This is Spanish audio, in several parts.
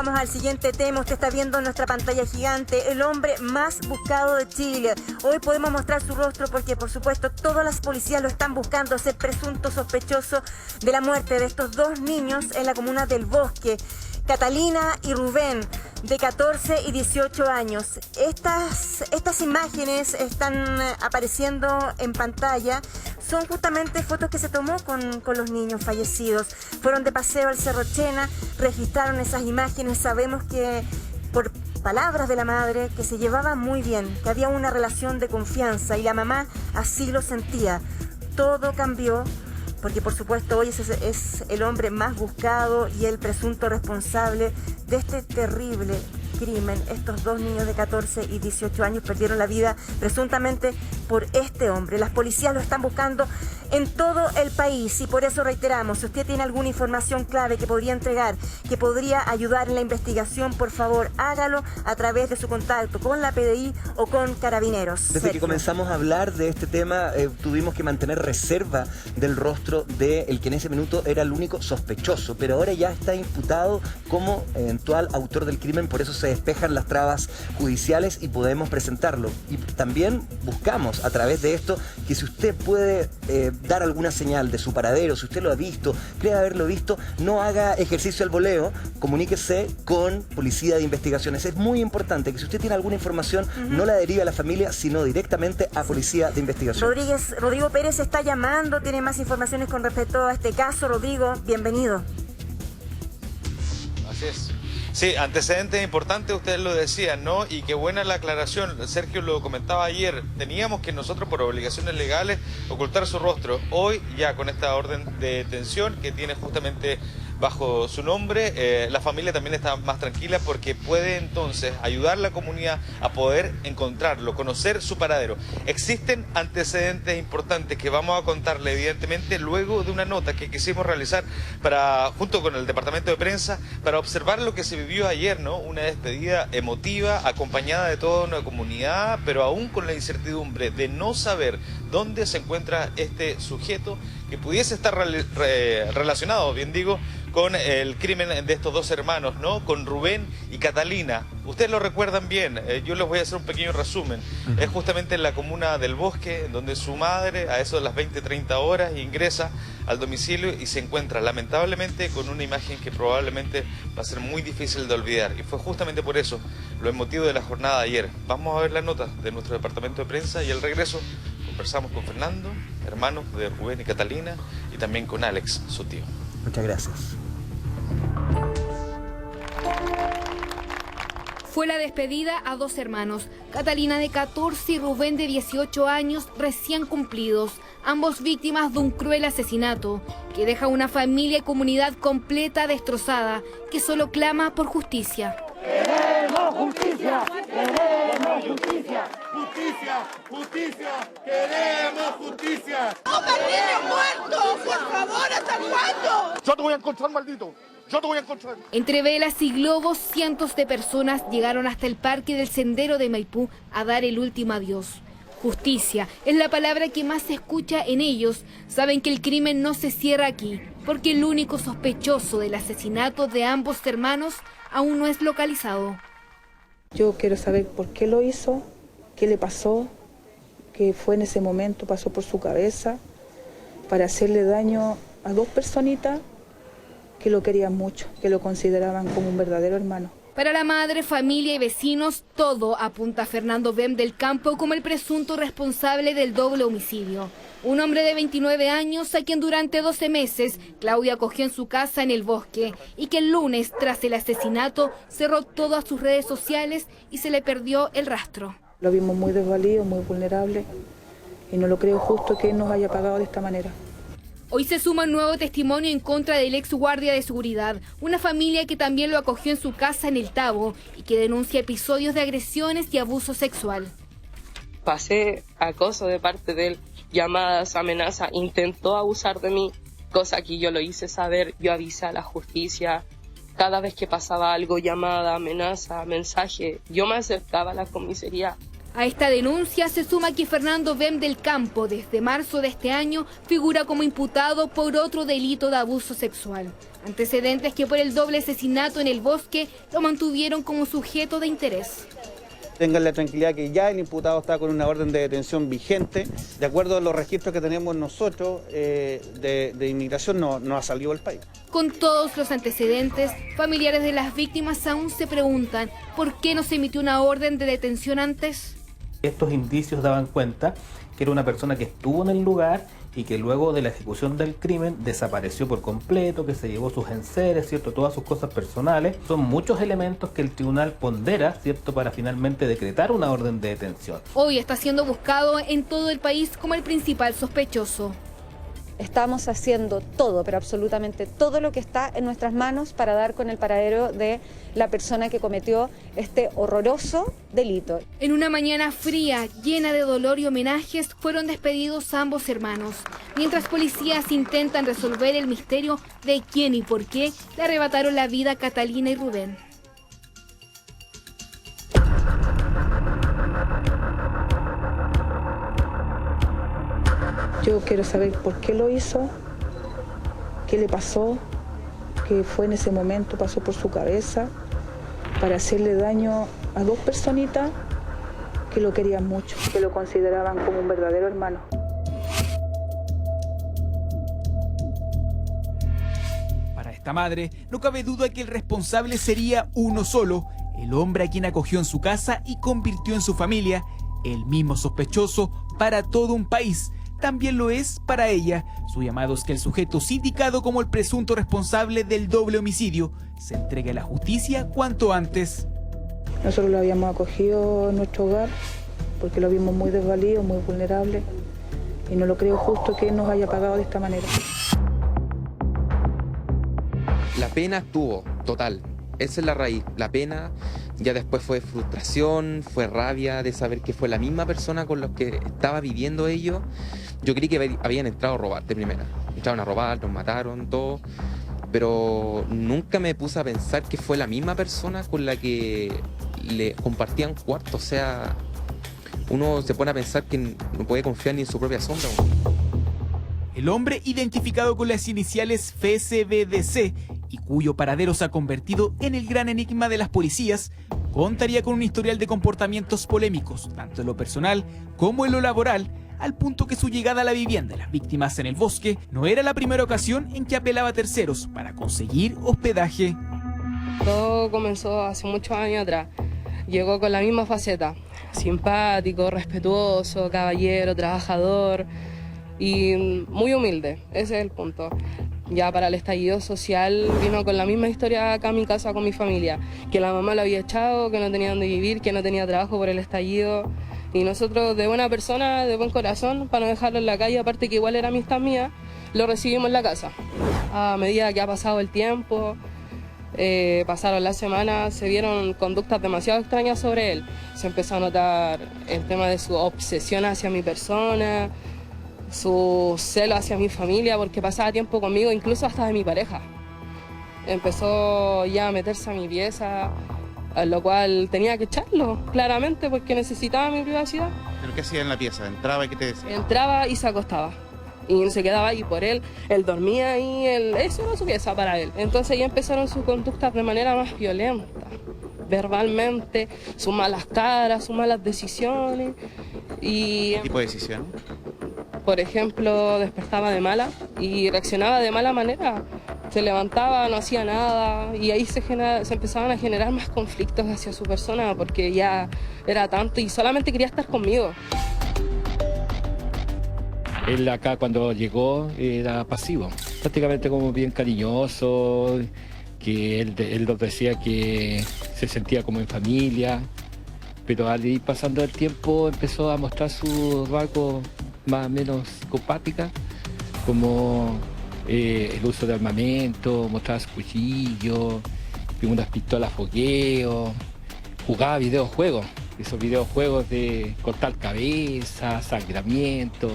Vamos al siguiente tema. Usted está viendo en nuestra pantalla gigante el hombre más buscado de Chile. Hoy podemos mostrar su rostro porque, por supuesto, todas las policías lo están buscando, ese presunto sospechoso de la muerte de estos dos niños en la comuna del Bosque, Catalina y Rubén, de 14 y 18 años. Estas imágenes están apareciendo en pantalla. Son justamente fotos que se tomó con los niños fallecidos. Fueron de paseo al Cerro Chena, registraron esas imágenes. Sabemos que, por palabras de la madre, que se llevaba muy bien, que había una relación de confianza y la mamá así lo sentía. Todo cambió porque, por supuesto, hoy es el hombre más buscado y el presunto responsable de este terrible crimen. Estos dos niños de 14 y 18 años perdieron la vida presuntamente por este hombre. Las policías lo están buscando en todo el país y por eso reiteramos, si usted tiene alguna información clave que podría entregar, que podría ayudar en la investigación, por favor, hágalo a través de su contacto con la PDI o con Carabineros. Desde que comenzamos a hablar de este tema, tuvimos que mantener reserva del rostro del que en ese minuto era el único sospechoso, pero ahora ya está imputado como eventual autor del crimen, por eso se despejan las trabas judiciales y podemos presentarlo. Y también buscamos a través de esto que si usted puede dar alguna señal de su paradero, si usted lo ha visto, cree haberlo visto, no haga ejercicio al voleo, comuníquese con Policía de Investigaciones. Es muy importante que si usted tiene alguna información, no la derive a la familia, sino directamente a Policía de Investigaciones. Rodrigo Pérez está llamando, tiene más informaciones con respecto a este caso. Rodrigo, bienvenido. Así es. Sí, antecedentes importantes, ustedes lo decían, ¿no? Y qué buena la aclaración, Sergio lo comentaba ayer, teníamos que nosotros por obligaciones legales ocultar su rostro. Hoy ya con esta orden de detención que tiene justamente bajo su nombre, la familia también está más tranquila porque puede entonces ayudar a la comunidad a poder encontrarlo, conocer su paradero. Existen antecedentes importantes que vamos a contarle evidentemente luego de una nota que quisimos realizar junto con el departamento de prensa para observar lo que se vivió ayer, ¿no? Una despedida emotiva acompañada de toda una comunidad, pero aún con la incertidumbre de no saber dónde se encuentra este sujeto que pudiese estar relacionado, bien digo, con el crimen de estos dos hermanos, ¿no? Con Rubén y Catalina. Ustedes lo recuerdan bien, yo les voy a hacer un pequeño resumen. Es justamente en la comuna del Bosque, en donde su madre, a eso de las 20-30 horas, ingresa al domicilio y se encuentra, lamentablemente, con una imagen que probablemente va a ser muy difícil de olvidar. Y fue justamente por eso lo emotivo de la jornada de ayer. Vamos a ver la nota de nuestro departamento de prensa y al regreso conversamos con Fernando, hermano de Rubén y Catalina, y también con Alex, su tío. Muchas gracias. Fue la despedida a dos hermanos, Catalina de 14 y Rubén de 18 años recién cumplidos, ambos víctimas de un cruel asesinato que deja una familia y comunidad completa destrozada que solo clama por justicia. ¡Queremos justicia! ¡Queremos justicia! ¡Justicia! ¡Justicia! ¡Queremos justicia! ¡No, niños muertos! ¡Por favor! ¿Hasta cuándo? ¡Yo te voy a encontrar, maldito! ¡Yo te voy a encontrar! Entre velas y globos, cientos de personas llegaron hasta el parque del Sendero de Maipú a dar el último adiós. Justicia es la palabra que más se escucha en ellos. Saben que el crimen no se cierra aquí, porque el único sospechoso del asesinato de ambos hermanos aún no es localizado. Yo quiero saber por qué lo hizo, qué le pasó, qué fue en ese momento, pasó por su cabeza, para hacerle daño a dos personitas que lo querían mucho, que lo consideraban como un verdadero hermano. Para la madre, familia y vecinos, todo apunta a Fernando Bem del Campo como el presunto responsable del doble homicidio. Un hombre de 29 años a quien durante 12 meses Claudia acogió en su casa en el Bosque y que el lunes, tras el asesinato, cerró todas sus redes sociales y se le perdió el rastro. Lo vimos muy desvalido, muy vulnerable y no lo creo justo que él nos haya pagado de esta manera. Hoy se suma un nuevo testimonio en contra del ex guardia de seguridad, una familia que también lo acogió en su casa en El Tabo y que denuncia episodios de agresiones y abuso sexual. Pasé acoso de parte de él, llamadas, amenazas, intentó abusar de mí, cosa que yo lo hice saber, yo avisé a la justicia. Cada vez que pasaba algo, llamada, amenaza, mensaje, yo me acercaba a la comisaría. A esta denuncia se suma que Fernando Bem del Campo, desde marzo de este año, figura como imputado por otro delito de abuso sexual. Antecedentes que por el doble asesinato en el bosque lo mantuvieron como sujeto de interés. Tengan la tranquilidad que ya el imputado está con una orden de detención vigente. De acuerdo a los registros que tenemos nosotros de inmigración, no ha salido del país. Con todos los antecedentes, familiares de las víctimas aún se preguntan ¿por qué no se emitió una orden de detención antes? Estos indicios daban cuenta que era una persona que estuvo en el lugar y que luego de la ejecución del crimen desapareció por completo, que se llevó sus enseres, ¿cierto? Todas sus cosas personales. Son muchos elementos que el tribunal pondera, ¿cierto? Para finalmente decretar una orden de detención. Hoy está siendo buscado en todo el país como el principal sospechoso. Estamos haciendo todo, pero absolutamente todo lo que está en nuestras manos para dar con el paradero de la persona que cometió este horroroso delito. En una mañana fría, llena de dolor y homenajes, fueron despedidos ambos hermanos, mientras policías intentan resolver el misterio de quién y por qué le arrebataron la vida a Catalina y Rubén. Yo quiero saber por qué lo hizo, qué le pasó, qué fue en ese momento, pasó por su cabeza, para hacerle daño a dos personitas que lo querían mucho, que lo consideraban como un verdadero hermano. Para esta madre, no cabe duda que el responsable sería uno solo, el hombre a quien acogió en su casa y convirtió en su familia, el mismo sospechoso para todo un país. También lo es para ella. Su llamado es que el sujeto sindicado como el presunto responsable del doble homicidio se entregue a la justicia cuanto antes. Nosotros lo habíamos acogido en nuestro hogar porque lo vimos muy desvalido, muy vulnerable y no lo creo justo que nos haya pagado de esta manera. La pena estuvo total. Esa es la raíz, la pena. Ya después fue frustración, fue rabia de saber que fue la misma persona con los que estaba viviendo ellos. Yo creí que habían entrado a robar de primera. Entraron a robar, nos mataron, todo. Pero nunca me puse a pensar que fue la misma persona con la que le compartían cuarto. O sea, uno se pone a pensar que no puede confiar ni en su propia sombra. El hombre, identificado con las iniciales FSBDC y cuyo paradero se ha convertido en el gran enigma de las policías, contaría con un historial de comportamientos polémicos, tanto en lo personal como en lo laboral, al punto que su llegada a la vivienda de las víctimas en el bosque no era la primera ocasión en que apelaba a terceros para conseguir hospedaje. Todo comenzó hace muchos años atrás. Llegó con la misma faceta, simpático, respetuoso, caballero, trabajador y muy humilde, ese es el punto. Ya para el estallido social vino con la misma historia acá a mi casa con mi familia, que la mamá lo había echado, que no tenía dónde vivir, que no tenía trabajo por el estallido. Y nosotros, de buena persona, de buen corazón, para no dejarlo en la calle, aparte que igual era amistad mía, lo recibimos en la casa. A medida que ha pasado el tiempo, pasaron las semanas, se vieron conductas demasiado extrañas sobre él. Se empezó a notar el tema de su obsesión hacia mi persona, su celo hacia mi familia, porque pasaba tiempo conmigo, incluso hasta de mi pareja. Empezó ya a meterse a mi pieza, a lo cual tenía que echarlo, claramente, porque necesitaba mi privacidad. ¿Pero qué hacía en la pieza? ¿Entraba y qué te decía? Entraba y se acostaba. Y se quedaba ahí por él dormía ahí, eso era su pieza para él. Entonces ya empezaron sus conductas de manera más violenta, verbalmente, sus malas caras, sus malas decisiones. Y, ¿qué tipo de decisiones? Por ejemplo, despertaba de mala y reaccionaba de mala manera. Se levantaba, no hacía nada y ahí se empezaban a generar más conflictos hacia su persona porque ya era tanto y solamente quería estar conmigo. Él acá cuando llegó era pasivo, prácticamente como bien cariñoso, que él nos decía que se sentía como en familia, pero al ir pasando el tiempo empezó a mostrar sus rasgos más o menos psicopática, como el uso de armamento, mostraba su cuchillo, unas pistolas fogueo, jugaba videojuegos, esos videojuegos de cortar cabeza, sangramiento.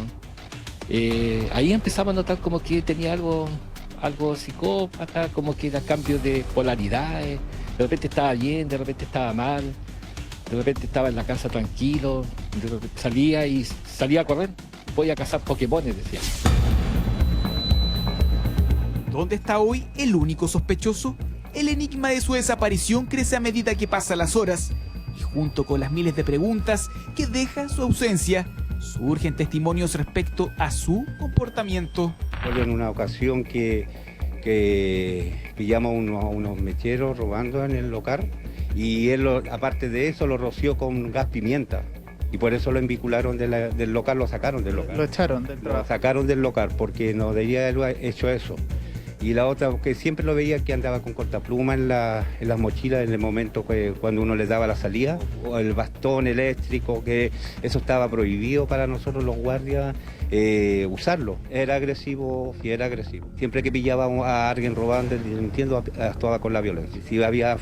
Ahí empezamos a notar como que tenía algo psicópata, como que era cambio de polaridades, de repente estaba bien, de repente estaba mal. De repente estaba en la casa tranquilo, de repente salía a correr, voy a cazar Pokémones, decía. ¿Dónde está hoy el único sospechoso? El enigma de su desaparición crece a medida que pasan las horas, y junto con las miles de preguntas que deja su ausencia, surgen testimonios respecto a su comportamiento. En una ocasión que pillamos unos mecheros robando en el local, y él, aparte de eso, lo roció con gas pimienta. Y por eso lo envicularon del local, lo sacaron del local. Lo echaron del trabajo. Lo sacaron del local porque no debería haber hecho eso. Y la otra, que siempre lo veía que andaba con cortapluma en las mochilas en el momento cuando uno le daba la salida, o el bastón eléctrico, que eso estaba prohibido para nosotros los guardias usarlo. Era agresivo, sí era agresivo. Siempre que pillaba a alguien robando, entiendo, actuaba con la violencia. Si había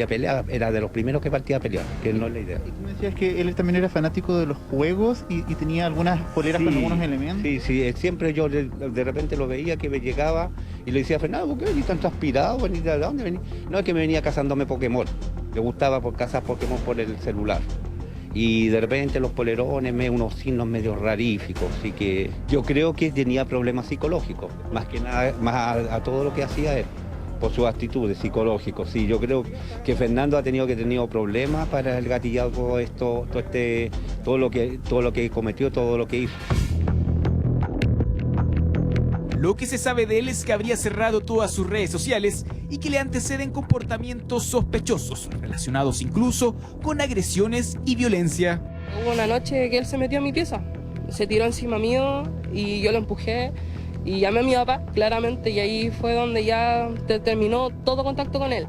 pelea, era de los primeros que partía a pelear, que no es la idea. Y tú me decías que él también era fanático de los juegos y tenía algunas poleras con algunos elementos. Sí, siempre yo de repente lo veía que me llegaba y le decía, Fernando, ¿por qué venís tan transpirado? ¿De dónde venís? No, es que me venía cazándome Pokémon. Le gustaba cazar Pokémon por el celular. Y de repente los polerones, unos signos medio raríficos. Así que yo creo que tenía problemas psicológicos, más que nada, más a todo lo que hacía él, por sus actitudes psicológicas. Sí, yo creo que Fernando ha tenido problemas para el gatillado, todo lo que cometió, todo lo que hizo. Lo que se sabe de él es que habría cerrado todas sus redes sociales y que le anteceden comportamientos sospechosos, relacionados incluso con agresiones y violencia. Hubo una noche que él se metió a mi pieza, se tiró encima mío y yo lo empujé y llamé a mi papá, claramente, y ahí fue donde ya terminó todo contacto con él.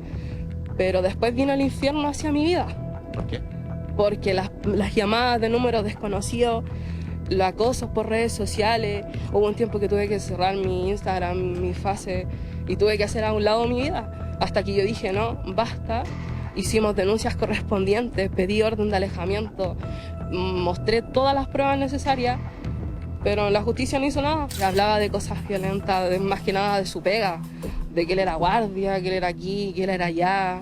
Pero después vino el infierno hacia mi vida. ¿Por qué? Porque las llamadas de números desconocidos, los acosos por redes sociales. Hubo un tiempo que tuve que cerrar mi Instagram, mi Face, y tuve que hacer a un lado mi vida, hasta que yo dije, no, basta. Hicimos denuncias correspondientes, pedí orden de alejamiento, mostré todas las pruebas necesarias, pero la justicia no hizo nada. Hablaba de cosas violentas, más que nada de su pega, de que él era guardia, que él era aquí, que él era allá,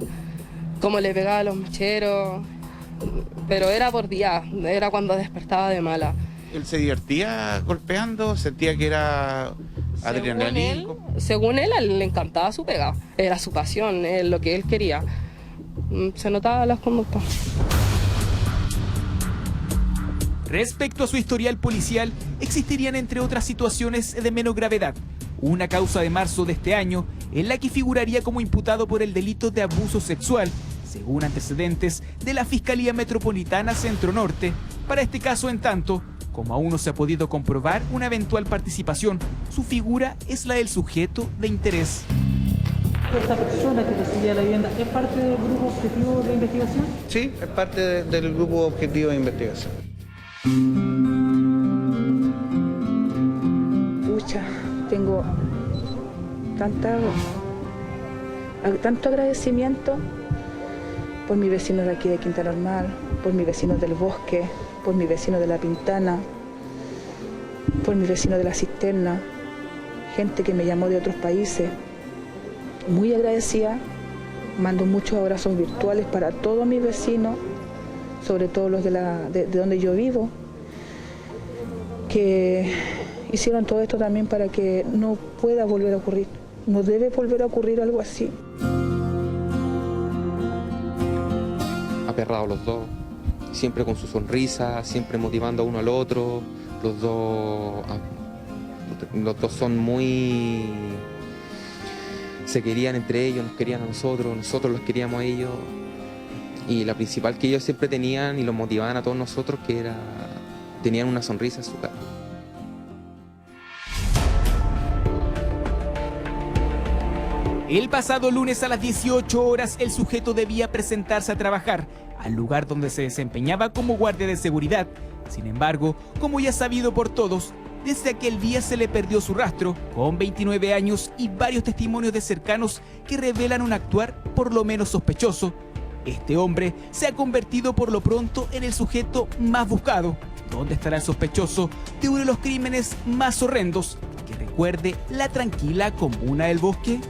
cómo le pegaba a los mecheros, pero era por día, era cuando despertaba de mala. ¿Él se divertía golpeando? ¿Sentía que era adrenalina? Según él, le encantaba su pega. Era su pasión, lo que él quería. Se notaban las conductas. Respecto a su historial policial, existirían entre otras situaciones de menos gravedad. Una causa de marzo de este año en la que figuraría como imputado por el delito de abuso sexual, según antecedentes de la Fiscalía Metropolitana Centro Norte. Para este caso, en tanto, como aún no se ha podido comprobar una eventual participación, su figura es la del sujeto de interés. ¿Esta persona que recibía la vivienda es parte del grupo objetivo de investigación? Sí, es parte del grupo objetivo de investigación. Pucha, tengo tanto agradecimiento por mis vecinos de aquí de Quinta Normal, por mis vecinos del Bosque, por mis vecinos de La Pintana, por mis vecinos de La Cisterna, gente que me llamó de otros países. Muy agradecida, mando muchos abrazos virtuales para todos mis vecinos, sobre todo los de donde yo vivo, que hicieron todo esto también para que no pueda volver a ocurrir, no debe volver a ocurrir algo así. Aperrados los dos, siempre con su sonrisa, siempre motivando a uno al otro. Los dos son muy... se querían entre ellos, nos querían a nosotros los queríamos a ellos. Y la principal que ellos siempre tenían y los motivaban a todos nosotros, que era, tenían una sonrisa en su cara. El pasado lunes a las 18 horas, el sujeto debía presentarse a trabajar al lugar donde se desempeñaba como guardia de seguridad. Sin embargo, como ya sabido por todos, desde aquel día se le perdió su rastro, con 29 años y varios testimonios de cercanos que revelan un actuar por lo menos sospechoso. Este hombre se ha convertido por lo pronto en el sujeto más buscado. ¿Dónde estará el sospechoso de uno de los crímenes más horrendos que recuerde la tranquila comuna del Bosque?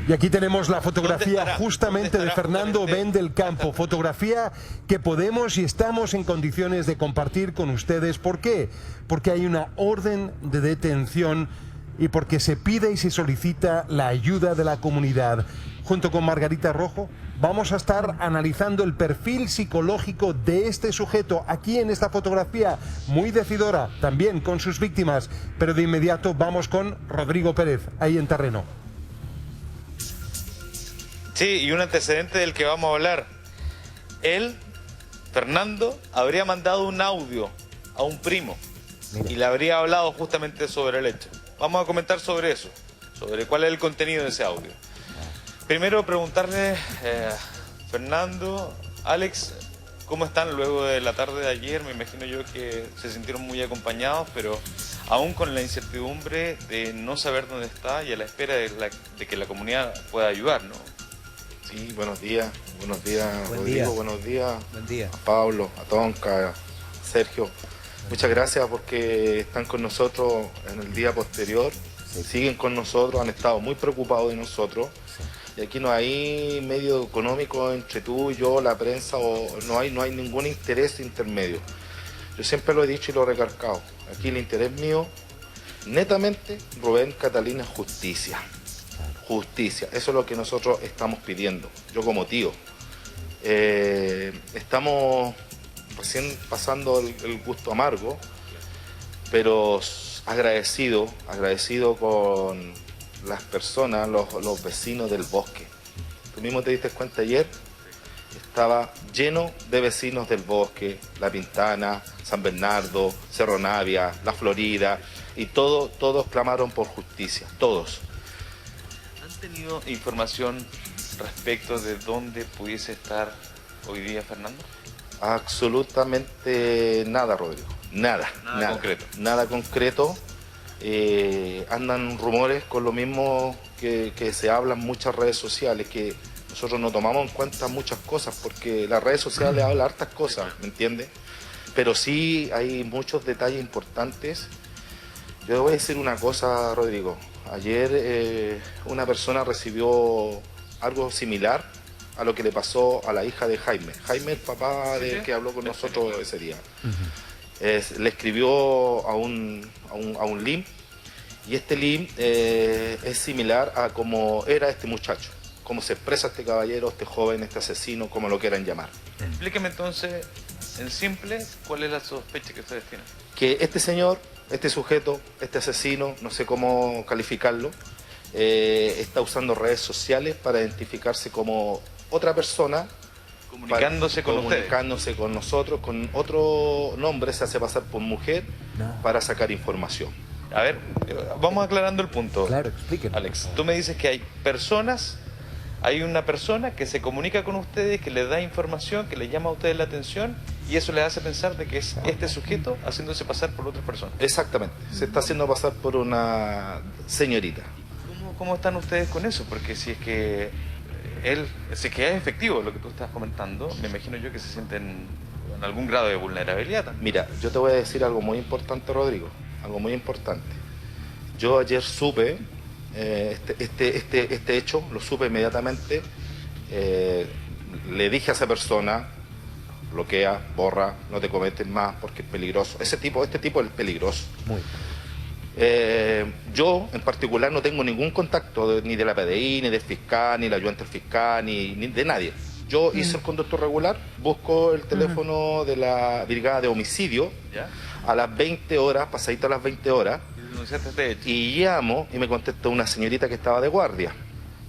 Y aquí tenemos la fotografía justamente de Fernando Ben del Campo, fotografía que podemos y estamos en condiciones de compartir con ustedes. ¿Por qué? Porque hay una orden de detención y porque se pide y se solicita la ayuda de la comunidad. Junto con Margarita Rojo vamos a estar analizando el perfil psicológico de este sujeto aquí en esta fotografía, muy decidora también con sus víctimas, pero de inmediato vamos con Rodrigo Pérez, ahí en terreno. Sí, y un antecedente del que vamos a hablar. Él, Fernando, habría mandado un audio a un primo y le habría hablado justamente sobre el hecho. Vamos a comentar sobre eso, sobre cuál es el contenido de ese audio. Primero preguntarle, Fernando, Alex, ¿cómo están luego de la tarde de ayer? Me imagino yo que se sintieron muy acompañados, pero aún con la incertidumbre de no saber dónde está y a la espera de que la comunidad pueda ayudar, ¿no? Sí, buenos días Buen Rodrigo, día. buenos días Buen día. a Pablo, a Tonka, a Sergio. Muchas gracias porque están con nosotros en el día posterior, siguen con nosotros, han estado muy preocupados de nosotros. Y aquí no hay medio económico entre tú y yo, la prensa, o no hay ningún interés intermedio. Yo siempre lo he dicho y lo he recalcado. Aquí el interés mío, netamente, Rubén Catalina, justicia. Justicia, eso es lo que nosotros estamos pidiendo, yo como tío. Estamos recién pasando el gusto amargo, pero agradecido con las personas, los vecinos del bosque. Tú mismo te diste cuenta ayer, estaba lleno de vecinos del bosque, La Pintana, San Bernardo, Cerro Navia, La Florida, y todos clamaron por justicia, todos. ¿Han tenido información respecto de dónde pudiese estar hoy día Fernando? Absolutamente nada, Rodrigo. Nada concreto. Nada concreto. Andan rumores con lo mismo que se habla en muchas redes sociales, que nosotros no tomamos en cuenta muchas cosas, porque las redes sociales hablan hartas cosas, ¿me entiendes? Pero sí hay muchos detalles importantes. Yo voy a decir una cosa, Rodrigo. Ayer una persona recibió algo similar a lo que le pasó a la hija de Jaime. Jaime, el papá del que habló con nosotros ese día. Le escribió a un link, y este link es similar a cómo era este muchacho, cómo se expresa este caballero, este joven, este asesino, como lo quieran llamar. Explíqueme entonces, en simple, cuál es la sospecha que ustedes tienen. Que este señor, este sujeto, este asesino, no sé cómo calificarlo, está usando redes sociales para identificarse como otra persona, comunicándose con nosotros, con otro nombre, se hace pasar por mujer para sacar información. A ver, vamos aclarando el punto. Claro, explíquenos. Alex, tú me dices que hay una persona que se comunica con ustedes, que les da información, que les llama a ustedes la atención, y eso les hace pensar de que es este sujeto haciéndose pasar por otra persona. Exactamente, se está haciendo pasar por una señorita. ¿Cómo están ustedes con eso? Porque si es que es efectivo lo que tú estás comentando, me imagino yo que se sienten en algún grado de vulnerabilidad también. Mira, yo te voy a decir algo muy importante, Rodrigo, algo muy importante. Yo ayer supe este hecho, lo supe inmediatamente, le dije a esa persona, bloquea, borra, no te cometen más porque es peligroso. Este tipo es peligroso. Muy. Yo en particular no tengo ningún contacto ni de la PDI, ni del fiscal, ni la ayudante del fiscal, ni de nadie. Yo hice el conducto regular, busco el teléfono de la brigada de homicidio. ¿Ya? A las 20 horas, pasadito a las 20 horas, y llamo y me contesta una señorita que estaba de guardia.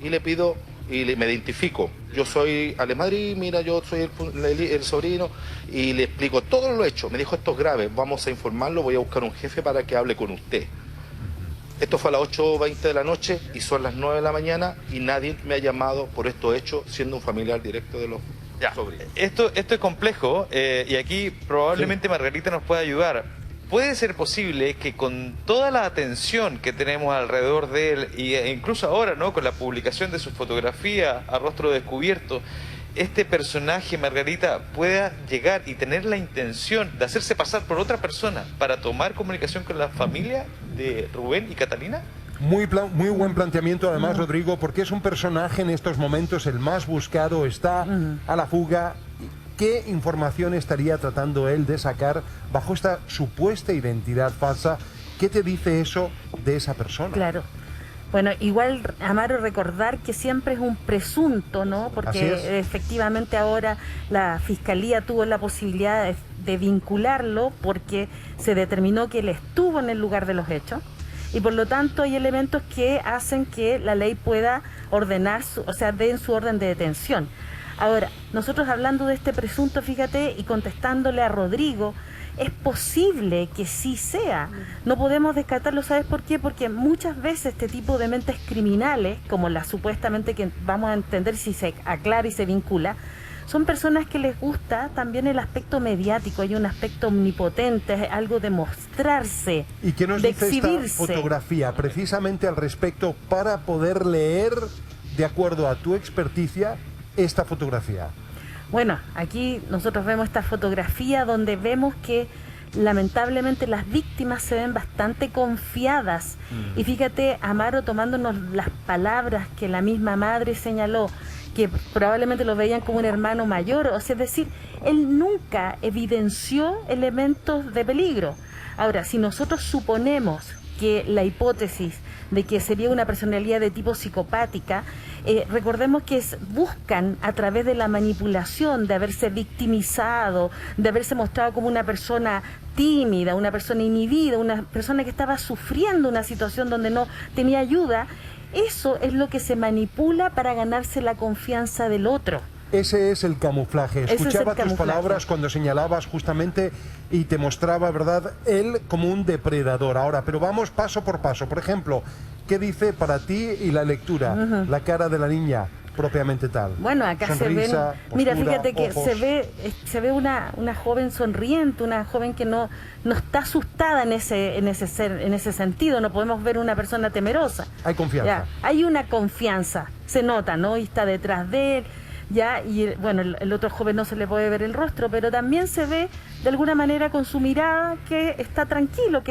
Y le pido, me identifico. Yo soy Alemadri, mira, yo soy el sobrino, y le explico todo lo hecho. Me dijo, esto es grave, vamos a informarlo, voy a buscar un jefe para que hable con usted. Esto fue a las 8:20 de la noche y son las 9 de la mañana y nadie me ha llamado por estos hechos, siendo un familiar directo de los sobrinos. Esto es complejo y aquí probablemente Margarita nos pueda ayudar. ¿Puede ser posible que con toda la atención que tenemos alrededor de él, e incluso ahora, ¿no?, con la publicación de su fotografía a rostro descubierto, este personaje, Margarita, pueda llegar y tener la intención de hacerse pasar por otra persona para tomar comunicación con la familia de Rubén y Catalina? Muy buen planteamiento además, Rodrigo, porque es un personaje en estos momentos el más buscado, está a la fuga. ¿Qué información estaría tratando él de sacar bajo esta supuesta identidad falsa? ¿Qué te dice eso de esa persona? Claro. Bueno, igual, Amaro, recordar que siempre es un presunto, ¿no? Porque efectivamente ahora la Fiscalía tuvo la posibilidad de vincularlo porque se determinó que él estuvo en el lugar de los hechos. Y por lo tanto hay elementos que hacen que la ley pueda ordenar, den su orden de detención. Ahora, nosotros hablando de este presunto, fíjate, y contestándole a Rodrigo, es posible que sí sea. No podemos descartarlo, ¿sabes por qué? Porque muchas veces este tipo de mentes criminales, como la supuestamente que vamos a entender si se aclara y se vincula, son personas que les gusta también el aspecto mediático, hay un aspecto omnipotente, algo de mostrarse, ¿y qué nos dice esta fotografía precisamente al respecto para poder leer, de acuerdo a tu experticia, esta fotografía? Bueno, aquí nosotros vemos esta fotografía donde vemos que lamentablemente las víctimas se ven bastante confiadas. Y fíjate, Amaro, tomándonos las palabras que la misma madre señaló, que probablemente lo veían como un hermano mayor, o sea, es decir, él nunca evidenció elementos de peligro. Ahora, si nosotros suponemos que la hipótesis de que sería una personalidad de tipo psicopática, recordemos que buscan a través de la manipulación, de haberse victimizado, de haberse mostrado como una persona tímida, una persona inhibida, una persona que estaba sufriendo una situación donde no tenía ayuda. Eso es lo que se manipula para ganarse la confianza del otro. Ese es el camuflaje. Escuchaba tus palabras cuando señalabas justamente y te mostraba, ¿verdad?, él como un depredador. Ahora, pero vamos paso por paso. Por ejemplo, ¿qué dice para ti y la lectura? La cara de la niña, propiamente tal. Bueno, acá sonrisa, se ven, mira, fíjate que se ve una joven sonriente, una joven que no está asustada en ese sentido. No podemos ver una persona temerosa. Hay confianza. Ya, hay una confianza, se nota, ¿no? Y está detrás de él. Ya, y bueno, el otro joven no se le puede ver el rostro, pero también se ve de alguna manera con su mirada que está tranquilo,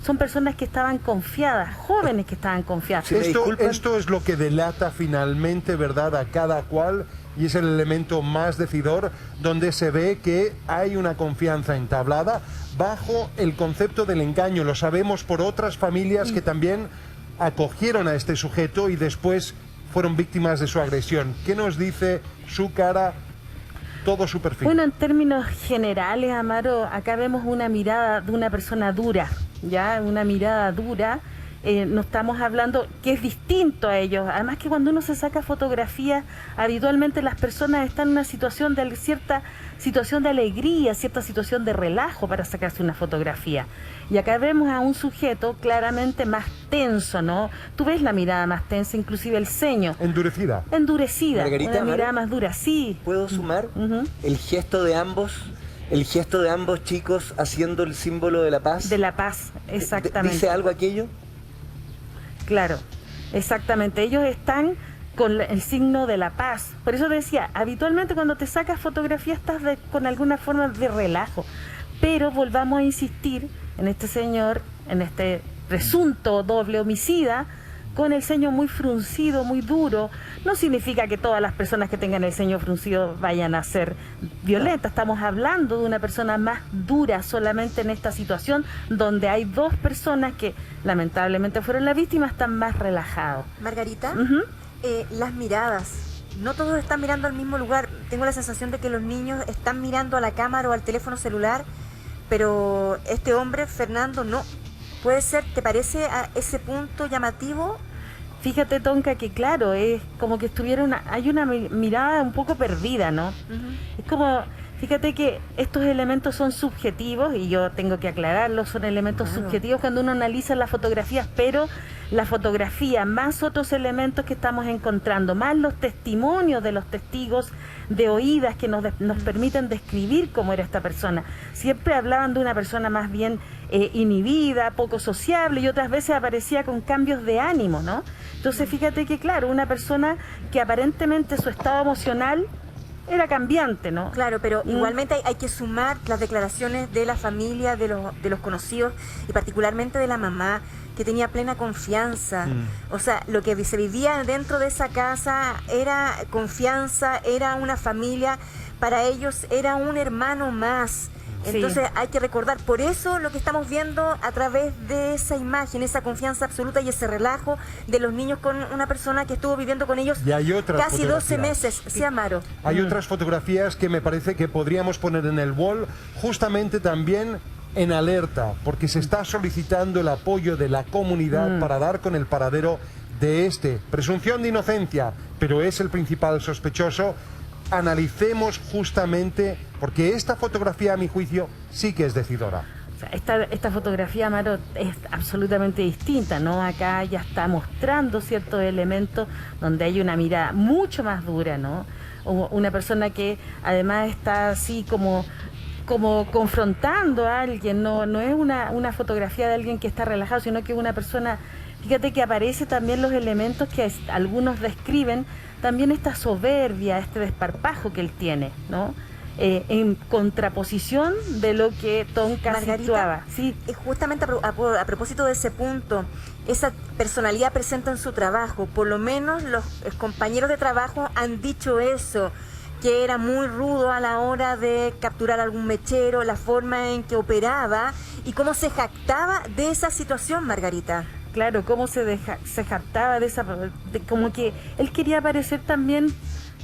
son personas que estaban confiadas, jóvenes que estaban confiadas. Esto es lo que delata finalmente, ¿verdad?, a cada cual, y es el elemento más decidor, donde se ve que hay una confianza entablada bajo el concepto del engaño. Lo sabemos por otras familias que también acogieron a este sujeto y después fueron víctimas de su agresión. ¿Qué nos dice su cara, todo su perfil? Bueno, en términos generales, Amaro, acá vemos una mirada de una persona dura, ya, una mirada dura. No estamos hablando que es distinto a ellos. Además que cuando uno se saca fotografías, habitualmente las personas están en una situación de cierta situación de alegría, cierta situación de relajo para sacarse una fotografía. Y acá vemos a un sujeto claramente más tenso, ¿no? Tú ves la mirada más tensa, inclusive el ceño. Endurecida. Endurecida, Margarita, una mirada más dura, sí. ¿Puedo sumar? El gesto de ambos chicos haciendo el símbolo de la paz. De la paz, exactamente. ¿Dice algo aquello? Claro, exactamente. Ellos están con el signo de la paz. Por eso decía, habitualmente cuando te sacas fotografía estás con alguna forma de relajo. Pero volvamos a insistir en este señor, en este presunto doble homicida, con el ceño muy fruncido, muy duro. No significa que todas las personas que tengan el ceño fruncido vayan a ser violentas. Estamos hablando de una persona más dura solamente en esta situación donde hay dos personas que lamentablemente fueron las víctimas, están más relajados. Margarita, las miradas. No todos están mirando al mismo lugar. Tengo la sensación de que los niños están mirando a la cámara o al teléfono celular, pero este hombre, Fernando, no. ¿Puede ser, te parece, a ese punto llamativo? Fíjate, Tonka, que claro, es como que hay una mirada un poco perdida, ¿no? Es como, fíjate que estos elementos son subjetivos, y yo tengo que aclararlo, son elementos subjetivos cuando uno analiza las fotografías, pero la fotografía, más otros elementos que estamos encontrando, más los testimonios de los testigos de oídas que nos permiten describir cómo era esta persona. Siempre hablaban de una persona más bien inhibida, poco sociable, y otras veces aparecía con cambios de ánimo, ¿no? Entonces fíjate que claro, una persona que aparentemente su estado emocional era cambiante, ¿no? Claro, pero igualmente hay que sumar las declaraciones de la familia, de los conocidos y particularmente de la mamá, que tenía plena confianza. O sea, lo que se vivía dentro de esa casa era confianza, era una familia, para ellos era un hermano más. Entonces hay que recordar, por eso lo que estamos viendo a través de esa imagen, esa confianza absoluta y ese relajo de los niños con una persona que estuvo viviendo con ellos casi 12 meses. Sí, Amaro. Hay otras fotografías que me parece que podríamos poner en el wall, justamente también en alerta, porque se está solicitando el apoyo de la comunidad para dar con el paradero de presunción de inocencia, pero es el principal sospechoso. Analicemos justamente, porque esta fotografía, a mi juicio, sí que es decidora. Esta fotografía, Amaro, es absolutamente distinta, ¿no? Acá ya está mostrando ciertos elementos donde hay una mirada mucho más dura, ¿no? Una persona que además está así como confrontando a alguien, no es una fotografía de alguien que está relajado, sino que es una persona. Fíjate que aparece también los elementos que algunos describen, también esta soberbia, este desparpajo que él tiene, ¿no? En contraposición de lo que Tonka situaba. Sí, justamente a propósito de ese punto, esa personalidad presente en su trabajo, por lo menos los compañeros de trabajo han dicho eso, que era muy rudo a la hora de capturar algún mechero, la forma en que operaba y cómo se jactaba de esa situación, Margarita. Claro, cómo se jactaba de como que él quería parecer también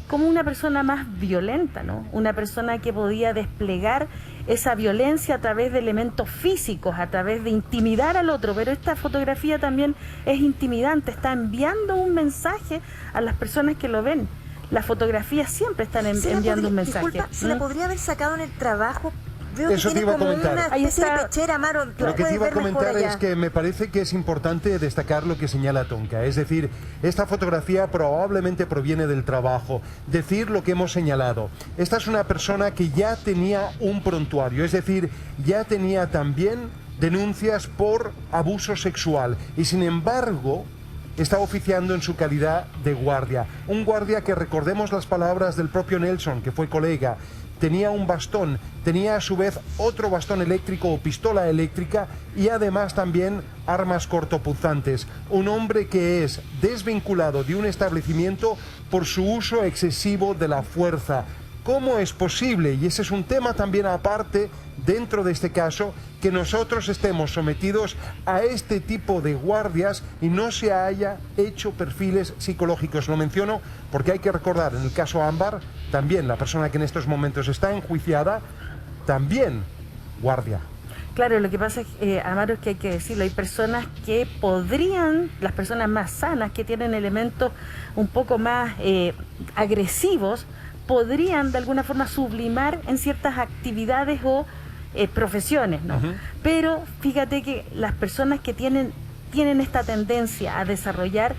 como una persona más violenta, ¿no? Una persona que podía desplegar esa violencia a través de elementos físicos, a través de intimidar al otro, pero esta fotografía también es intimidante, está enviando un mensaje a las personas que lo ven. Las fotografías siempre están enviando un mensaje. Disculpa, ¿se la podría haber sacado en el trabajo? Veo Eso que te iba a como comentar. una especie de pechera, Amaro. Lo que te iba a comentar es que me parece que es importante destacar lo que señala Tonka. Es decir, esta fotografía probablemente proviene del trabajo. Decir lo que hemos señalado. Esta es una persona que ya tenía un prontuario, es decir, ya tenía también denuncias por abuso sexual. Y sin embargo, está oficiando en su calidad de guardia. Un guardia que, recordemos las palabras del propio Nelson, que fue colega, tenía un bastón, tenía a su vez otro bastón eléctrico o pistola eléctrica y además también armas cortopunzantes. Un hombre que es desvinculado de un establecimiento por su uso excesivo de la fuerza. ¿Cómo es posible? Y ese es un tema también aparte dentro de este caso, que nosotros estemos sometidos a este tipo de guardias y no se haya hecho perfiles psicológicos. Lo menciono porque hay que recordar, en el caso Ámbar, también la persona que en estos momentos está enjuiciada, también guardia. Claro, lo que pasa, Amaro, es que hay que decirlo, hay personas que podrían, las personas más sanas, que tienen elementos un poco más agresivos, podrían de alguna forma sublimar en ciertas actividades o profesiones, ¿no? Pero fíjate que las personas que tienen esta tendencia a desarrollar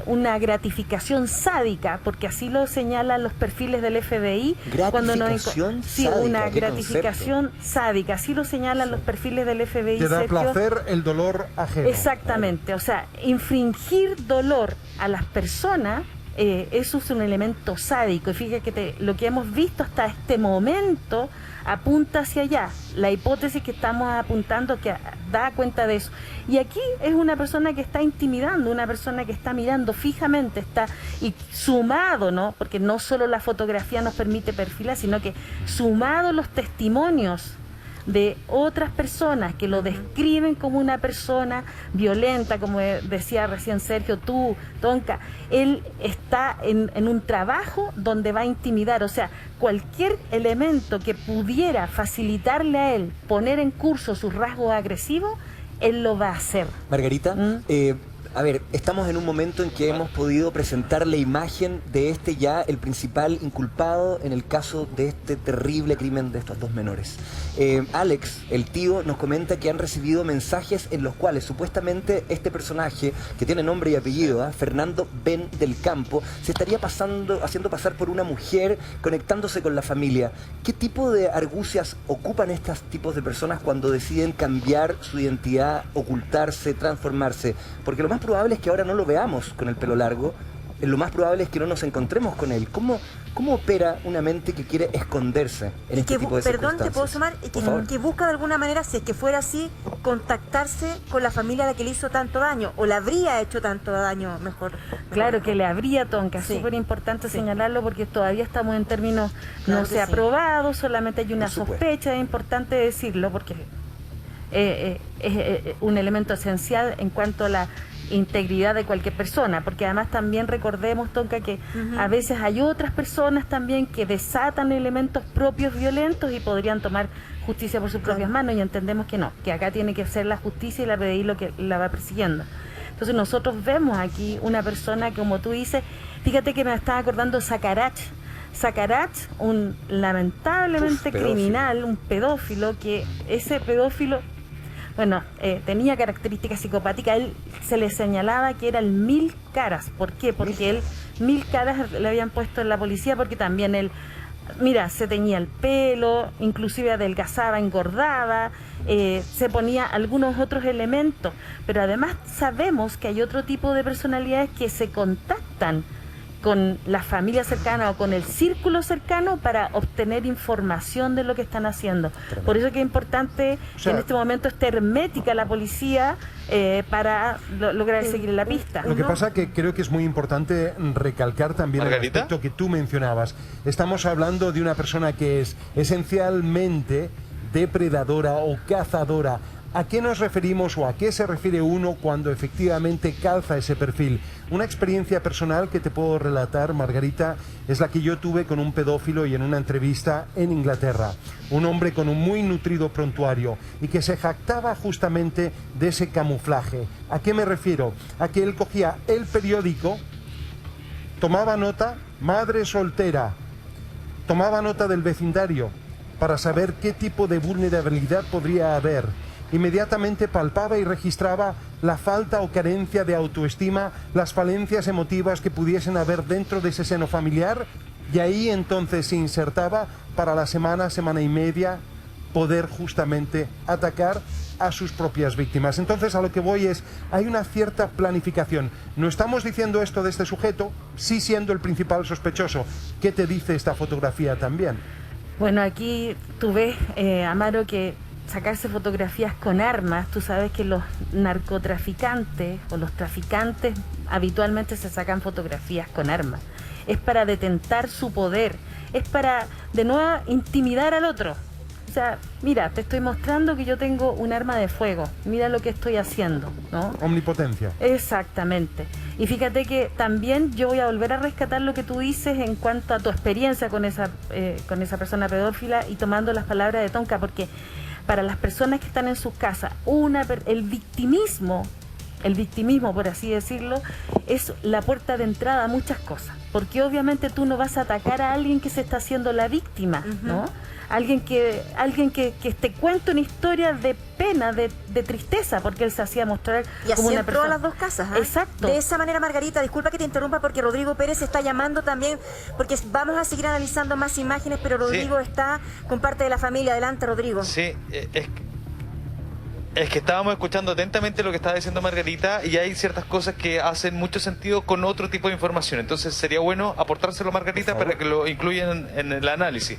una gratificación sádica, porque así lo señalan los perfiles del FBI. ¿Gratificación sádica? Una gratificación sádica, así lo señalan los perfiles del FBI. Te da placer el dolor ajeno. Exactamente, o sea, infringir dolor a las personas, eso es un elemento sádico. Y fíjate que lo que hemos visto hasta este momento apunta hacia allá. La hipótesis que estamos apuntando que da cuenta de eso. Y aquí es una persona que está intimidando, una persona que está mirando fijamente, está y sumado, ¿no? Porque no solo la fotografía nos permite perfilar, sino que sumado los testimonios de otras personas que lo describen como una persona violenta, como decía recién Sergio, tú, Tonka, él está en un trabajo donde va a intimidar, o sea, cualquier elemento que pudiera facilitarle a él poner en curso sus rasgos agresivos, él lo va a hacer. Margarita, a ver, estamos en un momento en que hemos podido presentar la imagen de el principal inculpado en el caso de este terrible crimen de estos dos menores. Alex, el tío, nos comenta que han recibido mensajes en los cuales supuestamente este personaje, que tiene nombre y apellido, Fernando Ben del Campo, se estaría haciendo pasar por una mujer, conectándose con la familia. ¿Qué tipo de argucias ocupan estos tipos de personas cuando deciden cambiar su identidad, ocultarse, transformarse? Porque lo más probable es que ahora no lo veamos con el pelo largo, lo más probable es que no nos encontremos con él. ¿Cómo opera una mente que quiere esconderse en este tipo de circunstancias? Perdón, ¿te puedo sumar? Que busca de alguna manera, si es que fuera así, contactarse con la familia a la que le hizo tanto daño, o le habría hecho tanto daño, mejor. Claro, que le habría, Tonka, es Sí. súper importante señalarlo porque todavía estamos en términos, Claro no que se ha sí. probado, solamente hay una Por supuesto. sospecha, es importante decirlo porque es un elemento esencial en cuanto a la integridad de cualquier persona, porque además también recordemos, Tonka, que a veces hay otras personas también que desatan elementos propios violentos y podrían tomar justicia por sus propias manos, y entendemos que no, que acá tiene que ser la justicia y la PDI lo que la va persiguiendo. Entonces nosotros vemos aquí una persona que, como tú dices, fíjate que me estaba acordando Sacarach, un lamentablemente criminal, un pedófilo, que ese pedófilo, bueno, tenía características psicopáticas. Él se le señalaba que era el 1000 caras. ¿Por qué? Porque él, 1000 caras le habían puesto en la policía, porque también él, mira, se teñía el pelo, inclusive adelgazaba, engordaba, se ponía algunos otros elementos. Pero además sabemos que hay otro tipo de personalidades que se contactan con la familia cercana o con el círculo cercano para obtener información de lo que están haciendo. Por eso que es importante que en este momento esté hermética la policía para lograr seguir la pista. Lo que pasa que creo que es muy importante recalcar también el aspecto que tú mencionabas. Estamos hablando de una persona que es esencialmente depredadora o cazadora. ¿A qué nos referimos o a qué se refiere uno cuando efectivamente calza ese perfil? Una experiencia personal que te puedo relatar, Margarita, es la que yo tuve con un pedófilo y en una entrevista en Inglaterra. Un hombre con un muy nutrido prontuario y que se jactaba justamente de ese camuflaje. ¿A qué me refiero? A que él cogía el periódico, tomaba nota, madre soltera, tomaba nota del vecindario para saber qué tipo de vulnerabilidad podría haber. Inmediatamente palpaba y registraba la falta o carencia de autoestima, las falencias emotivas que pudiesen haber dentro de ese seno familiar, y ahí entonces se insertaba para la semana y media poder justamente atacar a sus propias víctimas. Entonces a lo que voy es, hay una cierta planificación. No estamos diciendo esto de este sujeto, sí siendo el principal sospechoso. ¿Qué te dice esta fotografía también? Bueno, aquí tú ves, Amaro, que sacarse fotografías con armas, tú sabes que los narcotraficantes o los traficantes habitualmente se sacan fotografías con armas. Es para detentar su poder, es para de nuevo intimidar al otro. O sea, mira, te estoy mostrando que yo tengo un arma de fuego, mira lo que estoy haciendo, ¿no? Omnipotencia. Exactamente. Y fíjate que también yo voy a volver a rescatar lo que tú dices en cuanto a tu experiencia con esa persona pedófila, y tomando las palabras de Tonka, porque para las personas que están en sus casas, el victimismo, por así decirlo, es la puerta de entrada a muchas cosas. Porque obviamente tú no vas a atacar a alguien que se está haciendo la víctima, ¿no? Alguien que te cuenta una historia de pena, de tristeza, porque él se hacía mostrar y como así una entró persona. a las dos casas, ¿eh? Exacto. De esa manera, Margarita, disculpa que te interrumpa porque Rodrigo Pérez está llamando también, porque vamos a seguir analizando más imágenes, pero Rodrigo está con parte de la familia. Adelante, Rodrigo. Sí, es que estábamos escuchando atentamente lo que estaba diciendo Margarita, y hay ciertas cosas que hacen mucho sentido con otro tipo de información. Entonces sería bueno aportárselo a Margarita para que lo incluyan en el análisis.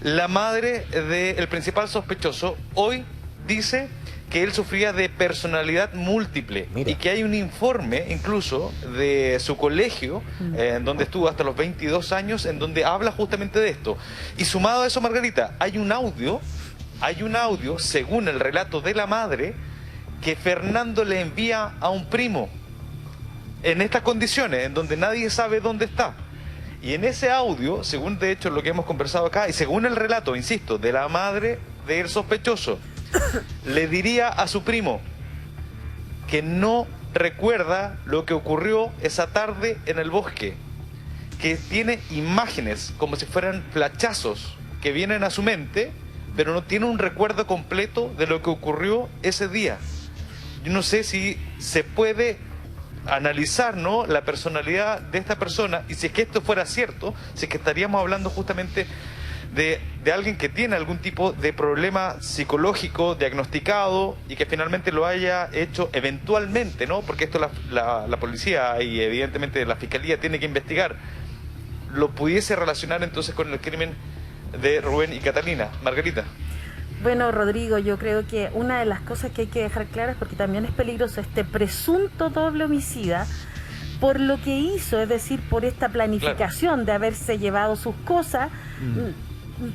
La madre del principal sospechoso hoy dice que él sufría de personalidad múltiple. Mira. Y que hay un informe incluso de su colegio, donde estuvo hasta los 22 años, en donde habla justamente de esto. Y sumado a eso, Margarita, hay un audio, según el relato de la madre, que Fernando le envía a un primo en estas condiciones, en donde nadie sabe dónde está. Y en ese audio, según de hecho lo que hemos conversado acá, y según el relato, insisto, de la madre del sospechoso, le diría a su primo que no recuerda lo que ocurrió esa tarde en el bosque, que tiene imágenes como si fueran flachazos que vienen a su mente, pero no tiene un recuerdo completo de lo que ocurrió ese día. Yo no sé si se puede analizar, ¿no?, la personalidad de esta persona, y si es que esto fuera cierto, si es que estaríamos hablando justamente de de alguien que tiene algún tipo de problema psicológico diagnosticado y que finalmente lo haya hecho eventualmente, ¿no? Porque esto la policía y evidentemente la fiscalía tiene que investigar, lo pudiese relacionar entonces con el crimen de Rubén y Catalina. Margarita. Bueno, Rodrigo, yo creo que una de las cosas que hay que dejar claras, porque también es peligroso, este presunto doble homicida, por lo que hizo, es decir, por esta planificación de haberse llevado sus cosas,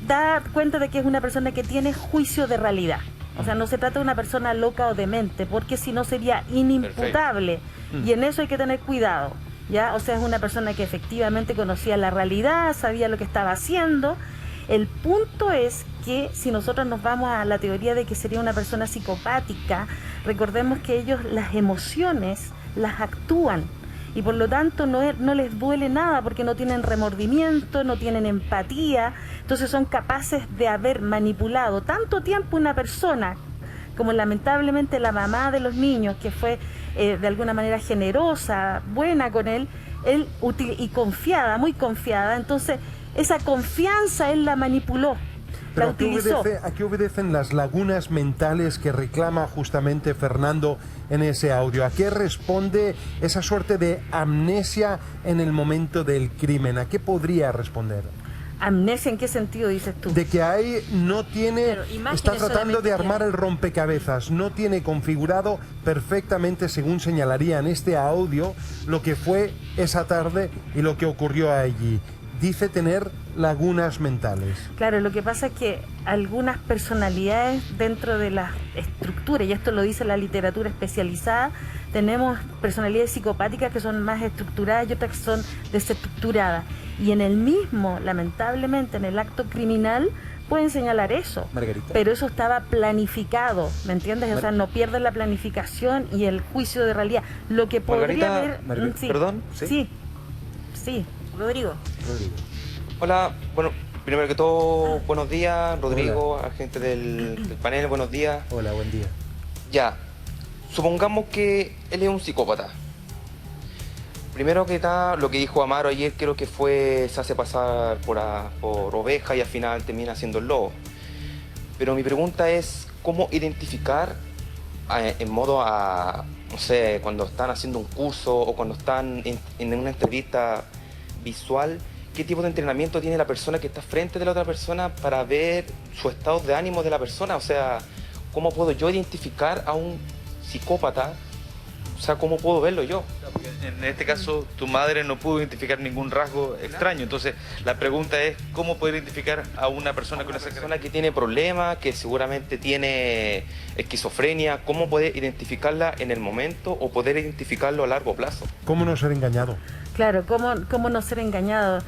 da cuenta de que es una persona que tiene juicio de realidad. O sea, no se trata de una persona loca o demente, porque si no sería inimputable. Y en eso hay que tener cuidado, ¿ya? O sea, es una persona que efectivamente conocía la realidad, sabía lo que estaba haciendo. El punto es que si nosotros nos vamos a la teoría de que sería una persona psicopática, recordemos que ellos las emociones las actúan. Y por lo tanto no les duele nada porque no tienen remordimiento, no tienen empatía, entonces son capaces de haber manipulado tanto tiempo una persona, como lamentablemente la mamá de los niños, que fue de alguna manera generosa, buena con él y confiada, muy confiada, entonces esa confianza él la manipuló. Pero ¿a qué obedecen las lagunas mentales que reclama justamente Fernando en ese audio? ¿A qué responde esa suerte de amnesia en el momento del crimen? ¿A qué podría responder? ¿Amnesia en qué sentido dices tú? De que ahí no tiene, está tratando de armar el rompecabezas, no tiene configurado perfectamente, según señalaría en este audio, lo que fue esa tarde y lo que ocurrió allí. Dice tener lagunas mentales. Claro, lo que pasa es que algunas personalidades dentro de la estructura, y esto lo dice la literatura especializada, tenemos personalidades psicopáticas que son más estructuradas y otras que son desestructuradas. Y en el mismo, lamentablemente, en el acto criminal, pueden señalar eso. Margarita. Pero eso estaba planificado, ¿me entiendes? O sea, no pierden la planificación y el juicio de realidad. Lo que podría haber... Sí. ¿Perdón? Sí. Rodrigo. Hola, bueno, primero que todo, buenos días, Rodrigo, a gente del panel, buenos días. Hola, buen día. Ya, supongamos que él es un psicópata. Primero que nada, lo que dijo Amaro ayer creo que fue, se hace pasar por oveja y al final termina siendo el lobo. Pero mi pregunta es, ¿cómo identificar en modo a, no sé, cuando están haciendo un curso o cuando están en una entrevista visual, qué tipo de entrenamiento tiene la persona que está frente de la otra persona para ver su estado de ánimo de la persona? O sea, ¿cómo puedo yo identificar a un psicópata? O sea, ¿cómo puedo verlo yo? En este caso, tu madre no pudo identificar ningún rasgo extraño. Entonces, la pregunta es, ¿cómo poder identificar a una persona con esa persona que tiene problemas, que seguramente tiene esquizofrenia? ¿Cómo poder identificarla en el momento o poder identificarlo a largo plazo? ¿Cómo no ser engañado? Claro, ¿cómo no ser engañado?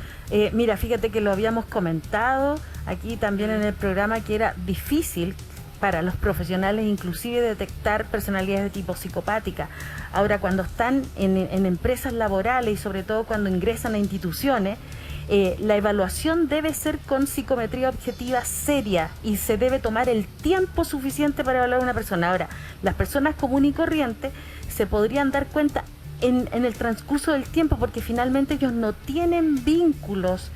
Mira, fíjate que lo habíamos comentado aquí también en el programa, que era difícil para los profesionales inclusive detectar personalidades de tipo psicopática. Ahora, cuando están en empresas laborales y sobre todo cuando ingresan a instituciones, la evaluación debe ser con psicometría objetiva seria y se debe tomar el tiempo suficiente para evaluar a una persona. Ahora, las personas comunes y corrientes se podrían dar cuenta en el transcurso del tiempo, porque finalmente ellos no tienen vínculos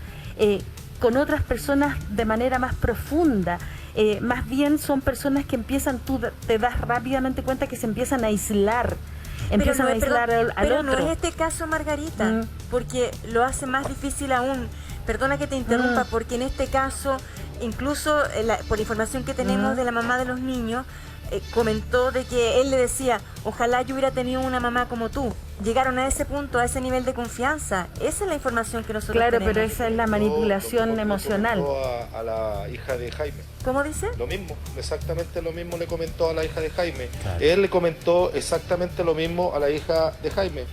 con otras personas de manera más profunda. Más bien son personas que empiezan, tú te das rápidamente cuenta que se empiezan a aislar. Empiezan a aislar al otro. Pero no es este caso, Margarita, porque lo hace más difícil aún. Perdona que te interrumpa, porque en este caso, incluso por información que tenemos de la mamá de los niños, comentó de que él le decía, ojalá yo hubiera tenido una mamá como tú. Llegaron a ese punto, a ese nivel de confianza. Esa es la información que nosotros tenemos. Claro, pero esa es la manipulación emocional. A la hija de Jaime. ¿Cómo dice? Lo mismo, exactamente lo mismo le comentó a la hija de Jaime. Claro. Él le comentó exactamente lo mismo a la hija de Jaime.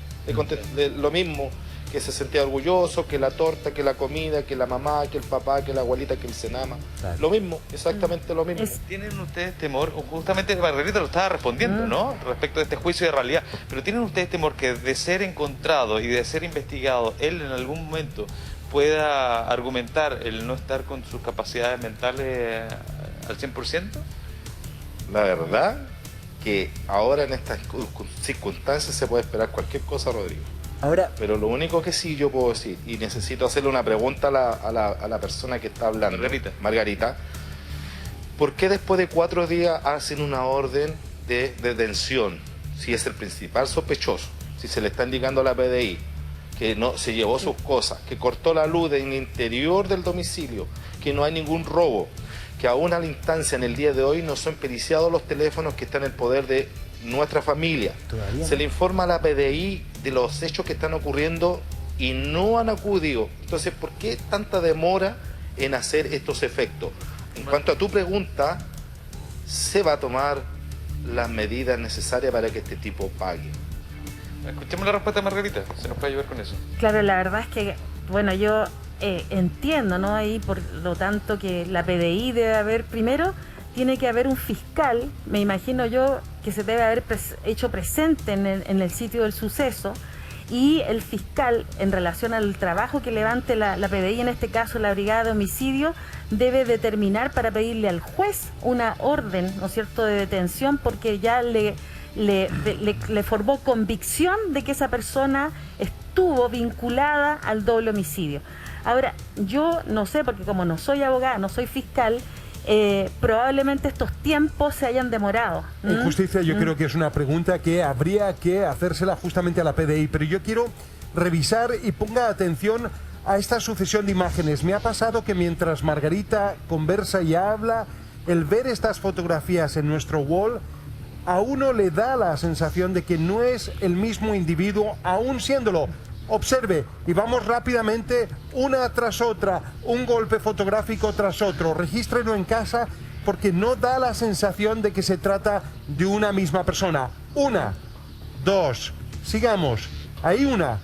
Lo mismo, que se sentía orgulloso, que la torta, que la comida, que la mamá, que el papá, que la abuelita, que el cenama. Claro. Lo mismo, exactamente lo mismo. ¿Tienen ustedes temor? Justamente Margarita lo estaba respondiendo, ¿no? Respecto de este juicio de realidad. Pero ¿tienen ustedes temor que de ser encontrado y de ser investigado, él en algún momento pueda argumentar el no estar con sus capacidades mentales al 100%? La verdad que ahora en estas circunstancias se puede esperar cualquier cosa, Rodrigo. Ahora, pero lo único que sí yo puedo decir, y necesito hacerle una pregunta a la persona que está hablando, Margarita, ¿por qué después de 4 días hacen una orden de detención? Si es el principal sospechoso, si se le está indicando a la PDI que no se llevó sus cosas, que cortó la luz en el interior del domicilio, que no hay ningún robo, que aún a la instancia en el día de hoy no son periciados los teléfonos que están en el poder de nuestra familia. Todavía se le informa a la PDI de los hechos que están ocurriendo y no han acudido. Entonces, ¿por qué tanta demora en hacer estos efectos? En cuanto a tu pregunta, se va a tomar las medidas necesarias para que este tipo pague. Escuchemos la respuesta de Margarita, se nos puede ayudar con eso. Claro, la verdad es que, bueno, yo entiendo, ¿no? Ahí, por lo tanto, que la PDI debe haber, primero, tiene que haber un fiscal, me imagino yo, que se debe haber hecho presente en el sitio del suceso, y el fiscal, en relación al trabajo que levante la PDI, en este caso la Brigada de Homicidio, debe determinar para pedirle al juez una orden, ¿no es cierto?, de detención, porque ya le formó convicción de que esa persona estuvo vinculada al doble homicidio. Ahora, yo no sé, porque como no soy abogada, no soy fiscal, probablemente estos tiempos se hayan demorado. En justicia yo creo que es una pregunta que habría que hacérsela justamente a la PDI, pero yo quiero revisar y ponga atención a esta sucesión de imágenes. Me ha pasado que mientras Margarita conversa y habla, el ver estas fotografías en nuestro wall, a uno le da la sensación de que no es el mismo individuo, aún siéndolo. Observe, y vamos rápidamente, una tras otra, un golpe fotográfico tras otro. Regístrelo en casa porque no da la sensación de que se trata de una misma persona. 1, 2, sigamos. Ahí una,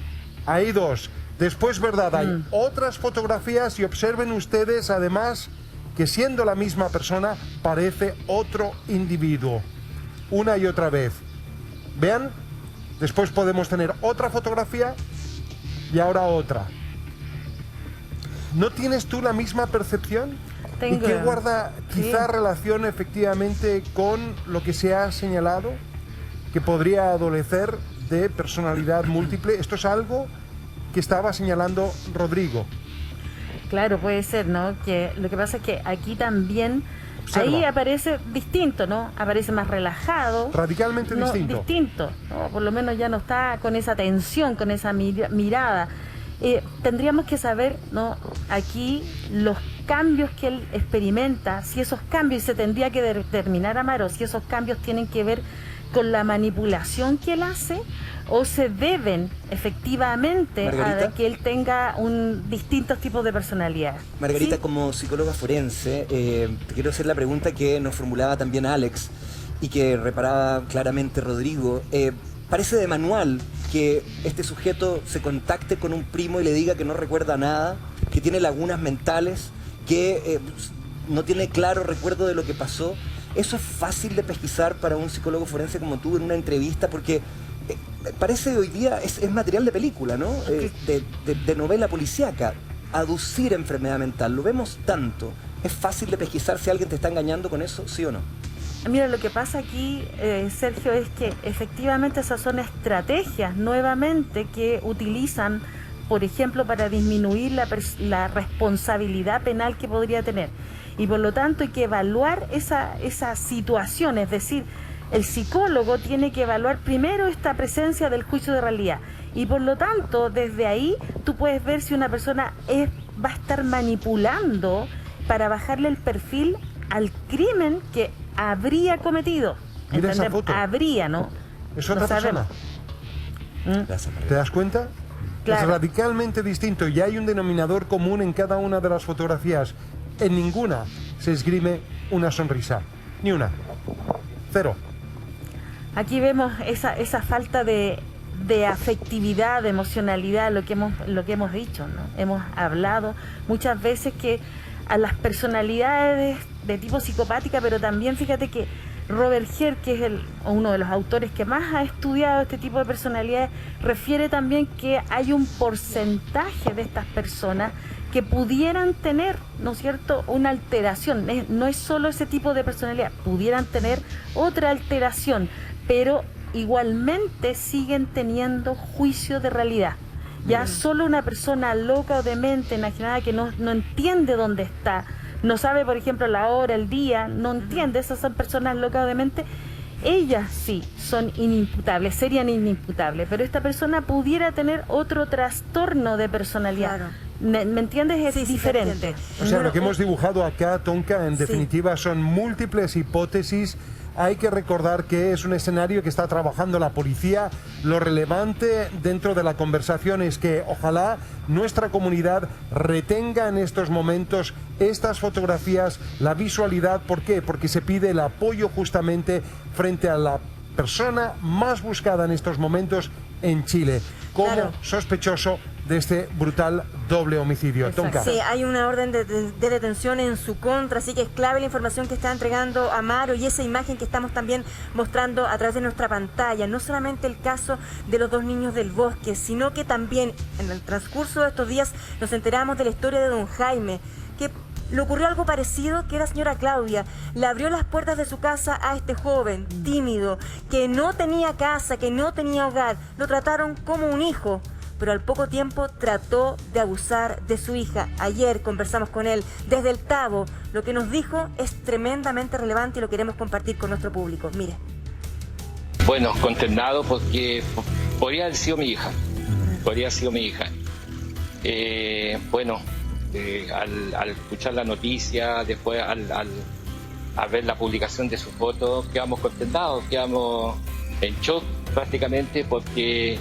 ahí dos. Después, ¿verdad? Hay otras fotografías y observen ustedes, además, que siendo la misma persona, parece otro individuo. Una y otra vez. Vean, después podemos tener otra fotografía y ahora otra. ¿No tienes tú la misma percepción? Tengo. ¿Y qué guarda quizá relación efectivamente con lo que se ha señalado? Que podría adolecer de personalidad múltiple. Esto es algo que estaba señalando Rodrigo. Claro, puede ser, ¿no? Que lo que pasa es que aquí también... Observa. Ahí aparece distinto, ¿no? Aparece más relajado. Radicalmente distinto. Distinto, ¿no? Por lo menos ya no está con esa tensión, con esa mirada. Tendríamos que saber, ¿no? Aquí los cambios que él experimenta, si esos cambios, se tendría que determinar, Amaro, si esos cambios tienen que ver con la manipulación que él hace o se deben efectivamente Margarita, a que él tenga distintos tipos de personalidad. Margarita, ¿sí? como psicóloga forense, te quiero hacer la pregunta que nos formulaba también Alex y que reparaba claramente Rodrigo. Parece de manual que este sujeto se contacte con un primo y le diga que no recuerda nada, que tiene lagunas mentales, que no tiene claro recuerdo de lo que pasó. Eso es fácil de pesquisar para un psicólogo forense como tú en una entrevista, porque parece hoy día es material de película, ¿no? De novela policíaca. Aducir enfermedad mental, lo vemos tanto. ¿Es fácil de pesquisar si alguien te está engañando con eso, sí o no? Mira, lo que pasa aquí, Sergio, es que efectivamente esas son estrategias nuevamente que utilizan, por ejemplo, para disminuir la responsabilidad penal que podría tener. Y por lo tanto hay que evaluar esa situación, es decir, el psicólogo tiene que evaluar primero esta presencia del juicio de realidad. Y por lo tanto, desde ahí tú puedes ver si una persona va a estar manipulando para bajarle el perfil al crimen que habría cometido. Mira esa foto. Habría, ¿no? Es otra persona. ¿Te das cuenta? Claro. Es radicalmente distinto y hay un denominador común en cada una de las fotografías. En ninguna se esgrime una sonrisa. Ni una. Cero. Aquí vemos esa falta de afectividad, de emocionalidad, lo que hemos dicho, ¿no? Hemos hablado muchas veces que a las personalidades de tipo psicopática, pero también fíjate que Robert Herr, que es uno de los autores que más ha estudiado este tipo de personalidades, refiere también que hay un porcentaje de estas personas que pudieran tener, ¿no es cierto?, una alteración. No es solo ese tipo de personalidad, pudieran tener otra alteración, pero igualmente siguen teniendo juicio de realidad. Ya solo una persona loca o demente, enajenada, que no entiende dónde está, no sabe, por ejemplo, la hora, el día, no entiende, esas son personas locas o dementes, ellas sí son inimputables, serían inimputables, pero esta persona pudiera tener otro trastorno de personalidad. Claro. ¿Me entiendes? Es diferente. O sea, lo que hemos dibujado acá, Tonka, en definitiva son múltiples hipótesis. Hay que recordar que es un escenario que está trabajando la policía. Lo relevante dentro de la conversación es que ojalá nuestra comunidad retenga en estos momentos estas fotografías, la visualidad. ¿Por qué? Porque se pide el apoyo justamente frente a la persona más buscada en estos momentos en Chile, como sospechoso de este brutal doble homicidio. Tonka. Sí, hay una orden de detención en su contra, así que es clave la información que está entregando Amaro y esa imagen que estamos también mostrando a través de nuestra pantalla. No solamente el caso de los 2 niños del bosque, sino que también en el transcurso de estos días nos enteramos de la historia de don Jaime, que le ocurrió algo parecido, que la señora Claudia le abrió las puertas de su casa a este joven tímido, que no tenía casa, que no tenía hogar. Lo trataron como un hijo, pero al poco tiempo trató de abusar de su hija. Ayer conversamos con él desde el Tabo. Lo que nos dijo es tremendamente relevante y lo queremos compartir con nuestro público. Mire. Bueno, consternado porque podría haber sido mi hija. Podría haber sido mi hija. Al escuchar la noticia, después al ver la publicación de su foto, quedamos consternados, quedamos en shock prácticamente, porque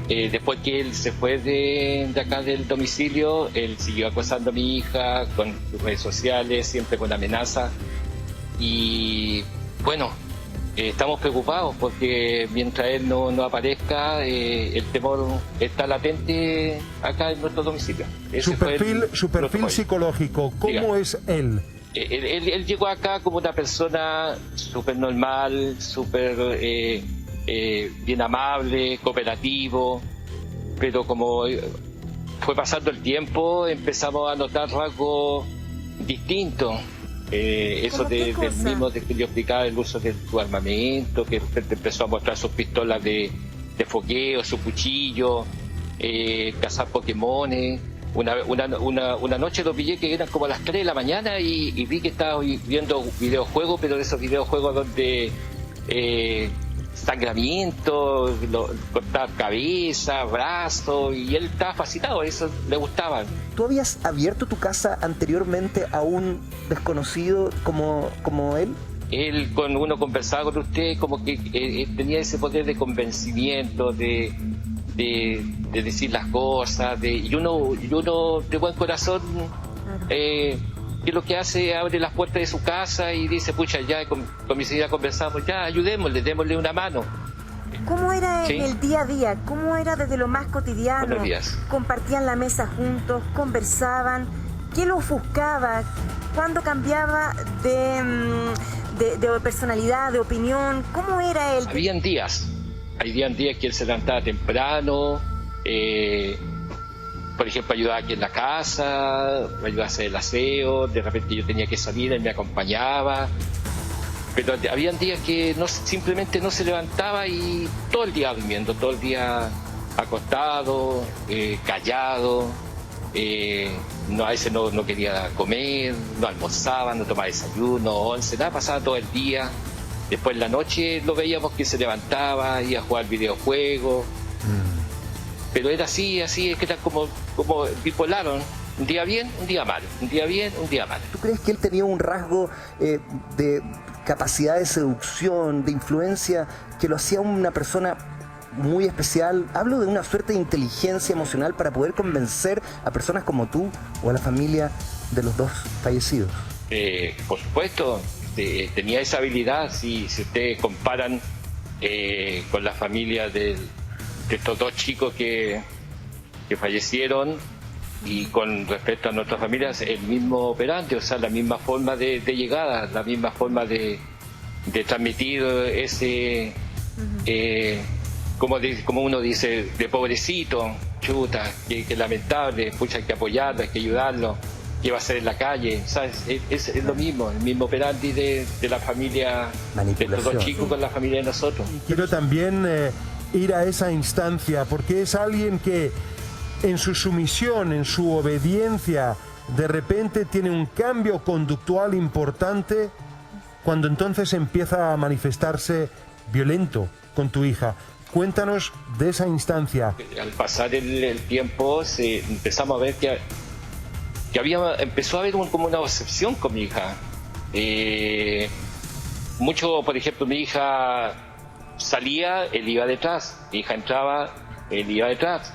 después que él se fue de acá del domicilio, él siguió acosando a mi hija con sus redes sociales, siempre con amenaza. Y bueno, estamos preocupados porque mientras él no aparezca, el temor está latente acá en nuestro domicilio. Su perfil psicológico, ¿cómo es él? Él llegó acá como una persona súper normal, súper bien amable, cooperativo, pero como fue pasando el tiempo empezamos a notar rasgos distintos. Eso del mismo que yo explicaba, el uso de tu armamento, que empezó a mostrar sus pistolas de fogueo, su cuchillo, cazar pokémones. Una noche lo pillé que eran como a las 3 de la mañana y vi que estaba viendo videojuegos, pero de esos videojuegos donde sangramiento, cortar cabeza, brazos, y él estaba fascinado, eso le gustaba. ¿Tú habías abierto tu casa anteriormente a un desconocido como él? Él, cuando uno conversaba con usted, como que tenía ese poder de convencimiento, de decir las cosas, y uno de buen corazón, que lo que hace, abre las puertas de su casa y dice, pucha, ya con mi señora conversamos, ya ayudémosle, démosle una mano. ¿Cómo era en el día a día? ¿Cómo era desde lo más cotidiano? Buenos días. ¿Compartían la mesa juntos? ¿Conversaban? ¿Qué lo ofuscaba? ¿Cuándo cambiaba de personalidad, de opinión? ¿Cómo era él? Habían días que él se levantaba temprano, por ejemplo, ayudaba aquí en la casa, me ayudaba a hacer el aseo, de repente yo tenía que salir, él me acompañaba, pero habían días que simplemente no se levantaba y todo el día durmiendo, todo el día acostado, callado, a veces no quería comer, no almorzaba, no tomaba desayuno, once, nada, pasaba todo el día. Después en la noche lo veíamos que se levantaba, iba a jugar videojuegos. Pero era así, es que era como bipolar, ¿no? Un día bien, un día mal, un día bien, un día mal. ¿Tú crees que él tenía un rasgo de capacidad de seducción, de influencia, que lo hacía una persona muy especial? Hablo de una suerte de inteligencia emocional para poder convencer a personas como tú o a la familia de los 2 fallecidos. Por supuesto, tenía esa habilidad. Si ustedes comparan con la familia de estos 2 chicos que fallecieron y con respecto a nuestras familias, el mismo operante, o sea, la misma forma de llegada, la misma forma de transmitir ese, como uno dice, de pobrecito, chuta, que lamentable, pucha, hay que apoyarlo, hay que ayudarlo. qué va a hacer en la calle, ¿sabes? Es lo mismo, el mismo operandi de la familia, de estos dos chicos con la familia de nosotros. Quiero también ir a esa instancia, porque es alguien que en su sumisión, en su obediencia, de repente tiene un cambio conductual importante, cuando entonces empieza a manifestarse violento con tu hija. Cuéntanos de esa instancia. Al pasar el tiempo empezamos a ver que empezó a haber como una obsesión con mi hija. Mucho, por ejemplo, mi hija salía, él iba detrás. Mi hija entraba, él iba detrás.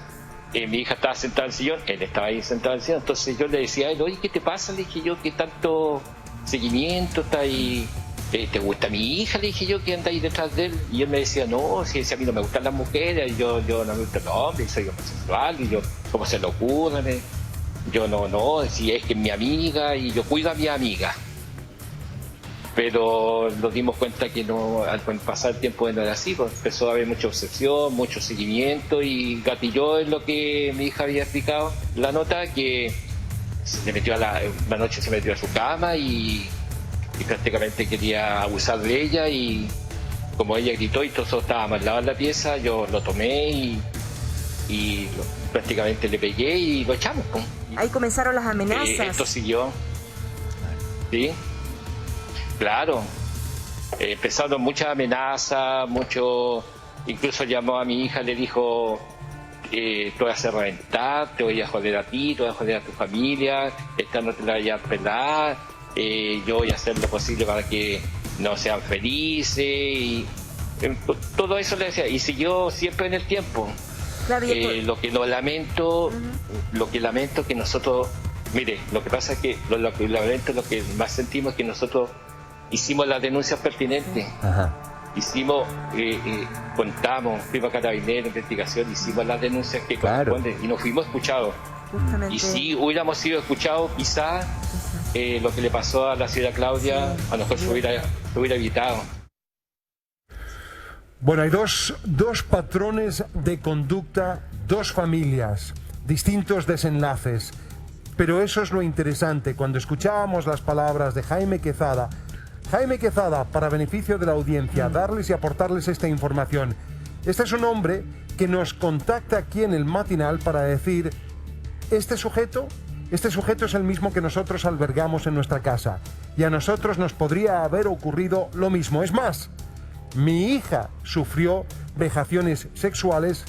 Mi hija estaba sentada en el sillón, él estaba ahí sentado en el sillón. Entonces yo le decía a él, oye, ¿qué te pasa? Le dije yo, ¿qué tanto seguimiento está ahí? ¿Te gusta mi hija? Le dije yo, que anda ahí detrás de él. Y él me decía, no, si a mí no me gustan las mujeres, yo no me gustan los hombres, soy homosexual, y yo, ¿cómo se le ocurre? Yo no, si es que es mi amiga y yo cuido a mi amiga. Pero nos dimos cuenta que no, al pasar el tiempo no era así, pues empezó a haber mucha obsesión, mucho seguimiento, y gatilló en lo que mi hija había explicado la nota, que una noche se metió a su cama y prácticamente quería abusar de ella, y como ella gritó y todos estábamos al lado de la pieza, yo lo tomé y prácticamente le pegué y lo echamos. Ahí comenzaron las amenazas. Esto siguió. Sí, claro. Empezaron muchas amenazas, incluso llamó a mi hija, le dijo, te voy a hacer reventar, te voy a joder a ti, te voy a joder a tu familia, esta no te la voy a pelar, yo voy a hacer lo posible para que no sean felices, y todo eso le decía, y siguió siempre en el tiempo. Claro, lo que lamento que nosotros, mire, lo que pasa es que lo que más sentimos es que nosotros hicimos las denuncias pertinentes. Hicimos, contamos, fuimos a Carabineros, investigación, hicimos las denuncias que corresponden y nos fuimos escuchados. Justamente. Y si hubiéramos sido escuchados, quizás lo que le pasó a la señora Claudia, a nosotros se hubiera evitado. Bueno, hay dos patrones de conducta, dos familias, distintos desenlaces. Pero eso es lo interesante. Cuando escuchábamos las palabras de Jaime Quezada, para beneficio de la audiencia, darles y aportarles esta información. Este es un hombre que nos contacta aquí en el matinal para decir, este sujeto es el mismo que nosotros albergamos en nuestra casa. Y a nosotros nos podría haber ocurrido lo mismo. Es más, mi hija sufrió vejaciones sexuales,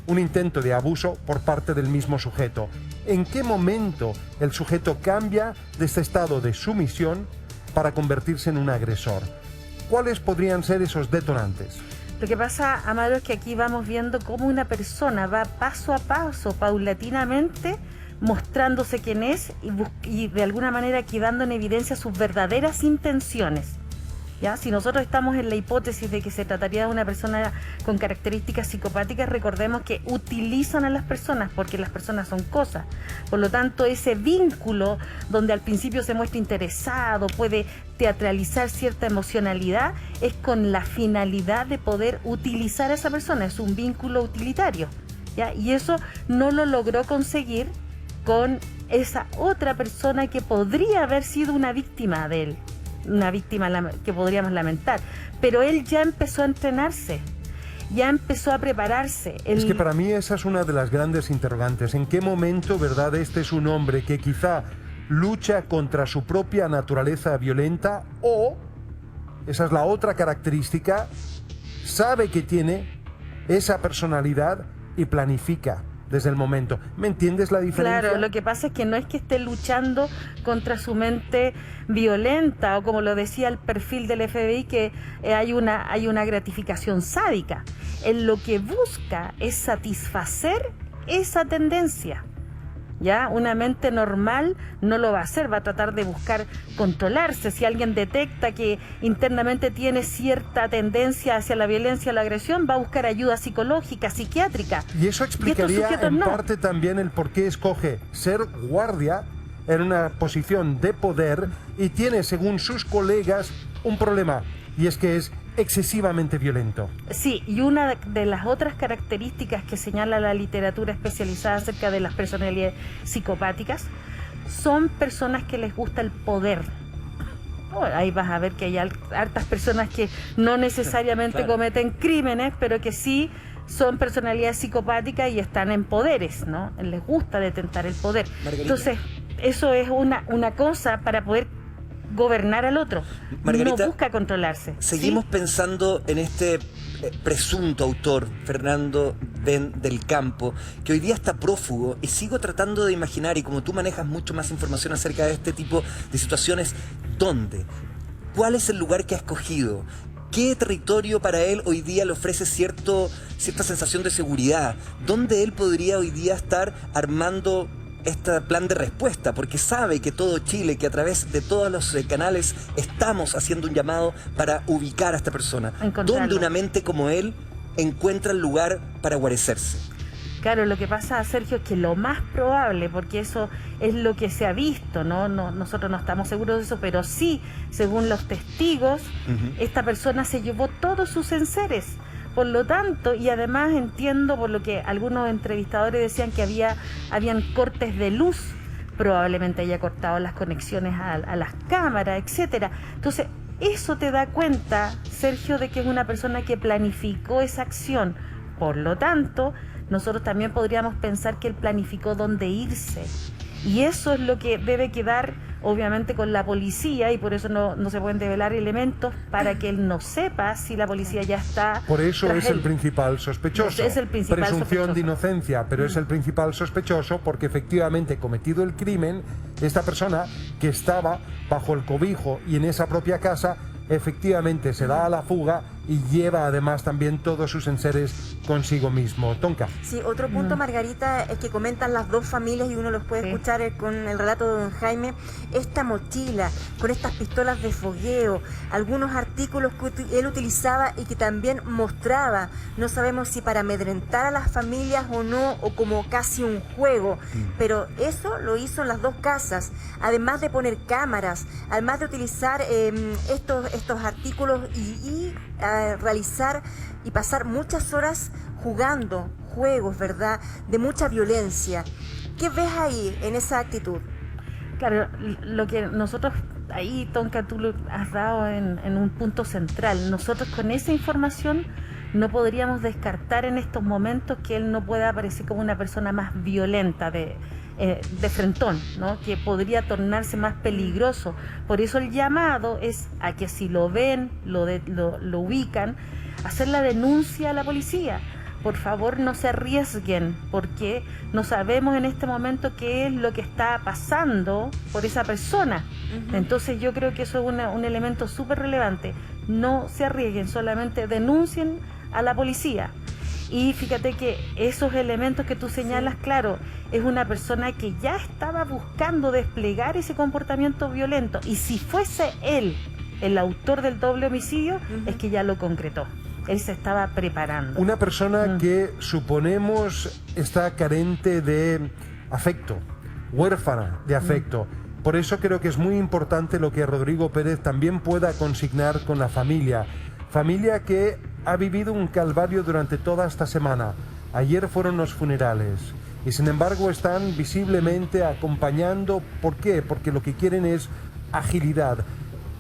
un intento de abuso por parte del mismo sujeto. ¿En qué momento el sujeto cambia de este estado de sumisión para convertirse en un agresor? ¿Cuáles podrían ser esos detonantes? Lo que pasa, Amaro, es que aquí vamos viendo cómo una persona va paso a paso, paulatinamente, mostrándose quién es y de alguna manera quedando en evidencia sus verdaderas intenciones. ¿Ya? Si nosotros estamos en la hipótesis de que se trataría de una persona con características psicopáticas, recordemos que utilizan a las personas porque las personas son cosas. Por lo tanto, ese vínculo donde al principio se muestra interesado, puede teatralizar cierta emocionalidad, es con la finalidad de poder utilizar a esa persona. Es un vínculo utilitario, ¿ya? Y eso no lo logró conseguir con esa otra persona que podría haber sido una víctima de él. Una víctima que podríamos lamentar, pero él ya empezó a entrenarse, ya empezó a prepararse. Es que para mí esa es una de las grandes interrogantes. ¿En qué momento, verdad, este es un hombre que quizá lucha contra su propia naturaleza violenta, o, esa es la otra característica, sabe que tiene esa personalidad y planifica desde el momento? ¿Me entiendes la diferencia? Claro, lo que pasa es que no es que esté luchando contra su mente violenta, o como lo decía el perfil del FBI, que hay una gratificación sádica. Él lo que busca es satisfacer esa tendencia. ¿Ya? Una mente normal no lo va a hacer, va a tratar de buscar controlarse. Si alguien detecta que internamente tiene cierta tendencia hacia la violencia o la agresión, va a buscar ayuda psicológica, psiquiátrica. Y eso explicaría en parte también el por qué escoge ser guardia en una posición de poder y tiene, según sus colegas, un problema, y es que es excesivamente violento. Sí, y una de las otras características que señala la literatura especializada acerca de las personalidades psicopáticas, son personas que les gusta el poder. Ahí vas a ver que hay hartas personas que no necesariamente cometen crímenes, pero que sí son personalidades psicopáticas y están en poderes, ¿no? Les gusta detentar el poder. Margarita. Entonces, eso es una cosa para poder gobernar al otro. Margarita, no busca controlarse. Seguimos ¿sí? pensando en este presunto autor, Fernando Ben del Campo, que hoy día está prófugo, y sigo tratando de imaginar, y como tú manejas mucho más información acerca de este tipo de situaciones, ¿dónde? ¿Cuál es el lugar que ha escogido? ¿Qué territorio para él hoy día le ofrece cierta sensación de seguridad? ¿Dónde él podría hoy día estar armando este plan de respuesta? Porque sabe que todo Chile, que a través de todos los canales estamos haciendo un llamado para ubicar a esta persona. ¿Dónde una mente como él encuentra el lugar para guarecerse? Claro, lo que pasa, Sergio, es que lo más probable, porque eso es lo que se ha visto, ¿no? Nosotros no estamos seguros de eso, pero sí, según los testigos, esta persona se llevó todos sus enseres. Por lo tanto, y además entiendo por lo que algunos entrevistadores decían que habían cortes de luz, probablemente haya cortado las conexiones a las cámaras, etcétera. Entonces, eso te da cuenta, Sergio, de que es una persona que planificó esa acción. Por lo tanto, nosotros también podríamos pensar que él planificó dónde irse. Y eso es lo que debe quedar, obviamente, con la policía, y por eso no se pueden develar elementos para que él no sepa si la policía ya está. Por eso es el principal sospechoso. Es el principal Presunción sospechoso. de inocencia, pero es el principal sospechoso porque efectivamente cometido el crimen, esta persona que estaba bajo el cobijo y en esa propia casa, efectivamente se da a la fuga y lleva además también todos sus enseres consigo mismo. Tonka. Sí, otro punto, Margarita, es que comentan las dos familias y uno los puede escuchar con el relato de don Jaime, esta mochila con estas pistolas de fogueo, algunos artículos que él utilizaba y que también mostraba, no sabemos si para amedrentar a las familias o no, o como casi un juego, pero eso lo hizo en las dos casas, además de poner cámaras, además de utilizar estos artículos y realizar y pasar muchas horas jugando juegos, ¿verdad?, de mucha violencia. ¿Qué ves ahí en esa actitud? Claro, lo que nosotros ahí, Tonka, tú lo has dado en un punto central. Nosotros con esa información no podríamos descartar en estos momentos que él no pueda aparecer como una persona más violenta de frentón, ¿no? Que podría tornarse más peligroso. Por eso el llamado es a que si lo ven, lo ubican, hacer la denuncia a la policía. Por favor, no se arriesguen, porque no sabemos en este momento qué es lo que está pasando por esa persona. Entonces yo creo que eso es un elemento súper relevante. No se arriesguen, solamente denuncien a la policía. Y fíjate que esos elementos que tú señalas, claro, es una persona que ya estaba buscando desplegar ese comportamiento violento. Y si fuese él el autor del doble homicidio, es que ya lo concretó. Él se estaba preparando. Una persona que suponemos está carente de afecto, huérfana de afecto. Por eso creo que es muy importante lo que Rodrigo Pérez también pueda consignar con la familia. Familia que ha vivido un calvario durante toda esta semana. Ayer fueron los funerales y sin embargo están visiblemente acompañando. ¿Por qué? Porque lo que quieren es agilidad.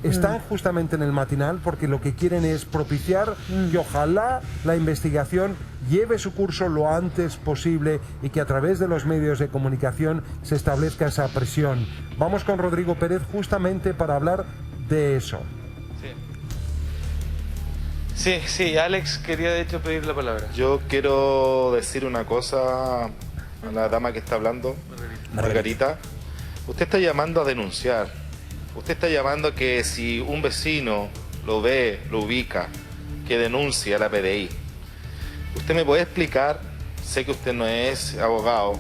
Están justamente en el matinal porque lo que quieren es propiciar que ojalá la investigación lleve su curso lo antes posible y que a través de los medios de comunicación se establezca esa presión. Vamos con Rodrigo Pérez justamente para hablar de eso. Sí, Alex quería de hecho pedir la palabra. Yo quiero decir una cosa a la dama que está hablando, Margarita. Usted está llamando a denunciar. Usted está llamando a que si un vecino lo ve, lo ubica, que denuncie a la PDI. ¿Usted me puede explicar? Sé que usted no es abogado.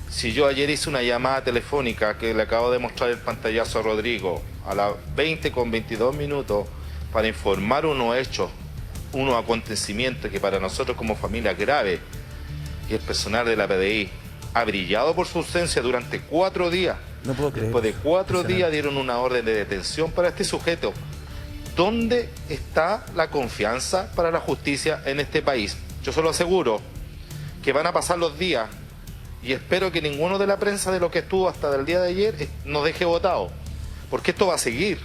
Si yo ayer hice una llamada telefónica que le acabo de mostrar el pantallazo a Rodrigo a las 20:22 para informar unos hechos, unos acontecimientos que para nosotros como familia grave, y el personal de la PDI ha brillado por su ausencia durante 4 días. No puedo creer. Después de 4 días dieron una orden de detención para este sujeto. ¿Dónde está la confianza para la justicia en este país? Yo se lo aseguro que van a pasar los días Y espero que ninguno de la prensa de lo que estuvo hasta el día de ayer nos deje votado, porque esto va a seguir.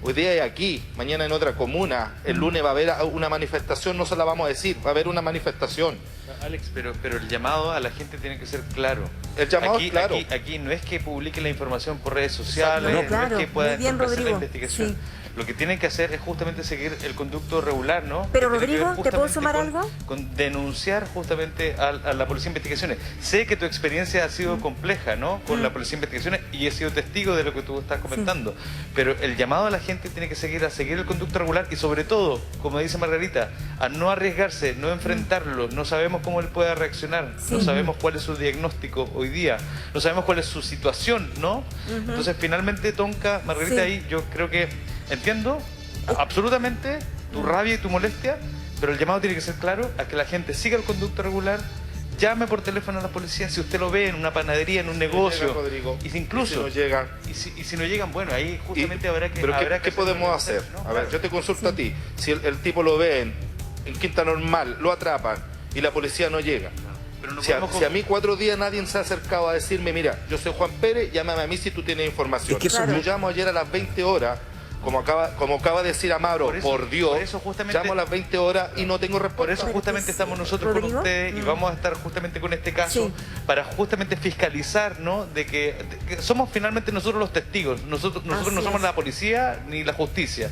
Hoy día es aquí, mañana en otra comuna, el lunes va a haber una manifestación, no se la vamos a decir, va a haber una manifestación. Alex, pero el llamado a la gente tiene que ser claro. El llamado aquí, es claro. Aquí no es que publique la información por redes sociales, no, claro, es que pueda muy bien, empezar la Rodrigo. investigación. Sí. Lo que tienen que hacer es justamente seguir el conducto regular, ¿no? Pero Que tiene que ver Rodrigo, ¿te puedo justamente sumar algo? con denunciar justamente a la Policía de Investigaciones. Sé que tu experiencia ha sido compleja, ¿no? Con la Policía de Investigaciones, y he sido testigo de lo que tú estás comentando. Pero el llamado a la gente tiene que seguir el conducto regular y sobre todo, como dice Margarita, a no arriesgarse, no enfrentarlo. No sabemos cómo él pueda reaccionar, no sabemos cuál es su diagnóstico hoy día, no sabemos cuál es su situación, ¿no? Entonces, finalmente, Tonka, Margarita, ahí yo creo que entiendo absolutamente tu rabia y tu molestia, pero el llamado tiene que ser claro a que la gente siga el conducto regular, llame por teléfono a la policía si usted lo ve en una panadería, en un negocio, llega, Rodrigo, y si incluso y si no llegan, y si no llegan, bueno, ahí justamente habrá que... ¿Pero habrá qué que podemos hacer? ¿no? A ver, yo te consulto a ti, si el tipo lo ve en Quinta Normal, lo atrapan y la policía no llega. Pero no Si a mí 4 días nadie se ha acercado a decirme, mira, yo soy Juan Pérez, llámame a mí si tú tienes información. Es que eso Yo llamo ayer a las 20 horas, como acaba de decir Amaro, por Dios, llamo a las 20 horas y no tengo respuesta. Por eso justamente estamos nosotros con ustedes y vamos a estar justamente con este caso para justamente fiscalizar, ¿no? De que somos finalmente nosotros los testigos. Nosotros no somos la policía ni la justicia,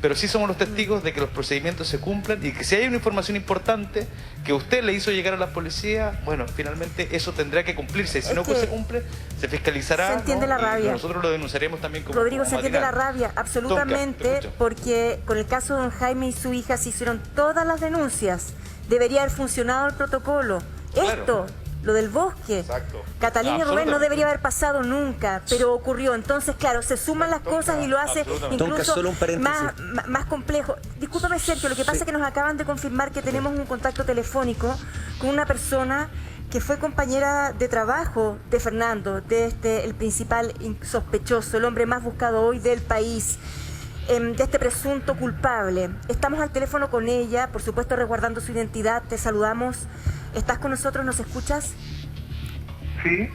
pero sí somos los testigos de que los procedimientos se cumplan y que si hay una información importante que usted le hizo llegar a la policía, bueno, finalmente eso tendrá que cumplirse. Si no se cumple, se fiscalizará. Se entiende la rabia. Y nosotros lo denunciaremos también como Rodrigo, se entiende la matinal. rabia, absolutamente, porque con el caso de don Jaime y su hija se hicieron todas las denuncias. Debería haber funcionado el protocolo. Esto, lo del bosque, Catalina y Rubén no debería haber pasado nunca, pero ocurrió. Entonces, claro, se suman las cosas y lo hace incluso solo un paréntesis. más complejo. Discúlpame, Sergio, lo que pasa es que nos acaban de confirmar que tenemos un contacto telefónico con una persona que fue compañera de trabajo de Fernando, de el principal sospechoso, el hombre más buscado hoy del país, de este presunto culpable. Estamos al teléfono con ella, por supuesto resguardando su identidad. Te saludamos. ¿Estás con nosotros? ¿Nos escuchas? Sí.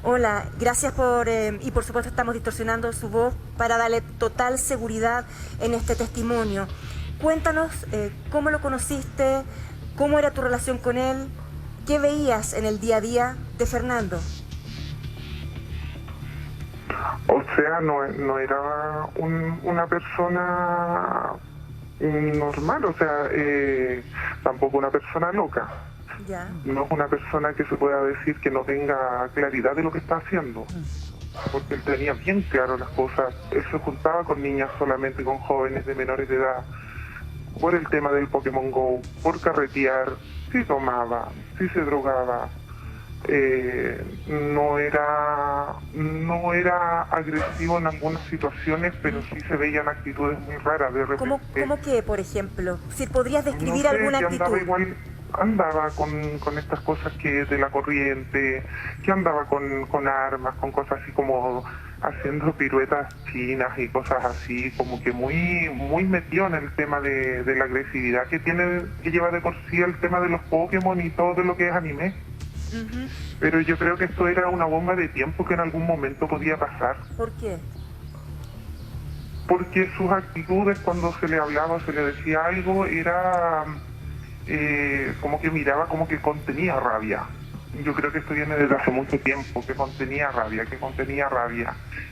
Hola, gracias y por supuesto estamos distorsionando su voz para darle total seguridad en este testimonio. Cuéntanos cómo lo conociste, cómo era tu relación con él, qué veías en el día a día de Fernando. O sea, no era una persona normal, o sea, tampoco una persona loca. Ya. No es una persona que se pueda decir que no tenga claridad de lo que está haciendo, porque él tenía bien claro las cosas. Él se juntaba con niñas solamente, con jóvenes de menores de edad, por el tema del Pokémon GO, por carretear, sí tomaba, sí se drogaba. No era agresivo en algunas situaciones, pero sí se veían actitudes muy raras de repente. ¿Cómo qué, por ejemplo? Si podrías describir No sé, alguna que actitud. andaba con estas cosas que de la corriente, que andaba con armas, con cosas así como haciendo piruetas chinas y cosas así, como que muy metido en el tema de la agresividad que lleva de por sí el tema de los Pokémon y todo lo que es anime. Pero yo creo que esto era una bomba de tiempo que en algún momento podía pasar. ¿Por qué? Porque sus actitudes, cuando se le hablaba, se le decía algo, era como que miraba, como que contenía rabia. Yo creo que esto viene desde hace mucho tiempo, que contenía rabia.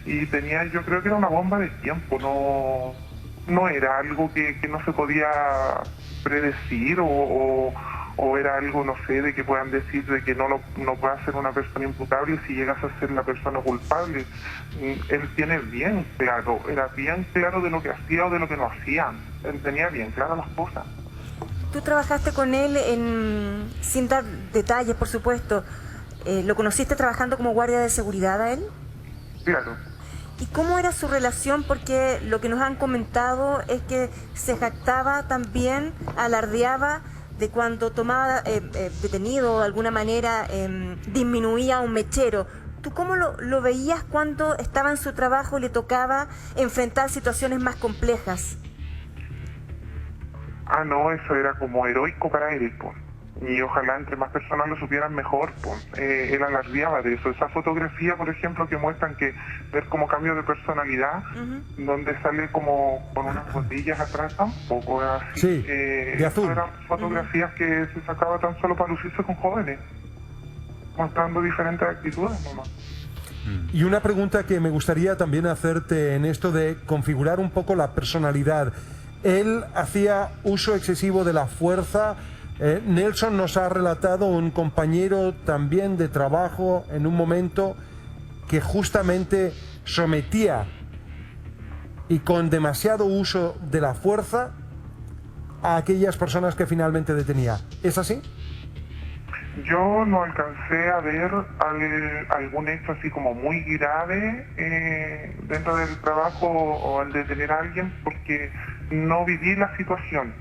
Y yo creo que era una bomba de tiempo, no era algo que no se podía predecir o era algo, no sé, de que puedan decir de que no pueda ser una persona imputable si llegas a ser la persona culpable. Él tiene bien claro, era bien claro de lo que hacía o de lo que no hacía. Él tenía bien claras las cosas. Tú trabajaste con él sin dar detalles, por supuesto. ¿Lo conociste trabajando como guardia de seguridad a él? Claro. ¿Y cómo era su relación? Porque lo que nos han comentado es que se jactaba también, alardeaba de cuando tomaba detenido o de alguna manera disminuía a un mechero. ¿Tú cómo lo veías cuando estaba en su trabajo y le tocaba enfrentar situaciones más complejas? No, eso era como heroico para él, pues. y ojalá entre más personas lo supieran mejor, pues, él alardeaba de eso. Esa fotografía, por ejemplo, que muestran que ver como cambio de personalidad, donde sale como con unas botellas atrás, tampoco así. Sí, de azul. Eran fotografías que se sacaba tan solo para lucirse con jóvenes, mostrando diferentes actitudes nomás. Y una pregunta que me gustaría también hacerte en esto de configurar un poco la personalidad. Él hacía uso excesivo de la fuerza. Nelson nos ha relatado un compañero también de trabajo en un momento que justamente sometía y con demasiado uso de la fuerza a aquellas personas que finalmente detenía. ¿Es así? Yo no alcancé a ver algún hecho así como muy grave dentro del trabajo o al detener a alguien, porque no viví la situación.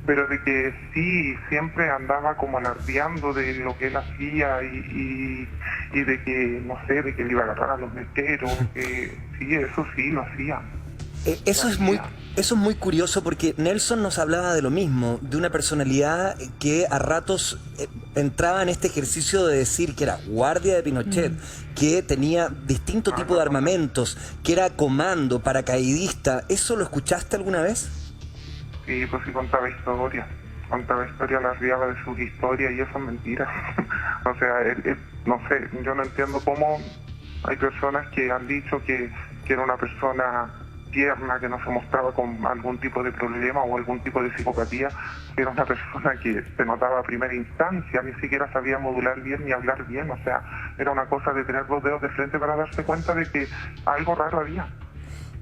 Pero de que sí, siempre andaba como alardeando de lo que él hacía y de que, no sé, de que le iba a agarrar a los meteros, sí, eso sí lo hacía. Eso es muy curioso, porque Nelson nos hablaba de lo mismo, de una personalidad que a ratos entraba en este ejercicio de decir que era guardia de Pinochet, que tenía distinto tipo de armamentos, que era comando, paracaidista. ¿Eso lo escuchaste alguna vez? Sí, pues sí contaba historia, alardeaba de sus historias, y eso es mentira. O sea, no sé, yo no entiendo cómo hay personas que han dicho que era una persona tierna, que no se mostraba con algún tipo de problema o algún tipo de psicopatía, que era una persona que se notaba a primera instancia, ni siquiera sabía modular bien ni hablar bien. O sea, era una cosa de tener dos dedos de frente para darse cuenta de que algo raro había.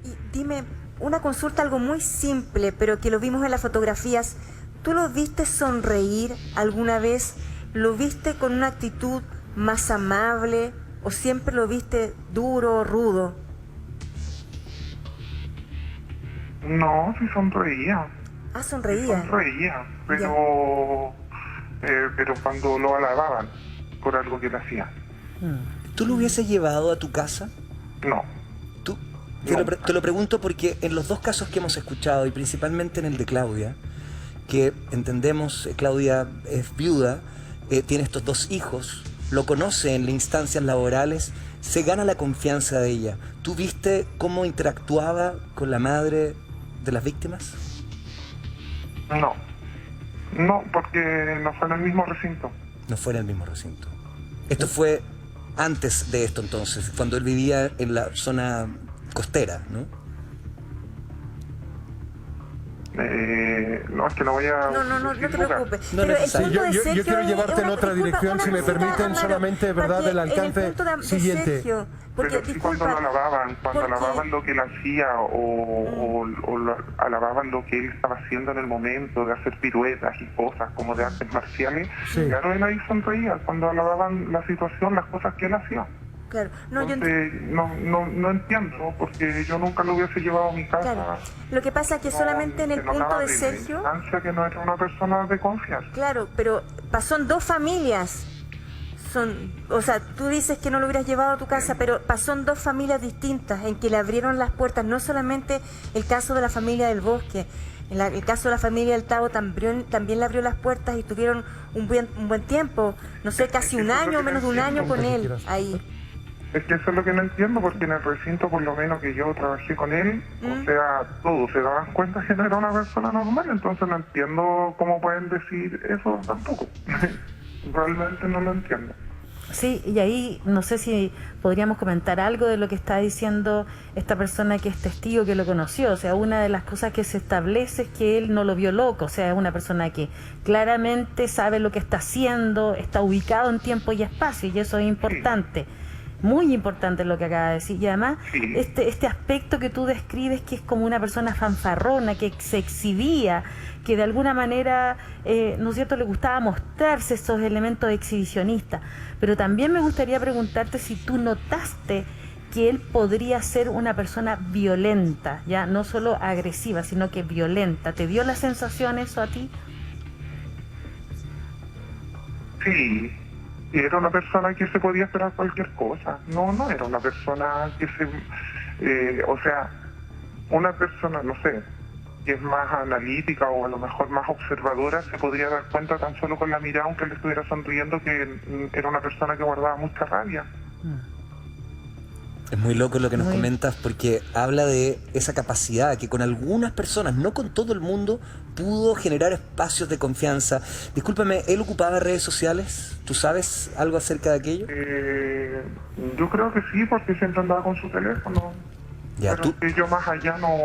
Y dime, una consulta, algo muy simple, pero que lo vimos en las fotografías. ¿Tú lo viste sonreír alguna vez? ¿Lo viste con una actitud más amable o siempre lo viste duro, rudo? No, sí sonreía. Ah, sonreía. Sí sonreía, pero cuando lo alababan por algo que él hacía. ¿Tú lo hubieses llevado a tu casa? No. Te lo pregunto porque en los dos casos que hemos escuchado, y principalmente en el de Claudia, que entendemos, Claudia es viuda, tiene estos dos hijos, lo conoce en las instancias laborales, se gana la confianza de ella. ¿Tú viste cómo interactuaba con la madre de las víctimas? No, porque no fue en el mismo recinto. No fue en el mismo recinto. Esto fue antes de esto, entonces, cuando él vivía en la zona costera, ¿no? No, es que no voy a... No te preocupes. No, pero el punto de yo Sergio quiero llevarte en otra dirección, si me permiten, Amaro, solamente, ¿verdad?, del alcance siguiente. Sergio, porque, pero sí, cuando lo alababan, alababan lo que él hacía o alababan lo que él estaba haciendo en el momento de hacer piruetas y cosas como de artes marciales, claro, él ahí sonreía cuando alababan la situación, las cosas que él hacía. Claro, no, entonces, no entiendo, porque yo nunca lo hubiese llevado a mi casa. Claro. Lo que pasa es que solamente en el punto de Sergio... que no era una persona de confiar. Claro, pero pasó en dos familias. O sea, tú dices que no lo hubieras llevado a tu casa, pero pasó en dos familias distintas en que le abrieron las puertas. No solamente el caso de la familia del Bosque, el caso de la familia del Tavo también le abrió las puertas y tuvieron un buen tiempo, no sé, casi un año, menos de un año con él ahí. Es que eso es lo que no entiendo, porque en el recinto, por lo menos que yo trabajé con él, o sea, todos se daban cuenta que no era una persona normal, entonces no entiendo cómo pueden decir eso tampoco. Realmente no lo entiendo. Sí, y ahí no sé si podríamos comentar algo de lo que está diciendo esta persona que es testigo, que lo conoció. O sea, una de las cosas que se establece es que él no lo vio loco, o sea, es una persona que claramente sabe lo que está haciendo, está ubicado en tiempo y espacio, y eso es importante. Muy importante lo que acaba de decir. Y además, este aspecto que tú describes, que es como una persona fanfarrona, que se exhibía, que de alguna manera, ¿no es cierto?, le gustaba mostrarse esos elementos exhibicionistas. Pero también me gustaría preguntarte si tú notaste que él podría ser una persona violenta, ya no solo agresiva, sino que violenta. ¿Te dio la sensación eso a ti? Sí. Era una persona que se podía esperar cualquier cosa. No era una persona que o sea, una persona, no sé, que es más analítica o a lo mejor más observadora, se podría dar cuenta tan solo con la mirada, aunque le estuviera sonriendo, que era una persona que guardaba mucha rabia. Es muy loco lo que nos comentas, porque habla de esa capacidad que con algunas personas, no con todo el mundo, pudo generar espacios de confianza. Discúlpame, ¿él ocupaba redes sociales? ¿Tú sabes algo acerca de aquello? Yo creo que sí, porque siempre andaba con su teléfono. Ya, pero que yo más allá no...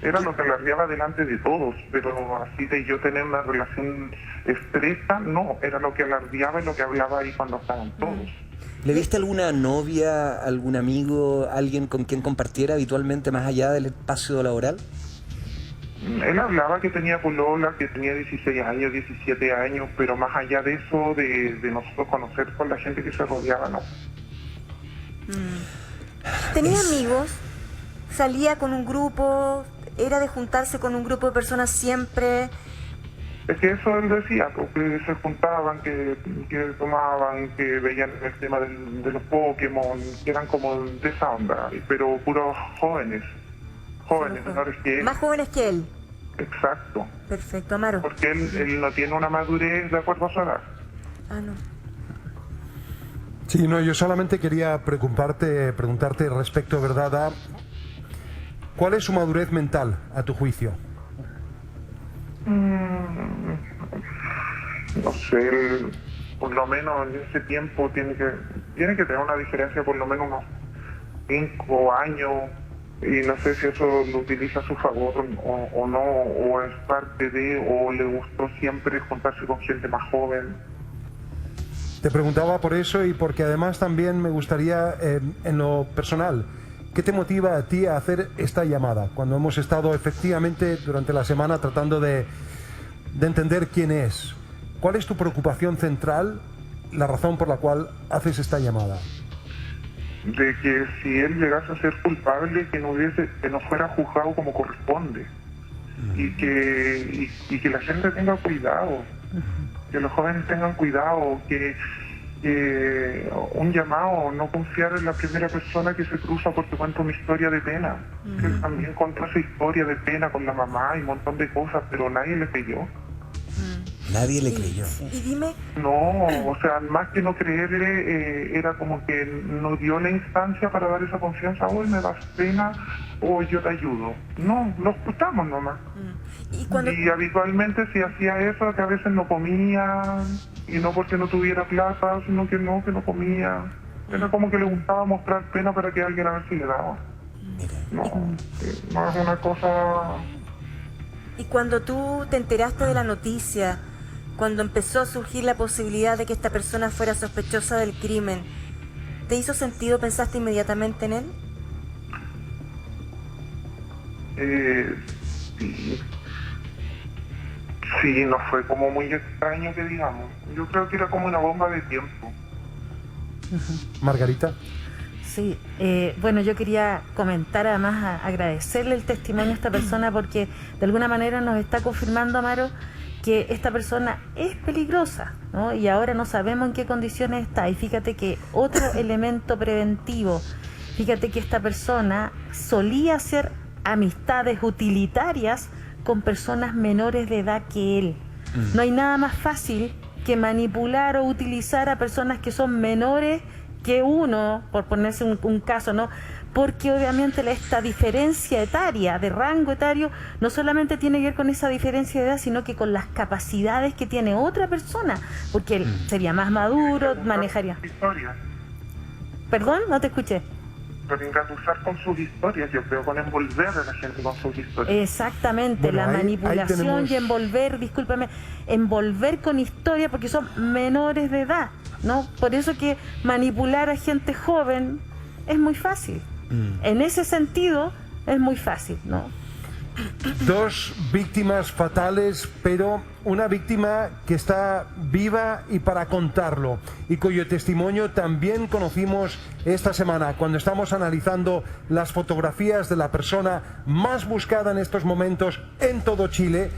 Era lo que alardeaba delante de todos, pero así de yo tener una relación estrecha, no. Era lo que alardeaba y lo que hablaba ahí cuando estaban todos. ¿Le viste alguna novia, algún amigo, alguien con quien compartiera habitualmente más allá del espacio laboral? Él hablaba que tenía polola, que tenía 16 años, 17 años, pero más allá de eso, de nosotros conocer con la gente que se rodeaba, no. ¿Tenía amigos? ¿Salía con un grupo? ¿Era de juntarse con un grupo de personas siempre? Es que eso él decía, porque se juntaban, que tomaban, que veían el tema de los Pokémon, que eran como de esa onda, pero puros jóvenes, menores que él. Más jóvenes que él. Exacto. Perfecto, Amaro. Porque él no tiene una madurez de acuerdo a su edad. Ah, no. Sí, no, yo solamente quería preguntarte respecto, ¿verdad?, a ¿cuál es su madurez mental, a tu juicio? No sé, por lo menos en ese tiempo tiene que tener una diferencia por lo menos unos 5 años, y no sé si eso lo utiliza a su favor o no, o es parte de, o le gustó siempre juntarse con gente más joven. Te preguntaba por eso y porque además también me gustaría, en lo personal, ¿qué te motiva a ti a hacer esta llamada? Cuando hemos estado efectivamente durante la semana tratando de entender quién es. ¿Cuál es tu preocupación central, la razón por la cual haces esta llamada? De que si él llegase a ser culpable, que no fuera juzgado como corresponde. Y que la gente tenga cuidado. Que los jóvenes tengan cuidado, que un llamado, no confiar en la primera persona que se cruza porque cuenta una historia de pena. Que él también contó esa historia de pena con la mamá y un montón de cosas, pero nadie le creyó. Nadie le creyó. Y dime... No, o sea, más que no creerle, era como que no dio la instancia para dar esa confianza. Hoy me das pena o yo te ayudo. No, lo escuchamos nomás. Y habitualmente si hacía eso, que a veces no comía, y no porque no tuviera plata, sino que no comía. Era como que le gustaba mostrar pena para que alguien a ver si le daba. No es una cosa... Y cuando tú te enteraste de la noticia, cuando empezó a surgir la posibilidad de que esta persona fuera sospechosa del crimen, ¿te hizo sentido? ¿Pensaste inmediatamente en él? Sí, no fue como muy extraño que digamos. Yo creo que era como una bomba de tiempo. Margarita. Sí, bueno, yo quería comentar, además, agradecerle el testimonio a esta persona porque de alguna manera nos está confirmando, Amaro, que esta persona es peligrosa, ¿no? Y ahora no sabemos en qué condiciones está. Y fíjate que otro elemento preventivo, fíjate que esta persona solía hacer amistades utilitarias con personas menores de edad que él. No hay nada más fácil que manipular o utilizar a personas que son menores que uno, por ponerse un caso, ¿no? Porque obviamente esta diferencia etaria, de rango etario, no solamente tiene que ver con esa diferencia de edad, sino que con las capacidades que tiene otra persona, porque él sería más maduro, manejaría... ¿Perdón? No te escuché. Pero engatusar con sus historias, yo creo, con envolver a la gente con sus historias. Exactamente, bueno, la manipulación y envolver, discúlpame, envolver con historia porque son menores de edad, ¿no? Por eso que manipular a gente joven es muy fácil. En ese sentido es muy fácil, ¿no? 2 víctimas fatales, pero una víctima que está viva y para contarlo, y cuyo testimonio también conocimos esta semana cuando estamos analizando las fotografías de la persona más buscada en estos momentos en todo Chile.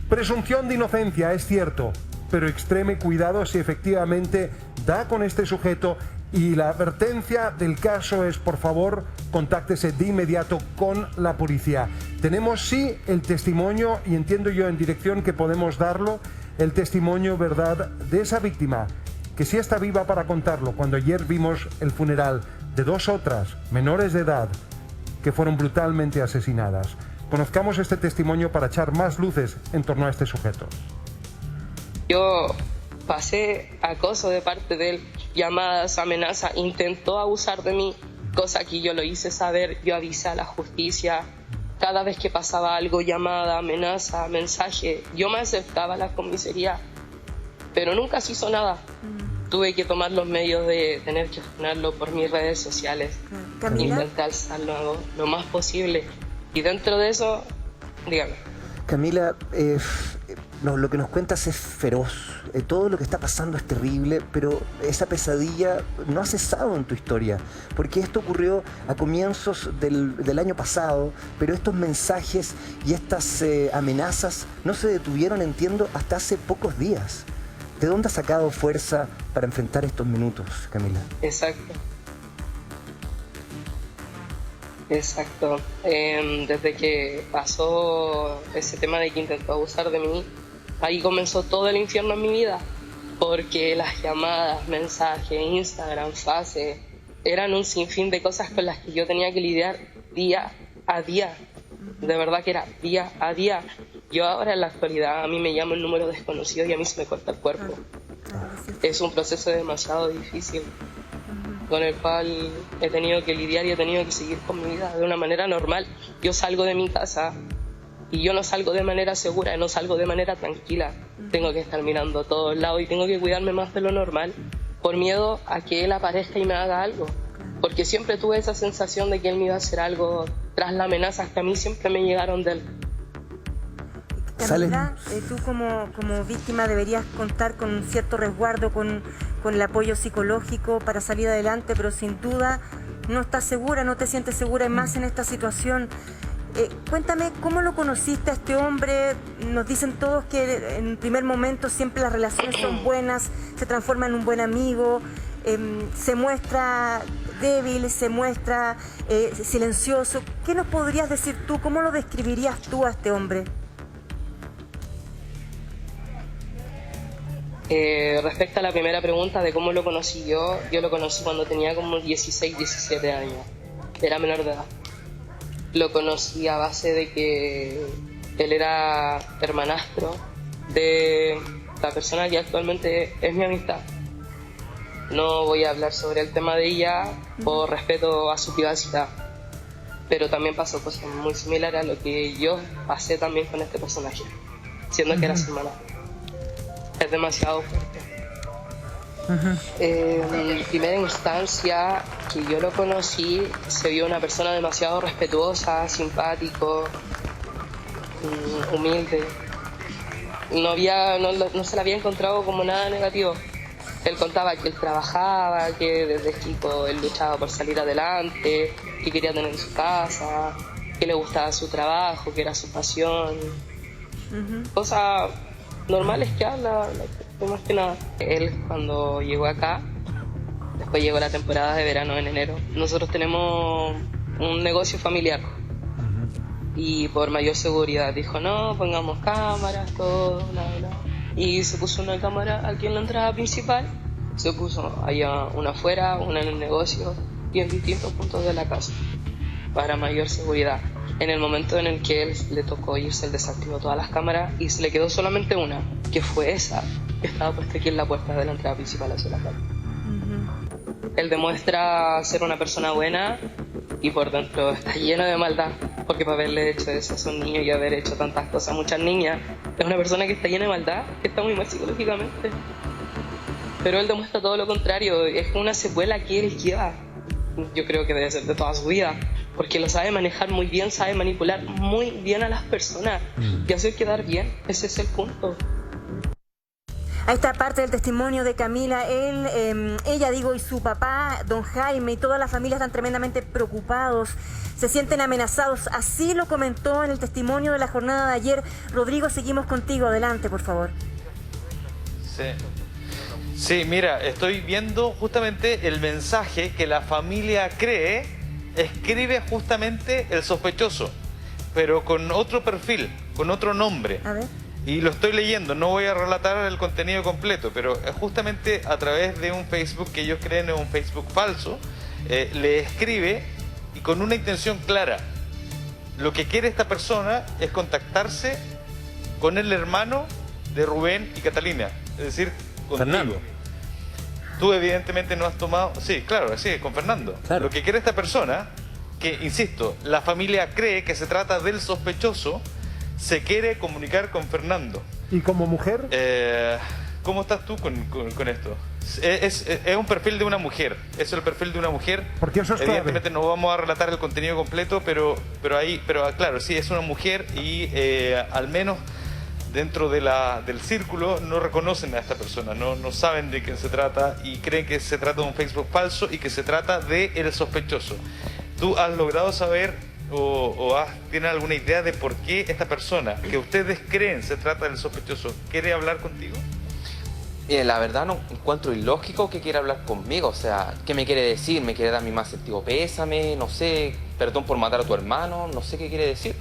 Presunción de inocencia, es cierto, pero extreme cuidado si efectivamente da con este sujeto Y la advertencia del caso es, por favor, contáctese de inmediato con la policía. Tenemos sí el testimonio, y entiendo yo en dirección que podemos darlo, el testimonio, ¿verdad?, de esa víctima, que sí está viva para contarlo, cuando ayer vimos el funeral de 2 otras menores de edad que fueron brutalmente asesinadas. Conozcamos este testimonio para echar más luces en torno a este sujeto. Yo pasé acoso de parte de él, llamadas, amenazas, intentó abusar de mí, cosa que yo lo hice saber, yo avisé a la justicia. Cada vez que pasaba algo, llamada, amenaza, mensaje, yo me acercaba a la comisaría, pero nunca se hizo nada. Tuve que tomar los medios de tener que gestionarlo por mis redes sociales. Intenté alzarlo lo más posible. Y dentro de eso, dígame. Camila, lo que nos cuentas es feroz. Todo lo que está pasando es terrible, pero esa pesadilla no ha cesado en tu historia, porque esto ocurrió a comienzos del año pasado, pero estos mensajes y estas amenazas no se detuvieron, entiendo, hasta hace pocos días. ¿De dónde has sacado fuerza para enfrentar estos minutos, Camila? Exacto. Desde que pasó ese tema de que intentó abusar de mí, ahí comenzó todo el infierno en mi vida, porque las llamadas, mensajes, Instagram, Face, eran un sinfín de cosas con las que yo tenía que lidiar día a día. De verdad que era día a día. Yo ahora en la actualidad a mí me llama un número desconocido y a mí se me corta el cuerpo. Es un proceso demasiado difícil con el cual he tenido que lidiar y he tenido que seguir con mi vida de una manera normal. Yo salgo de mi casa y yo no salgo de manera segura, no salgo de manera tranquila. Tengo que estar mirando a todos lados y tengo que cuidarme más de lo normal por miedo a que él aparezca y me haga algo. Porque siempre tuve esa sensación de que él me iba a hacer algo tras las amenazas que a mí siempre me llegaron de él. Camila, tú como víctima deberías contar con un cierto resguardo, con el apoyo psicológico para salir adelante, pero sin duda no estás segura, no te sientes segura, y más en esta situación. Cuéntame, ¿cómo lo conociste a este hombre? Nos dicen todos que en un primer momento siempre las relaciones son buenas, se transforma en un buen amigo, se muestra débil, se muestra silencioso. ¿Qué nos podrías decir tú? ¿Cómo lo describirías tú a este hombre? Respecto a la primera pregunta de cómo lo conocí yo lo conocí cuando tenía como 16, 17 años. Era menor de edad. Lo conocí a base de que él era hermanastro de la persona que actualmente es mi amistad. No voy a hablar sobre el tema de ella por respeto a su privacidad, pero también pasó cosas muy similares a lo que yo pasé también con este personaje, siendo que era su hermana. Es demasiado fuerte. En primera instancia que yo lo conocí, se vio una persona demasiado respetuosa, simpático, humilde. No se la había encontrado como nada negativo. Él contaba que él trabajaba, que desde chico él luchaba por salir adelante, que quería tener su casa, que le gustaba su trabajo, que era su pasión. Cosas normales que habla, más que nada. Él cuando llegó acá, después llegó la temporada de verano en enero, nosotros tenemos un negocio familiar y por mayor seguridad dijo no, pongamos cámaras, todo, bla, bla. Y se puso una cámara aquí en la entrada principal, se puso allá una afuera, una en el negocio y en distintos puntos de la casa para mayor seguridad. En el momento en el que él le tocó irse, él desactivó todas las cámaras y se le quedó solamente una, que fue esa, que estaba puesta aquí en la puerta de la entrada principal hacia la calle. Él demuestra ser una persona buena y por dentro está lleno de maldad, porque para haberle hecho eso a un niño y haber hecho tantas cosas a muchas niñas, es una persona que está llena de maldad, que está muy mal psicológicamente. Pero él demuestra todo lo contrario, es una secuela que él lleva, yo creo que debe ser de toda su vida, porque lo sabe manejar muy bien, sabe manipular muy bien a las personas y hacer quedar bien, ese es el punto. Ahí está parte del testimonio de Camila. Ella y su papá, don Jaime, y toda la familia están tremendamente preocupados, se sienten amenazados. Así lo comentó en el testimonio de la jornada de ayer. Rodrigo, seguimos contigo. Adelante, por favor. Sí. Sí, mira, estoy viendo justamente el mensaje que la familia cree, escribe justamente el sospechoso, pero con otro perfil, con otro nombre. A ver. Y lo estoy leyendo, no voy a relatar el contenido completo, pero justamente a través de un Facebook que ellos creen es un Facebook falso, le escribe y con una intención clara. Lo que quiere esta persona es contactarse con el hermano de Rubén y Catalina, es decir, contigo. Fernando. Tú evidentemente no has tomado... Sí, claro, sí, con Fernando. Claro. Lo que quiere esta persona, que insisto, la familia cree que se trata del sospechoso, se quiere comunicar con Fernando. ¿Y como mujer? ¿Cómo estás tú con esto? Es un perfil de una mujer, es el perfil de una mujer. Porque eso es evidentemente clave. no vamos a relatar el contenido completo, pero claro, sí, es una mujer y al menos dentro del círculo no reconocen a esta persona, no saben de quién se trata y creen que se trata de un Facebook falso y que se trata de el sospechoso. ¿Tú has logrado saber tienes alguna idea de por qué esta persona que ustedes creen se trata del sospechoso quiere hablar contigo? La verdad no encuentro ilógico que quiera hablar conmigo, o sea, ¿qué me quiere decir? ¿Me quiere dar mi más sentido pésame? No sé, perdón por matar a tu hermano, no sé qué quiere decir.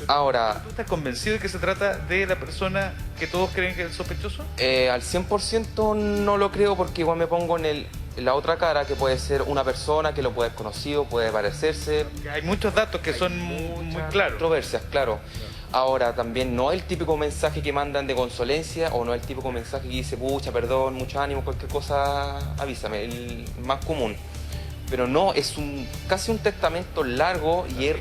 Ahora... ¿Tú estás convencido de que se trata de la persona que todos creen que es el sospechoso? Al 100% no lo creo porque igual me pongo en la otra cara, que puede ser una persona que lo puede haber conocido, puede parecerse. Hay muchos datos que son muy claros. Controversias, claro. Ahora también no es el típico mensaje que mandan de consolencia o no es el típico mensaje que dice pucha, perdón, mucho ánimo, cualquier cosa, avísame, el más común. Pero no, es casi un testamento largo y es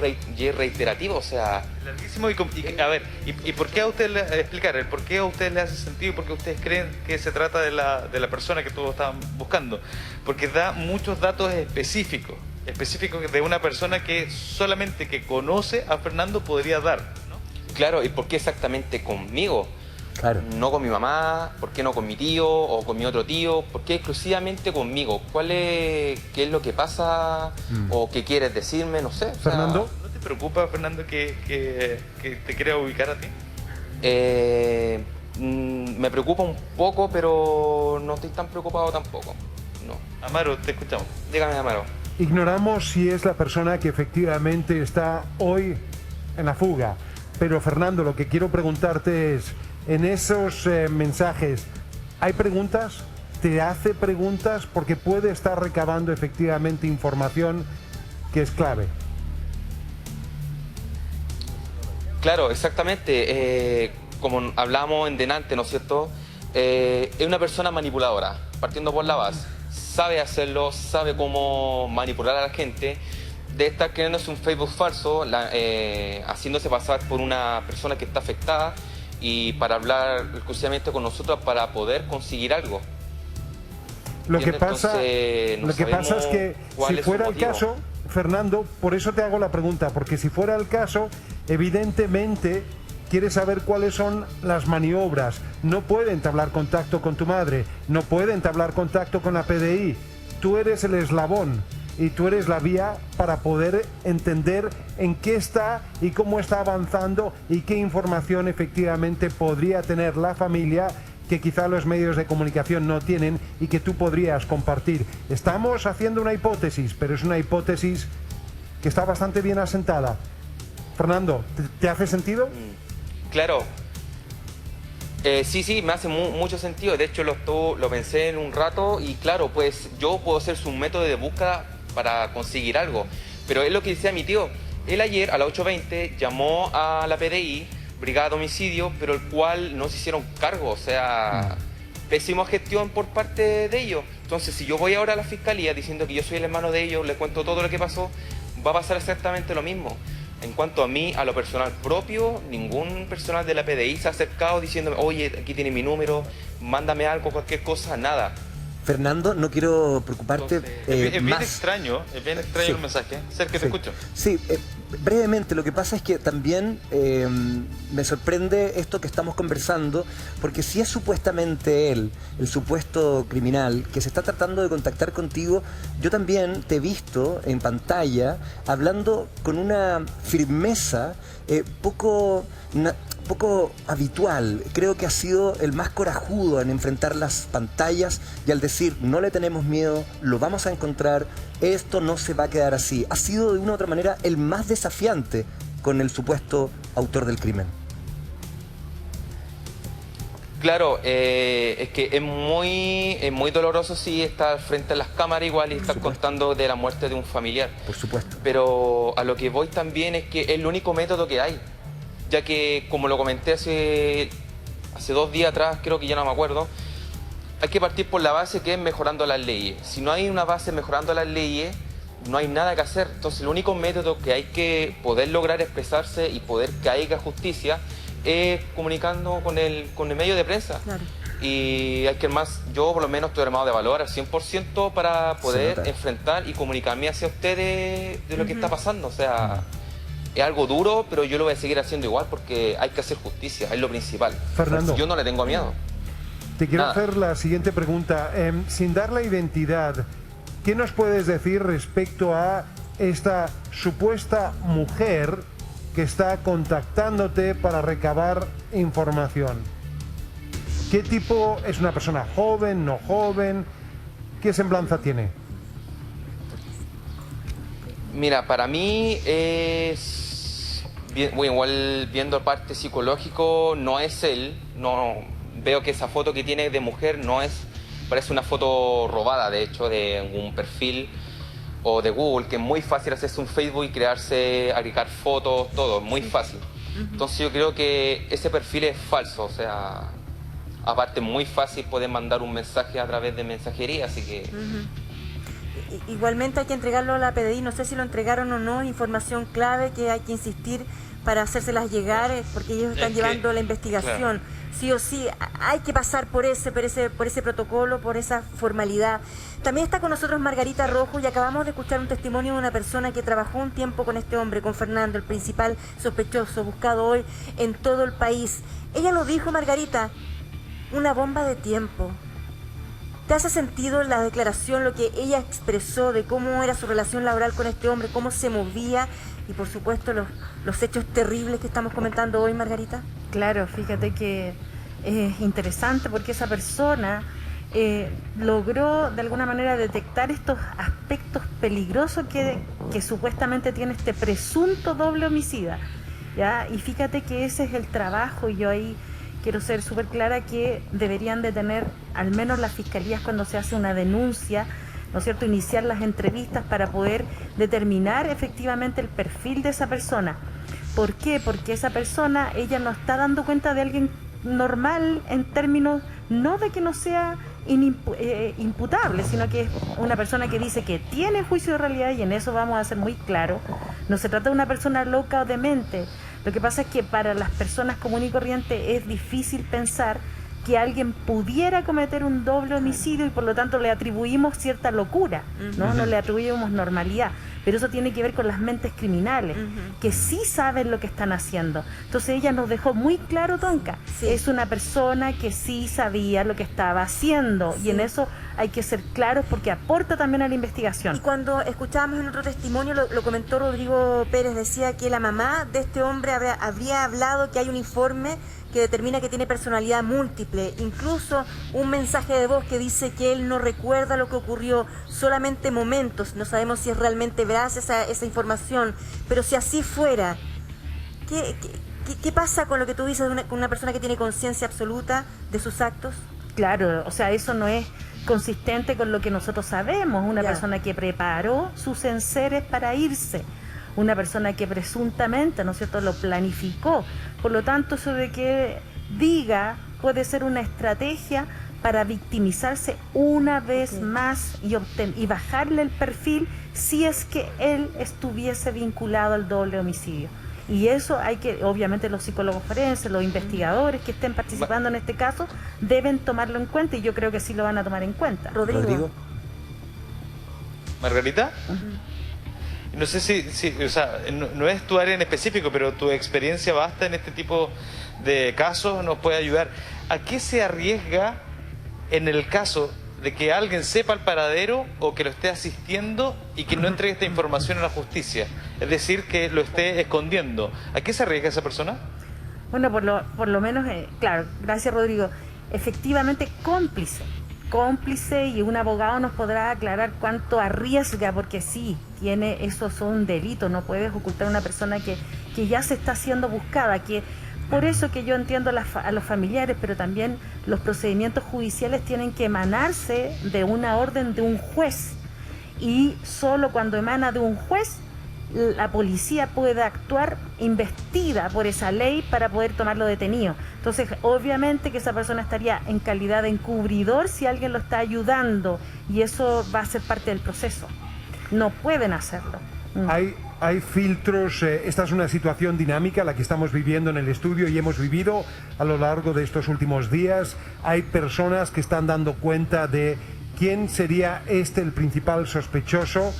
reiterativo, o sea... Larguísimo a ver, ¿y por qué a usted le explicar? ¿El por qué a usted le hace sentido y por qué ustedes creen que se trata de la persona que todos estaban buscando? Porque da muchos datos específicos de una persona que solamente que conoce a Fernando podría dar, ¿no? Claro, ¿y por qué exactamente conmigo? Claro. No con mi mamá, ¿por qué no con mi tío o con mi otro tío? ¿Por qué exclusivamente conmigo? ¿Qué es lo que pasa o qué quieres decirme? No sé. ¿Fernando? ¿No te preocupa, Fernando, que te quiera ubicar a ti? Me preocupa un poco, pero no estoy tan preocupado tampoco. No. Amaro, te escuchamos. Dígame, Amaro. Ignoramos si es la persona que efectivamente está hoy en la fuga. Pero Fernando, lo que quiero preguntarte es, en esos mensajes, ¿hay preguntas? ¿Te hace preguntas? Porque puede estar recabando efectivamente información que es clave. Claro, exactamente. Como hablamos en delante, ¿no es cierto? Es una persona manipuladora, partiendo por la base. Sabe hacerlo, sabe cómo manipular a la gente. De estar creándose un Facebook falso, haciéndose pasar por una persona que está afectada y para hablar exclusivamente con nosotros para poder conseguir algo. Lo que pasa Entonces, es que si fuera el caso, Fernando, por eso te hago la pregunta, porque si fuera el caso, evidentemente quieres saber cuáles son las maniobras. No puede entablar contacto con tu madre, no puede entablar contacto con la PDI. Tú eres el eslabón y tú eres la vía para poder entender en qué está y cómo está avanzando y qué información efectivamente podría tener la familia que quizá los medios de comunicación no tienen y que tú podrías compartir. Estamos haciendo una hipótesis, pero es una hipótesis que está bastante bien asentada. Fernando, ¿te hace sentido? Claro. Sí, me hace mucho sentido. De hecho, lo pensé en un rato y claro, pues yo puedo ser su método de búsqueda para conseguir algo. Pero es lo que decía mi tío. Él ayer a las 8:20 llamó a la PDI, Brigada de Homicidio, pero el cual no se hicieron cargo. O sea, pésima gestión por parte de ellos. Entonces, si yo voy ahora a la fiscalía diciendo que yo soy el hermano de ellos, le cuento todo lo que pasó, va a pasar exactamente lo mismo. En cuanto a mí, a lo personal propio, ningún personal de la PDI se ha acercado diciéndome, oye, aquí tiene mi número, mándame algo, cualquier cosa, nada. Fernando, no quiero preocuparte es bien más. extraño Sí. el mensaje. Sergio, te escucho. Sí, brevemente, lo que pasa es que también me sorprende esto que estamos conversando, porque si es supuestamente él, el supuesto criminal, que se está tratando de contactar contigo, yo también te he visto en pantalla hablando con una firmeza poco poco habitual. Creo que ha sido el más corajudo en enfrentar las pantallas y al decir, no le tenemos miedo, lo vamos a encontrar, esto no se va a quedar así. Ha sido de una u otra manera el más desafiante con el supuesto autor del crimen. Claro, es que es muy doloroso sí estar frente a las cámaras igual y estar contando de la muerte de un familiar. Por supuesto. Pero a lo que voy también es que es el único método que hay, ya que como lo comenté hace 2 días atrás, creo que ya no me acuerdo, hay que partir por la base que es mejorando las leyes. Si no hay una base mejorando las leyes, no hay nada que hacer. Entonces el único método que hay que poder lograr expresarse y poder que haya justicia es comunicando con el medio de prensa. Claro. Y hay que más, yo por lo menos estoy armado de valor al 100% para poder enfrentar y comunicarme hacia ustedes de lo que está pasando. O sea, es algo duro, pero yo lo voy a seguir haciendo igual porque hay que hacer justicia, es lo principal. Fernando, yo no le tengo miedo. Te quiero hacer la siguiente pregunta. Sin dar la identidad, ¿qué nos puedes decir respecto a esta supuesta mujer que está contactándote para recabar información? ¿Qué tipo es? ¿Una persona joven, no joven? ¿Qué semblanza tiene? Mira, para mí es igual viendo parte psicológico, no es él. No veo que esa foto que tiene de mujer no es, parece una foto robada, de hecho, de un perfil o de Google, que es muy fácil hacerse un Facebook y crearse, agregar fotos, todo, muy fácil. Entonces yo creo que ese perfil es falso, o sea, aparte muy fácil poder mandar un mensaje a través de mensajería, así que... Igualmente hay que entregarlo a la PDI, no sé si lo entregaron o no, información clave que hay que insistir para hacérselas llegar, porque ellos están llevando la investigación. Claro. Sí o sí, hay que pasar por ese protocolo, por esa formalidad. También está con nosotros Margarita Rojo y acabamos de escuchar un testimonio de una persona que trabajó un tiempo con este hombre, con Fernando, el principal sospechoso, buscado hoy en todo el país. Ella lo dijo, Margarita, una bomba de tiempo. ¿Te hace sentido la declaración, lo que ella expresó de cómo era su relación laboral con este hombre, cómo se movía y por supuesto los hechos terribles que estamos comentando hoy, Margarita? Claro, fíjate que es interesante porque esa persona logró de alguna manera detectar estos aspectos peligrosos que supuestamente tiene este presunto doble homicida, ¿ya? Y fíjate que ese es el trabajo, y yo ahí quiero ser súper clara que deberían de tener, al menos las fiscalías cuando se hace una denuncia, ¿no es cierto?, iniciar las entrevistas para poder determinar efectivamente el perfil de esa persona. ¿Por qué? Porque esa persona, ella no está dando cuenta de alguien normal en términos, no de que no sea imputable, sino que es una persona que dice que tiene juicio de realidad, y en eso vamos a ser muy claros. No se trata de una persona loca o demente. Lo que pasa es que para las personas comunes y corrientes es difícil pensar que alguien pudiera cometer un doble homicidio y por lo tanto le atribuimos cierta locura, ¿no? No le atribuimos normalidad. Pero eso tiene que ver con las mentes criminales, que sí saben lo que están haciendo. Entonces ella nos dejó muy claro, Tonka, es una persona que sí sabía lo que estaba haciendo, y en eso hay que ser claros porque aporta también a la investigación. Y cuando escuchábamos en otro testimonio, lo comentó Rodrigo Pérez, decía que la mamá de este hombre habría hablado que hay un informe que determina que tiene personalidad múltiple, incluso un mensaje de voz que dice que él no recuerda lo que ocurrió, solamente momentos. No sabemos si es realmente veraz esa información, pero si así fuera, ¿qué pasa con lo que tú dices con una persona que tiene conciencia absoluta de sus actos? Claro, o sea, eso no es consistente con lo que nosotros sabemos. Una persona que preparó sus enseres para irse, una persona que presuntamente, ¿no es cierto?, lo planificó. Por lo tanto, eso de que diga puede ser una estrategia para victimizarse una vez más y bajarle el perfil si es que él estuviese vinculado al doble homicidio. Y eso hay que, obviamente los psicólogos forenses, los investigadores que estén participando en este caso, deben tomarlo en cuenta, y yo creo que sí lo van a tomar en cuenta. Rodrigo. ¿Margarita? No sé si o sea, no es tu área en específico, pero tu experiencia vasta en este tipo de casos nos puede ayudar. ¿A qué se arriesga en el caso de que alguien sepa el paradero o que lo esté asistiendo y que no entregue esta información a la justicia? Es decir, que lo esté escondiendo. ¿A qué se arriesga esa persona? Bueno, por lo menos, claro, gracias Rodrigo, efectivamente cómplice, y un abogado nos podrá aclarar cuánto arriesga, porque sí, eso es un delito, no puedes ocultar a una persona que ya se está siendo buscada, que por eso que yo entiendo a los familiares, pero también los procedimientos judiciales tienen que emanarse de una orden de un juez, y solo cuando emana de un juez la policía puede actuar investida por esa ley para poder tomarlo detenido. Entonces, obviamente que esa persona estaría en calidad de encubridor si alguien lo está ayudando, y eso va a ser parte del proceso. No pueden hacerlo. Hay filtros, esta es una situación dinámica la que estamos viviendo en el estudio y hemos vivido a lo largo de estos últimos días. Hay personas que están dando cuenta de quién sería el principal sospechoso.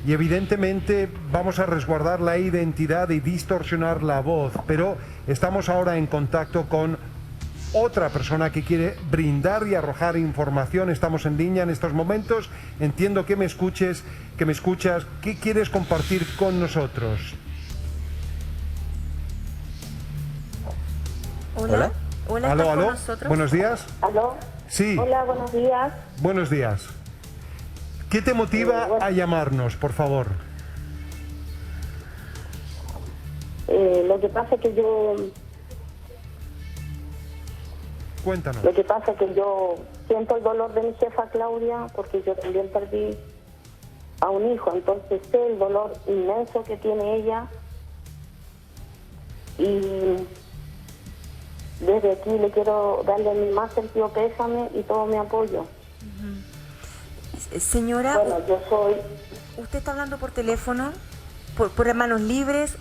Y evidentemente vamos a resguardar la identidad y distorsionar la voz, pero estamos ahora en contacto con otra persona que quiere brindar y arrojar información. Estamos en línea en estos momentos. Entiendo que me escuchas. ¿Qué quieres compartir con nosotros? Hola. Hola, ¿Aló, ¿estás aló? con nosotros? Buenos días. ¿Aló? Sí. Hola, buenos días. Buenos días. ¿Qué te motiva a llamarnos, por favor? Lo que pasa es que yo... Cuéntanos. Lo que pasa es que yo siento el dolor de mi jefa Claudia, porque yo también perdí a un hijo, entonces sé el dolor inmenso que tiene ella, y desde aquí le quiero darle mi más sentido pésame y todo mi apoyo. Señora, bueno, yo soy... ¿Usted está hablando por teléfono? ¿Por manos libres?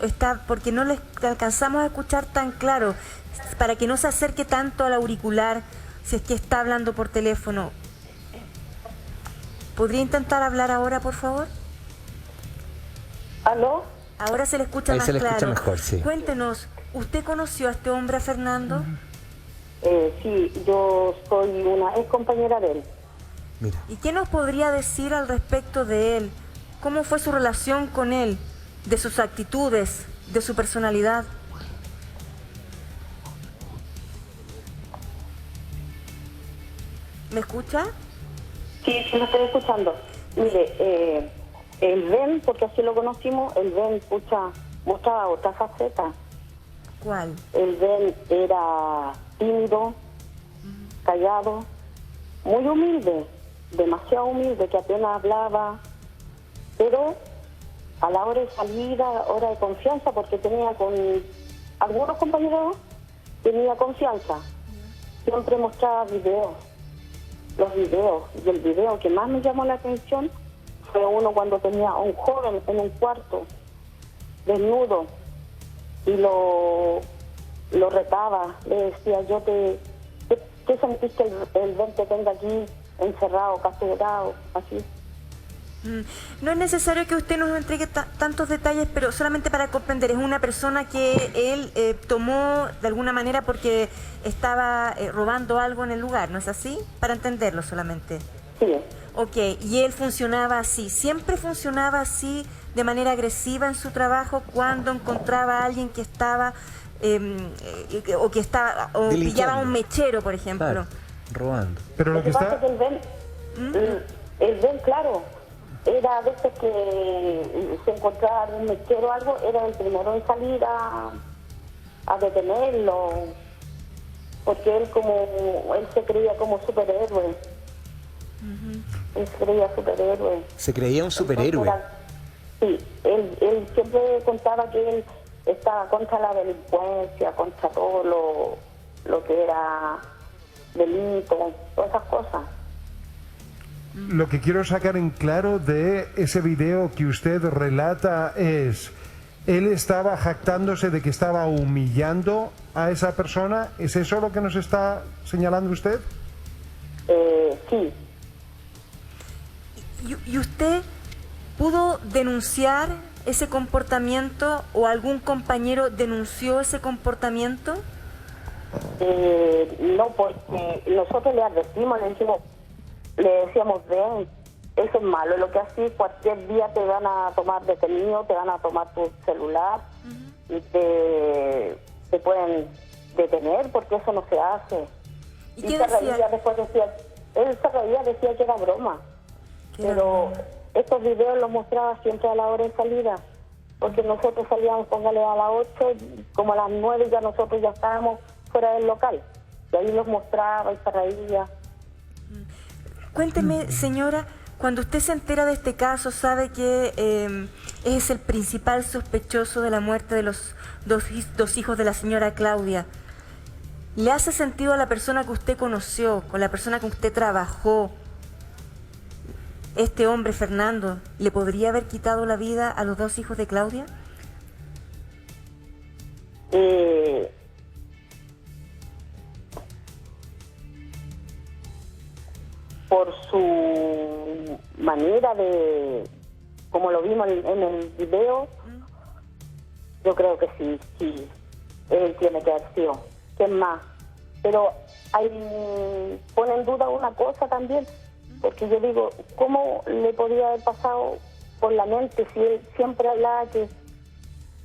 Porque no le alcanzamos a escuchar tan claro, para que no se acerque tanto al auricular si es que está hablando por teléfono. ¿Podría intentar hablar ahora, por favor? ¿Aló? Ahora se le escucha Ahí más se le claro. escucha mejor, sí. Cuéntenos, ¿usted conoció a este hombre, a Fernando? Sí, yo soy una ex compañera de él. Mira. ¿Y qué nos podría decir al respecto de él? ¿Cómo fue su relación con él? De sus actitudes, de su personalidad. ¿Me escucha? Sí, sí, me estoy escuchando. Mire, el Ben, porque así lo conocimos, el Ben, mostraba otra faceta. ¿Cuál? El Ben era tímido, callado, muy humilde, demasiado humilde, que apenas hablaba, pero a la hora de salida, hora de confianza, porque tenía con algunos compañeros, tenía confianza. Siempre mostraba videos, los videos, y el video que más me llamó la atención fue uno cuando tenía a un joven en un cuarto, desnudo, y lo retaba, le decía, ¿qué sentiste el Ben te tenga aquí encerrado, castigado, así? No es necesario que usted nos entregue tantos detalles, pero solamente para comprender, es una persona que él tomó de alguna manera porque estaba robando algo en el lugar, ¿no es así? Para entenderlo solamente. Sí. Ok, y él funcionaba así, siempre funcionaba así, de manera agresiva en su trabajo, cuando encontraba a alguien que estaba, o pillaba a un mechero, por ejemplo. Claro, robando. Pero lo que pasa está... es que el Ben, claro, era a veces que se encontraba un mechero o algo, era el primero en salir a detenerlo, porque él se creía como superhéroe. Él se creía superhéroe. Se creía un superhéroe. Sí, él siempre contaba que él estaba contra la delincuencia, contra todo lo que era delito, todas esas cosas. Lo que quiero sacar en claro de ese video que usted relata es, ¿él estaba jactándose de que estaba humillando a esa persona? ¿Es eso lo que nos está señalando usted? Sí. ¿Y usted pudo denunciar ese comportamiento o algún compañero denunció ese comportamiento? No, porque nosotros le advertimos, le decíamos, ven, eso es malo, lo que así cualquier día te van a tomar detenido, te van a tomar tu celular y te pueden detener, porque eso no se hace. ¿Y Y qué se decía? reía, después decía, él se reía, decía que era broma. Pero estos videos los mostraba siempre a la hora de salida, porque nosotros salíamos, póngale a las 8, como a las 9 ya nosotros ya estábamos fuera del local. Y ahí los mostraba y se reía. Cuénteme, señora, cuando usted se entera de este caso, sabe que es el principal sospechoso de la muerte de los dos hijos de la señora Claudia. ¿Le hace sentido a la persona que usted conoció, con la persona con que usted trabajó, este hombre, Fernando, le podría haber quitado la vida a los dos hijos de Claudia? Por su manera de, como lo vimos en el video, yo creo que sí, él tiene que haber sido. ¿Qué más? Pero pone en duda una cosa también, porque yo digo, ¿cómo le podía haber pasado por la mente si él siempre hablaba que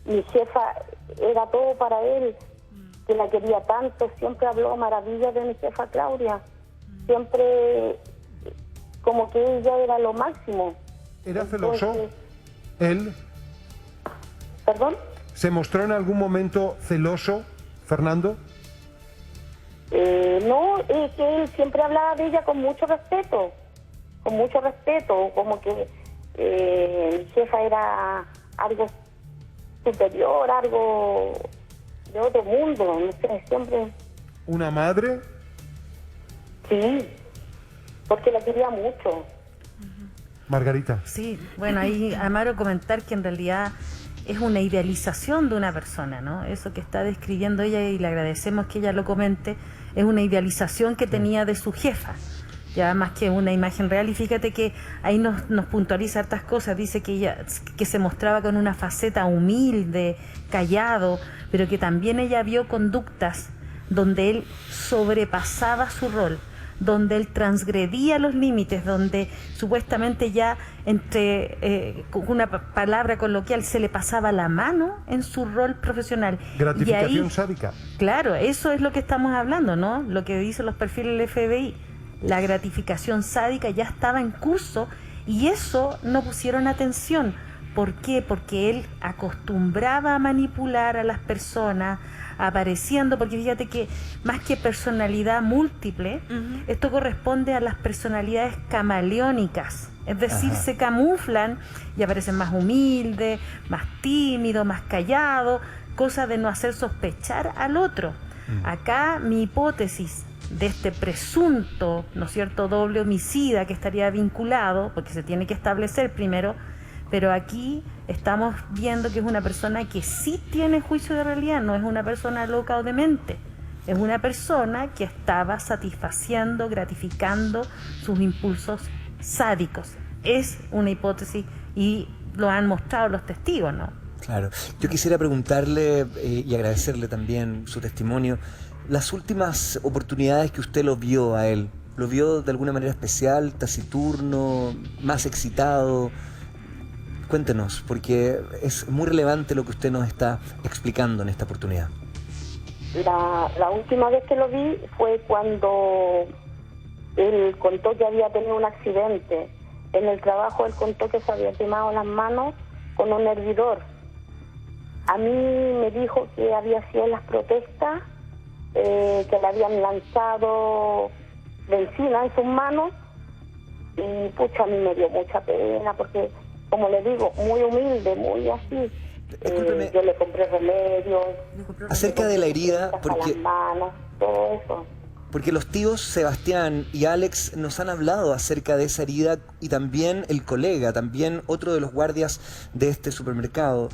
mi jefa era todo para él, que la quería tanto, siempre habló maravillas de mi jefa Claudia, siempre como que ella era lo máximo. ¿Era celoso? Entonces, ¿Él? ¿Perdón? ¿Se mostró en algún momento celoso, Fernando? No, es que él siempre hablaba de ella con mucho respeto, como que mi jefa era algo superior, algo de otro mundo, no sé, siempre. ¿Una madre? Sí, porque la quería mucho. Margarita. Sí, bueno, ahí Amaro comentar que en realidad es una idealización de una persona, ¿no? Eso que está describiendo ella, y le agradecemos que ella lo comente, es una idealización que tenía de su jefa, ya más que una imagen real. Y fíjate que ahí nos puntualiza hartas cosas, dice que ella que se mostraba con una faceta humilde, callado, pero que también ella vio conductas donde él sobrepasaba su rol, donde él transgredía los límites, donde supuestamente ya con una palabra coloquial se le pasaba la mano en su rol profesional. Gratificación y ahí, sádica. Claro, eso es lo que estamos hablando, ¿no? Lo que dicen los perfiles del FBI. La gratificación sádica ya estaba en curso y eso no pusieron atención. ¿Por qué? Porque él acostumbraba a manipular a las personas, apareciendo, porque fíjate que más que personalidad múltiple, esto corresponde a las personalidades camaleónicas, es decir, se camuflan y aparecen más humildes, más tímidos, más callados, cosa de no hacer sospechar al otro. Acá mi hipótesis de este presunto, ¿no es cierto?, doble homicida que estaría vinculado, porque se tiene que establecer primero, pero aquí estamos viendo que es una persona que sí tiene juicio de realidad, no es una persona loca o demente, es una persona que estaba satisfaciendo, gratificando sus impulsos sádicos. Es una hipótesis y lo han mostrado los testigos, ¿no? Claro. Yo quisiera preguntarle y agradecerle también su testimonio. Las últimas oportunidades que usted lo vio a él, ¿lo vio de alguna manera especial, taciturno, más excitado? Cuéntenos, porque es muy relevante lo que usted nos está explicando en esta oportunidad. La última vez que lo vi fue cuando él contó que había tenido un accidente. En el trabajo él contó que se había quemado las manos con un hervidor. A mí me dijo que había sido en las protestas, que le habían lanzado benzina en sus manos, y pucha, a mí me dio mucha pena porque, como le digo, muy humilde, muy así. Yo le compré remedios. Acerca de la herida, las manos, todo eso. Porque los tíos Sebastián y Alex nos han hablado acerca de esa herida, y también el colega, también otro de los guardias de este supermercado.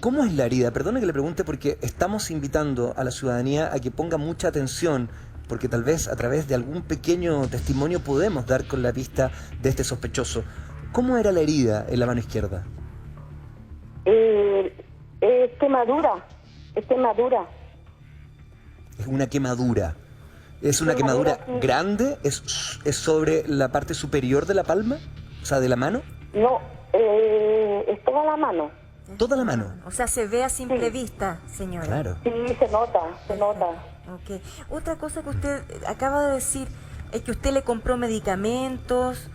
¿Cómo es la herida? Perdone que le pregunte, porque estamos invitando a la ciudadanía a que ponga mucha atención, porque tal vez a través de algún pequeño testimonio podemos dar con la pista de este sospechoso. ¿Cómo era la herida en la mano izquierda? Es quemadura. Es una quemadura. ¿Es una quemadura grande? ¿Es sobre la parte superior de la palma? O sea, de la mano. No, es toda la mano. toda la mano. O sea, se ve a simple vista, señora. Claro. Sí, se nota, se nota. Ok. Otra cosa que usted acaba de decir es que usted le compró medicamentos.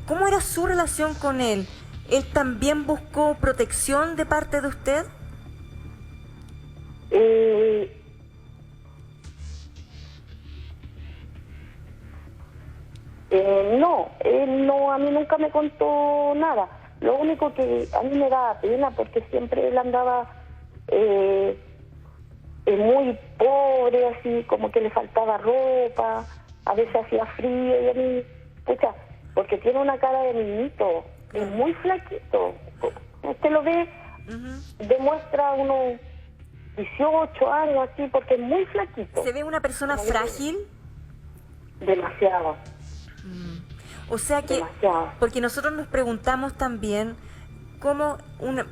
¿Cómo era su relación con él? ¿Él también buscó protección de parte de usted? No, él no, a mí nunca me contó nada. Lo único que a mí me daba pena porque siempre él andaba muy pobre, así como que le faltaba ropa, a veces hacía frío y a mí, pucha, porque tiene una cara de niñito, es muy flaquito. Usted lo ve, demuestra unos 18 años así, porque es muy flaquito. ¿Se ve una persona frágil? Demasiado. O sea que, porque nosotros nos preguntamos también cómo,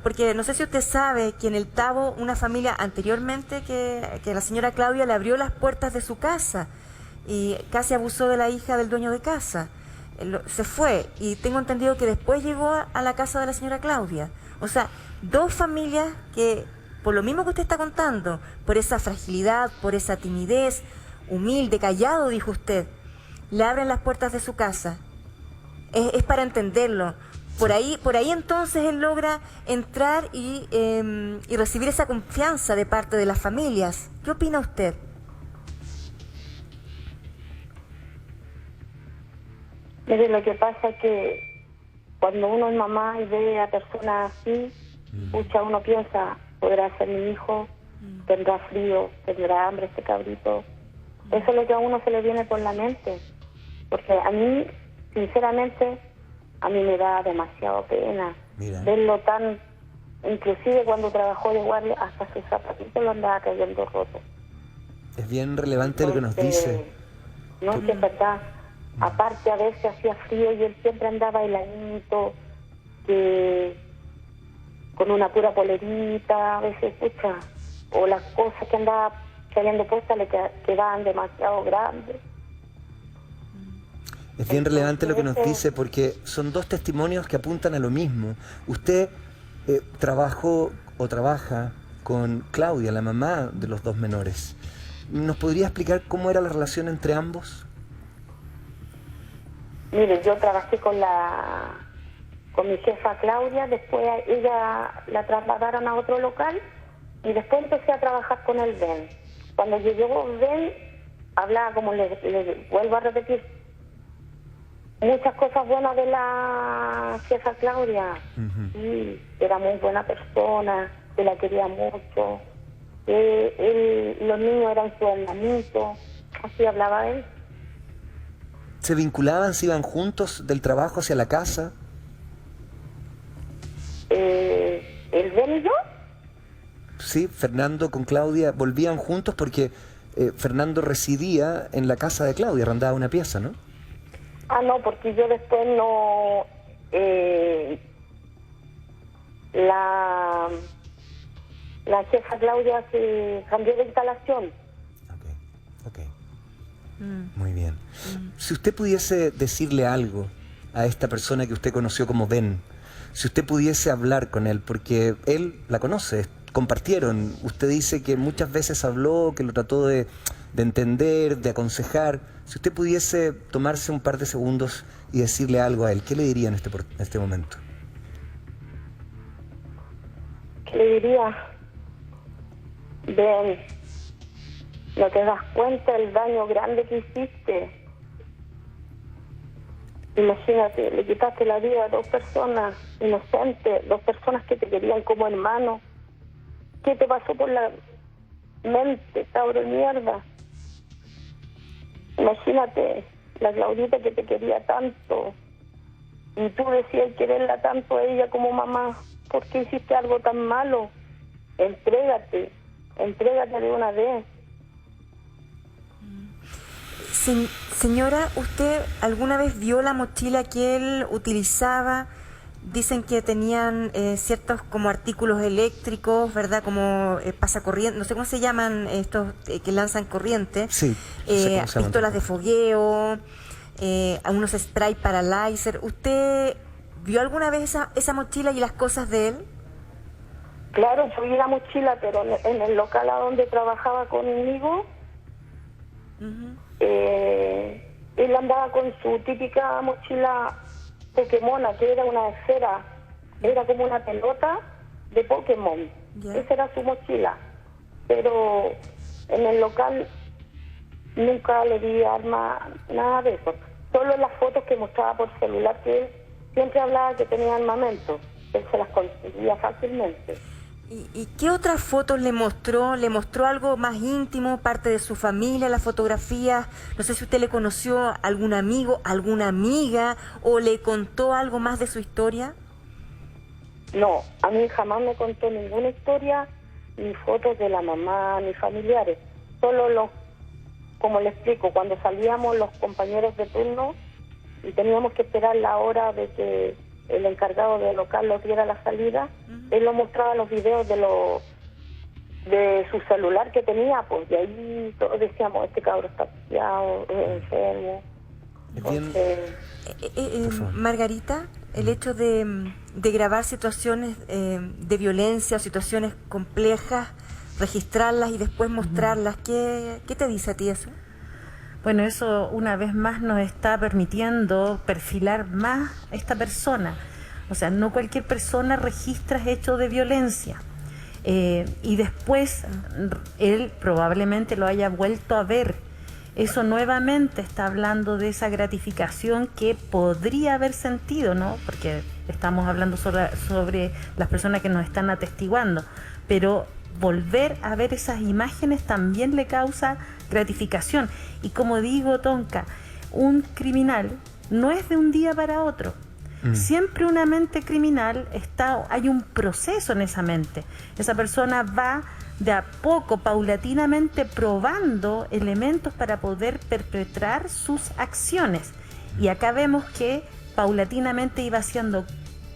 porque no sé si usted sabe que en el Tabo, una familia anteriormente que la señora Claudia le abrió las puertas de su casa y casi abusó de la hija del dueño de casa. Se fue y tengo entendido que después llegó a la casa de la señora Claudia. O sea, dos familias que, por lo mismo que usted está contando, por esa fragilidad, por esa timidez, humilde, callado, dijo usted, le abren las puertas de su casa. Es para entenderlo. Por ahí entonces él logra entrar y recibir esa confianza de parte de las familias. ¿Qué opina usted? Mire, lo que pasa es que cuando uno es mamá y ve a personas así, pucha, uno piensa, podrá ser mi hijo, tendrá frío, tendrá hambre este cabrito. Eso es lo que a uno se le viene por la mente. Porque a mí, sinceramente, a mí me da demasiado pena verlo tan, inclusive cuando trabajó de guardia, hasta sus zapatitos lo andaba cayendo roto. Es bien relevante lo que nos dice. No, que es verdad. Aparte, a veces hacía frío y él siempre andaba heladito, con una pura polerita, a veces, pucha, o las cosas que andaba trayendo puestas le quedaban demasiado grandes. Es bien relevante lo que nos dice porque son dos testimonios que apuntan a lo mismo. Usted trabajó o trabaja con Claudia, la mamá de los dos menores. ¿Nos podría explicar cómo era la relación entre ambos? Mire, yo trabajé con mi jefa Claudia, después ella la trasladaron a otro local y después empecé a trabajar con el Ben. Cuando llegó Ben, hablaba, como le vuelvo a repetir, muchas cosas buenas de la jefa Claudia. Sí, era muy buena persona, se la quería mucho. Los niños eran su hermanito, así hablaba él. ¿Se vinculaban, se iban juntos del trabajo hacia la casa? ¿El Ben y yo? Sí, Fernando con Claudia volvían juntos porque Fernando residía en la casa de Claudia, arrendaba una pieza, ¿no? Ah, no, porque yo después no... la jefa Claudia se cambió de instalación. Ok. Muy bien. Si usted pudiese decirle algo a esta persona que usted conoció como Ben, si usted pudiese hablar con él, porque él la conoce, compartieron, usted dice que muchas veces habló, que lo trató de entender, de aconsejar. Si usted pudiese tomarse un par de segundos y decirle algo a él, ¿qué le diría en este momento? ¿Qué le diría? Ben, no te das cuenta del daño grande que hiciste. Imagínate, le quitaste la vida a dos personas inocentes, dos personas que te querían como hermano. ¿Qué te pasó por la mente, cabrón de mierda? Imagínate, la Claudita que te quería tanto y tú decías quererla tanto a ella como mamá. ¿Por qué hiciste algo tan malo? Entrégate de una vez. Señora, ¿usted alguna vez vio la mochila que él utilizaba? Dicen que tenían ciertos como artículos eléctricos, ¿verdad? Como pasacorriente, no sé cómo se llaman estos que lanzan corriente. Sí. Pistolas de fogueo, unos spray para láser. ¿Usted vio alguna vez esa mochila y las cosas de él? Claro, yo vi la mochila, pero en el local a donde trabajaba conmigo, él andaba con su típica mochila Pokémon, que era una esfera, era como una pelota de Pokémon. Esa era su mochila. Pero en el local nunca le di arma, nada de eso. Solo en las fotos que mostraba por celular, que él siempre hablaba que tenía armamento. Él se las conseguía fácilmente. ¿Y qué otras fotos le mostró? ¿Le mostró algo más íntimo, parte de su familia, las fotografías? No sé si usted le conoció a algún amigo, alguna amiga, o le contó algo más de su historia. No, a mí jamás me contó ninguna historia, ni fotos de la mamá, ni familiares. Solo como le explico, cuando salíamos los compañeros de turno y teníamos que esperar la hora de que el encargado del local lo diera la salida, él lo mostraba los videos de su celular que tenía, pues, y ahí todos decíamos, este cabro está pillado, enfermo. Margarita, el hecho de grabar situaciones de violencia o situaciones complejas, registrarlas y después mostrarlas, ¿qué te dice a ti eso? Bueno, eso una vez más nos está permitiendo perfilar más a esta persona. O sea, no cualquier persona registra hechos de violencia. Y después él probablemente lo haya vuelto a ver. Eso nuevamente está hablando de esa gratificación que podría haber sentido, ¿no? Porque estamos hablando sobre las personas que nos están atestiguando. Pero volver a ver esas imágenes también le causa gratificación. Y como digo, Tonka, un criminal no es de un día para otro. Siempre una mente criminal hay un proceso en esa mente. Esa persona va de a poco, paulatinamente probando elementos para poder perpetrar sus acciones. Y acá vemos que paulatinamente iba haciendo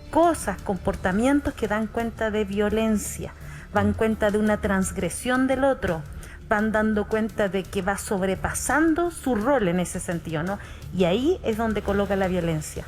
cosas, comportamientos que dan cuenta de violencia, dan cuenta de una transgresión del otro, van dando cuenta de que va sobrepasando su rol en ese sentido, ¿no? Y ahí es donde coloca la violencia.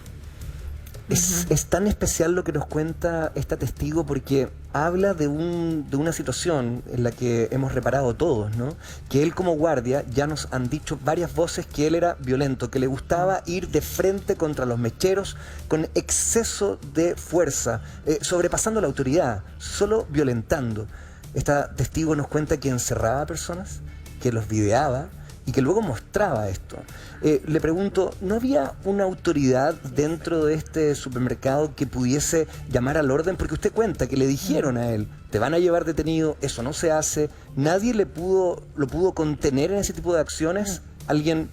Es tan especial lo que nos cuenta esta testigo porque habla de una situación en la que hemos reparado todos, ¿no? Que él como guardia, ya nos han dicho varias voces que él era violento, que le gustaba ir de frente contra los mecheros con exceso de fuerza, sobrepasando la autoridad, solo violentando. Esta testigo nos cuenta que encerraba a personas, que los videaba y que luego mostraba esto. Le pregunto, ¿no había una autoridad dentro de este supermercado que pudiese llamar al orden? Porque usted cuenta que le dijeron a él, te van a llevar detenido, eso no se hace. ¿Nadie lo pudo contener en ese tipo de acciones? ¿Alguien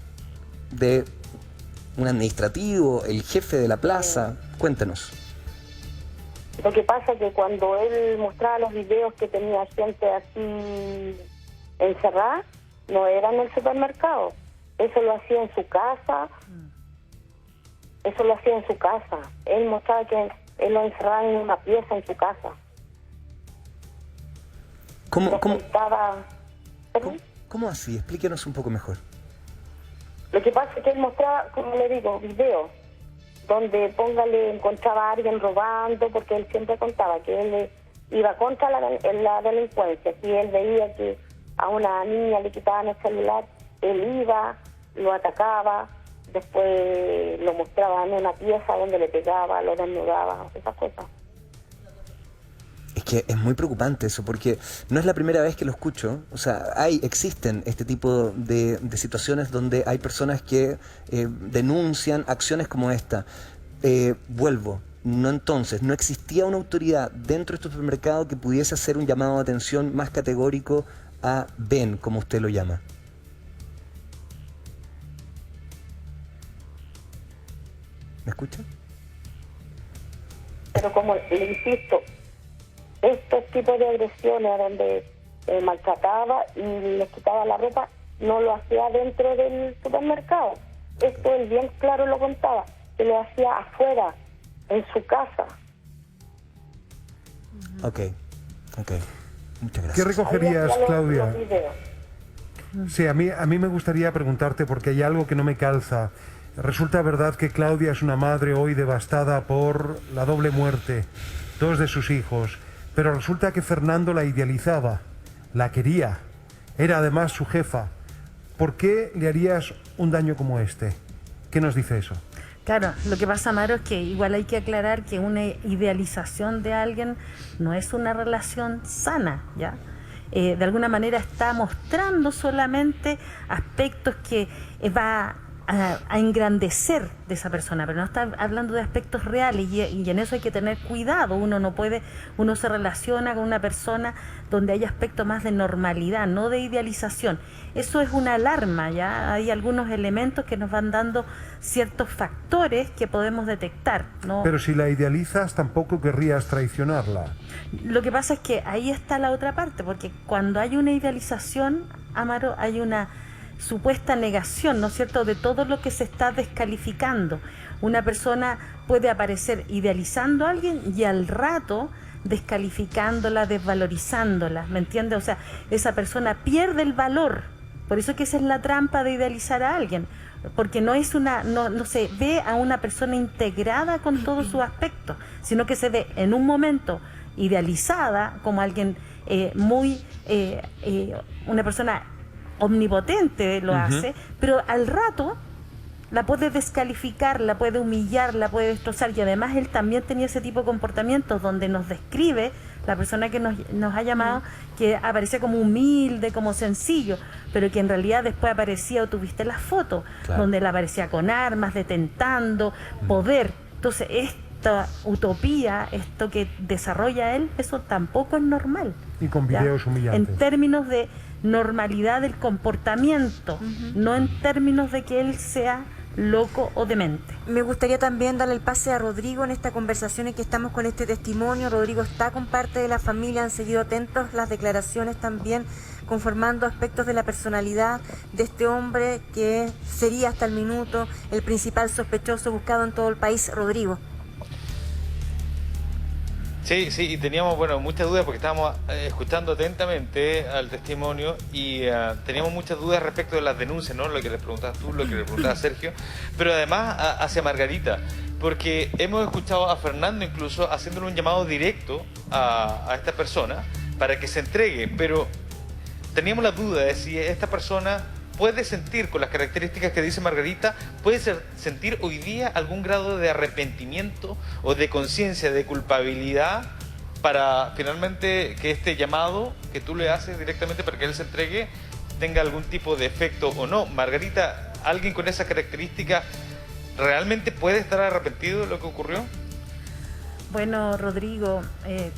de un administrativo, el jefe de la plaza? Cuéntenos. Lo que pasa es que cuando él mostraba los videos que tenía gente así encerrada, no era en el supermercado. Eso lo hacía en su casa. Él mostraba que él lo encerraba en una pieza en su casa. ¿Cómo así? Explíquenos un poco mejor. Lo que pasa es que él mostraba, como le digo, videos donde encontraba a alguien robando, porque él siempre contaba que él iba contra la delincuencia. Si él veía que a una niña le quitaban el celular, él iba, lo atacaba, después lo mostraba en una pieza donde le pegaba, lo desnudaba, esas cosas. Es que es muy preocupante eso, porque no es la primera vez que lo escucho. O sea, existen este tipo de situaciones donde hay personas que denuncian acciones como esta. No existía una autoridad dentro de este supermercado que pudiese hacer un llamado de atención más categórico a Ben, como usted lo llama. ¿Me escucha? Pero como le insisto, estos tipos de agresiones donde maltrataba y les quitaba la ropa, no lo hacía dentro del supermercado. Esto él bien claro lo contaba, que lo hacía afuera, en su casa. Ok. Muchas gracias. ¿Qué recogerías, Claudia? Sí, a mí me gustaría preguntarte, porque hay algo que no me calza. Resulta verdad que Claudia es una madre hoy devastada por la doble muerte, 2 de sus hijos. pero resulta que Fernando la idealizaba, la quería, era además su jefa. ¿Por qué le harías un daño como este? ¿Qué nos dice eso? Claro, lo que pasa, Amaro, es que igual hay que aclarar que una idealización de alguien no es una relación sana, ¿ya? De alguna manera está mostrando solamente aspectos que va a engrandecer de esa persona, pero no está hablando de aspectos reales y en eso hay que tener cuidado. Uno se relaciona con una persona donde hay aspectos más de normalidad, no de idealización. Eso es una alarma, ¿ya? Hay algunos elementos que nos van dando ciertos factores que podemos detectar, ¿no? Pero si la idealizas, tampoco querrías traicionarla. Lo que pasa es que ahí está la otra parte, porque cuando hay una idealización, Amaro, hay una supuesta negación, ¿no es cierto?, de todo lo que se está descalificando. Una persona puede aparecer idealizando a alguien y al rato descalificándola, desvalorizándola, ¿me entiendes? O sea, esa persona pierde el valor. Por eso que esa es la trampa de idealizar a alguien, porque no se ve a una persona integrada con todos sus aspectos, sino que se ve en un momento idealizada como alguien una persona omnipotente lo hace, pero al rato la puede descalificar, la puede humillar, la puede destrozar, y además él también tenía ese tipo de comportamientos donde nos describe, la persona que nos ha llamado, que aparecía como humilde, como sencillo, pero que en realidad después aparecía, o tuviste las fotos, donde él aparecía con armas, detentando, poder. Entonces esta utopía, esto que desarrolla él, eso tampoco es normal. Y con videos humillantes. En términos de normalidad del comportamiento, no en términos de que él sea loco o demente. Me gustaría también darle el pase a Rodrigo en esta conversación en que estamos con este testimonio. Rodrigo está con parte de la familia, han seguido atentos las declaraciones también, conformando aspectos de la personalidad de este hombre que sería hasta el minuto el principal sospechoso buscado en todo el país. Rodrigo. Sí, y teníamos, muchas dudas porque estábamos escuchando atentamente al testimonio y teníamos muchas dudas respecto de las denuncias, ¿no? Lo que le preguntabas tú, lo que le preguntaba Sergio, pero además hacia Margarita, porque hemos escuchado a Fernando incluso haciéndole un llamado directo a esta persona para que se entregue, pero teníamos la duda de si esta persona puede sentir, con las características que dice Margarita, puede sentir hoy día algún grado de arrepentimiento o de conciencia, de culpabilidad, para finalmente que este llamado que tú le haces directamente para que él se entregue tenga algún tipo de efecto o no. Margarita, ¿alguien con esas características realmente puede estar arrepentido de lo que ocurrió? Bueno, Rodrigo,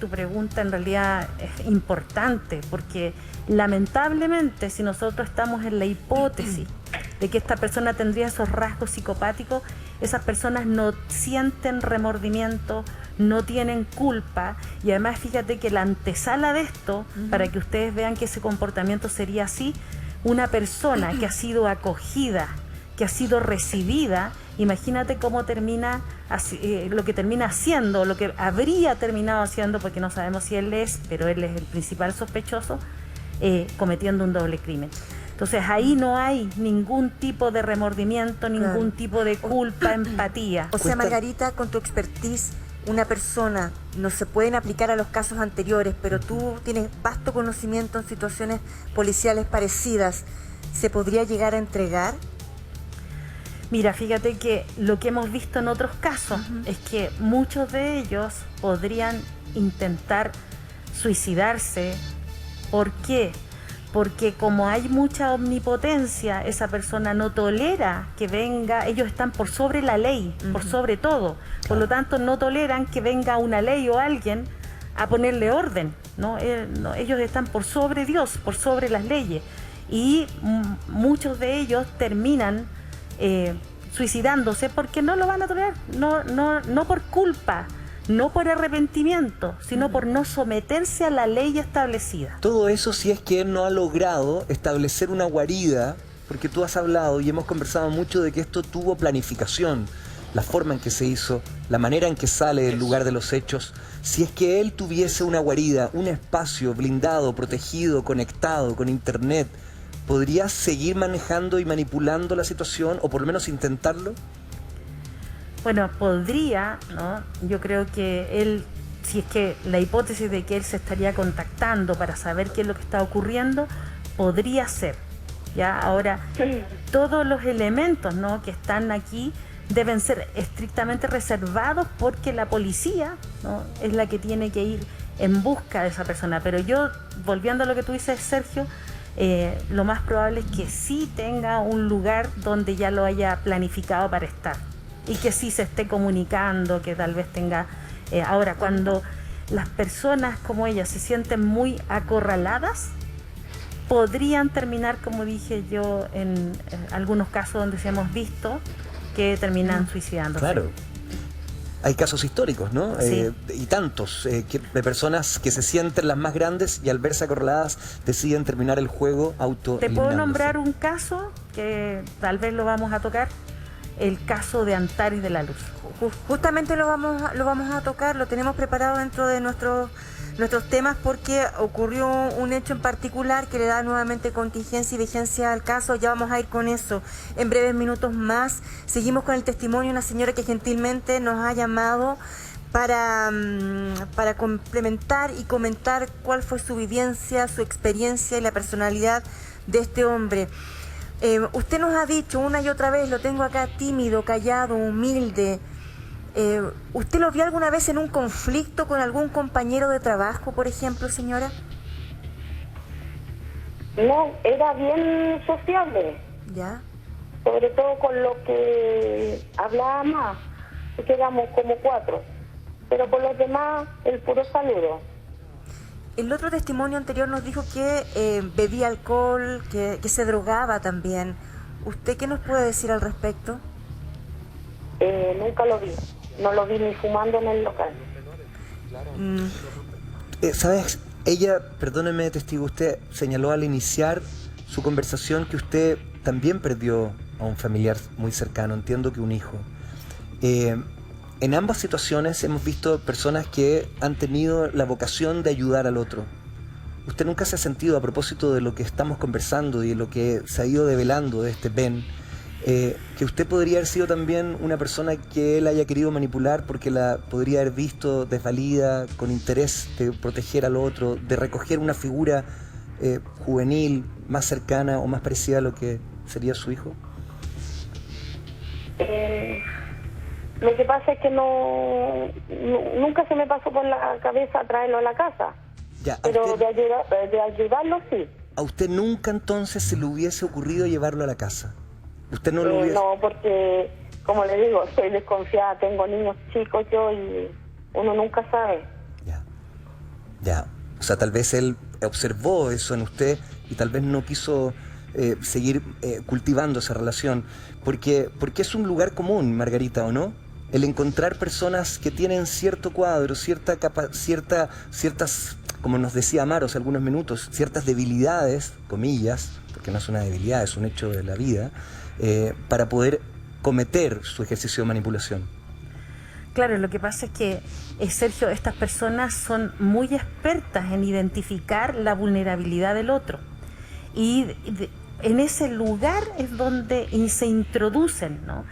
tu pregunta en realidad es importante, porque lamentablemente, si nosotros estamos en la hipótesis de que esta persona tendría esos rasgos psicopáticos, esas personas no sienten remordimiento, no tienen culpa, y además fíjate que la antesala de esto, para que ustedes vean que ese comportamiento sería así, una persona que ha sido acogida, que ha sido recibida, imagínate cómo termina, lo que termina haciendo, lo que habría terminado haciendo, porque no sabemos si él es, pero él es el principal sospechoso, cometiendo un doble crimen. Entonces ahí no hay ningún tipo de remordimiento, ningún tipo de culpa, empatía. O sea, Margarita, con tu expertise, una persona, no se pueden aplicar a los casos anteriores, pero tú tienes vasto conocimiento en situaciones policiales parecidas, ¿se podría llegar a entregar? Mira, fíjate que lo que hemos visto en otros casos es que muchos de ellos podrían intentar suicidarse. ¿Por qué? Porque como hay mucha omnipotencia, esa persona no tolera que venga, ellos están por sobre la ley, por sobre todo. Por lo tanto, no toleran que venga una ley o alguien a ponerle orden, ¿no? Ellos están por sobre Dios, por sobre las leyes. Y muchos de ellos terminan suicidándose porque no lo van a tolerar, no por culpa, no por arrepentimiento, sino por no someterse a la ley establecida. Todo eso si es que él no ha logrado establecer una guarida, porque tú has hablado y hemos conversado mucho de que esto tuvo planificación, la forma en que se hizo, la manera en que sale del lugar de los hechos. Si es que él tuviese una guarida, un espacio blindado, protegido, conectado con internet, ¿podría seguir manejando y manipulando la situación, o por lo menos intentarlo? Bueno, podría, ¿no? Yo creo que él si es que la hipótesis de que él se estaría contactando para saber qué es lo que está ocurriendo, podría ser. ¿Ya? Ahora, todos los elementos, ¿no?, que están aquí deben ser estrictamente reservados porque la policía, ¿no?, es la que tiene que ir en busca de esa persona. Pero yo, volviendo a lo que tú dices, Sergio, lo más probable es que sí tenga un lugar donde ya lo haya planificado para estar y que sí se esté comunicando, que tal vez tenga... ahora, cuando las personas como ella se sienten muy acorraladas, podrían terminar, como dije yo, en algunos casos donde se hemos visto que terminan suicidándose. Claro. Hay casos históricos, ¿no? Sí. Y tantos, de personas que se sienten las más grandes y al verse acorraladas deciden terminar el juego Te puedo nombrar un caso que tal vez lo vamos a tocar, el caso de Antares de la Luz. Justamente lo vamos a tocar, lo tenemos preparado dentro de nuestros temas porque ocurrió un hecho en particular que le da nuevamente contingencia y vigencia al caso. Ya vamos a ir con eso en breves minutos más. Seguimos con el testimonio de una señora que gentilmente nos ha llamado para complementar y comentar cuál fue su vivencia, su experiencia y la personalidad de este hombre. Usted nos ha dicho una y otra vez, lo tengo acá, tímido, callado, humilde. ¿Usted lo vio alguna vez en un conflicto con algún compañero de trabajo, por ejemplo, señora? No, era bien sociable. ¿Ya? Sobre todo con lo que hablaba más, porque éramos como 4. Pero con los demás, el puro saludo. El otro testimonio anterior nos dijo que bebía alcohol, que se drogaba también. ¿Usted qué nos puede decir al respecto? Nunca lo vi. No lo vi ni fumando en el local. ¿Sabes? Ella, perdóneme, testigo, usted señaló al iniciar su conversación que usted también perdió a un familiar muy cercano, entiendo que un hijo. En ambas situaciones hemos visto personas que han tenido la vocación de ayudar al otro. ¿Usted nunca se ha sentido, a propósito de lo que estamos conversando y de lo que se ha ido develando de este Ben, que usted podría haber sido también una persona que él haya querido manipular porque la podría haber visto desvalida, con interés de proteger al otro, de recoger una figura juvenil más cercana o más parecida a lo que sería su hijo? Lo que pasa es que nunca se me pasó por la cabeza traerlo a la casa. Ya, pero de ayudarlo sí. ¿A usted nunca entonces se le hubiese ocurrido llevarlo a la casa? ¿Usted no lo hubiese...? No, porque, como le digo, soy desconfiada, tengo niños chicos yo y uno nunca sabe. Ya, o sea, tal vez él observó eso en usted y tal vez no quiso seguir cultivando esa relación, porque es un lugar común, Margarita, ¿o no? El encontrar personas que tienen cierto cuadro, ciertas, como nos decía Amaro hace algunos minutos, ciertas debilidades, comillas, porque no es una debilidad, es un hecho de la vida, para poder cometer su ejercicio de manipulación. Claro, lo que pasa es que, Sergio, estas personas son muy expertas en identificar la vulnerabilidad del otro. Y en ese lugar es donde se introducen, ¿no?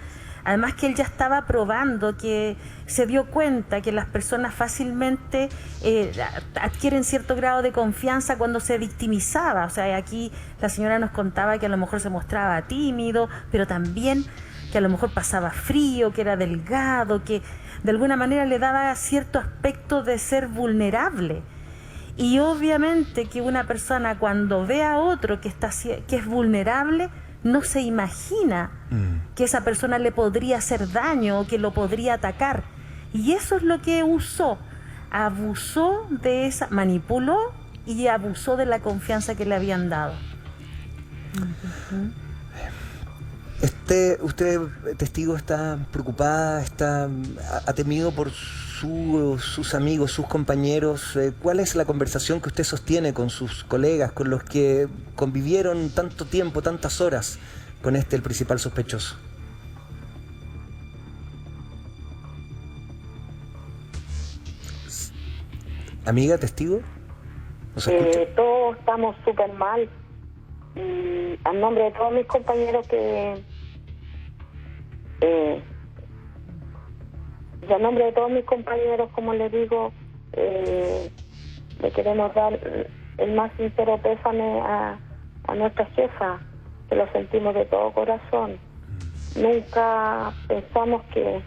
Además que él ya estaba probando, que se dio cuenta que las personas fácilmente adquieren cierto grado de confianza cuando se victimizaba. O sea, aquí la señora nos contaba que a lo mejor se mostraba tímido, pero también que a lo mejor pasaba frío, que era delgado, que de alguna manera le daba cierto aspecto de ser vulnerable. Y obviamente que una persona cuando ve a otro que es vulnerable, no se imagina que esa persona le podría hacer daño o que lo podría atacar. Y eso es lo que usó. Abusó de esa, manipuló y abusó de la confianza que le habían dado. Usted, testigo, está preocupada, ha temido por sus amigos, sus compañeros. ¿Cuál es la conversación que usted sostiene con sus colegas, con los que convivieron tanto tiempo, tantas horas con el principal sospechoso? Amiga, testigo, ¿nos escucha? Todos estamos súper mal. Y a nombre de todos mis compañeros y a nombre de todos mis compañeros, como les digo, le queremos dar el más sincero pésame a nuestra jefa, que lo sentimos de todo corazón. Nunca pensamos que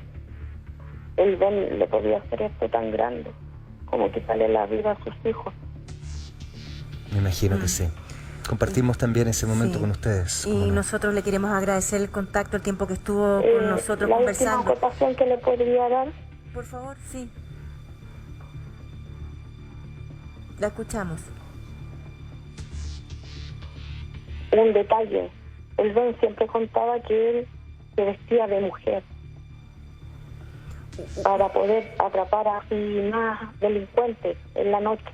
el Ben le podía hacer esto tan grande, como quitarle la vida a sus hijos. Me imagino que sí. Compartimos también ese momento con ustedes. Y nosotros le queremos agradecer el contacto, el tiempo que estuvo con nosotros la conversando. última acotación que le podría dar. Por favor, sí. La escuchamos. Un detalle. El Ben siempre contaba que él se vestía de mujer para poder atrapar así más delincuentes en la noche.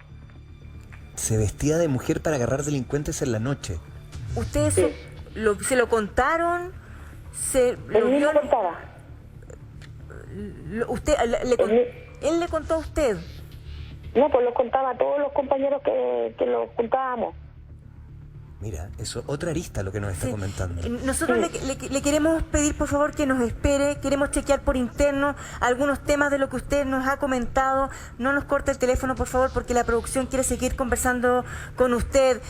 Se vestía de mujer para agarrar delincuentes en la noche. ¿Ustedes se lo contaron? Él mismo contaba. ¿Él le contó a usted? No, pues lo contaba a todos los compañeros que lo contábamos. Mira, eso otra arista lo que nos está comentando. Nosotros le queremos pedir, por favor, que nos espere. Queremos chequear por interno algunos temas de lo que usted nos ha comentado. No nos corte el teléfono, por favor, porque la producción quiere seguir conversando con usted.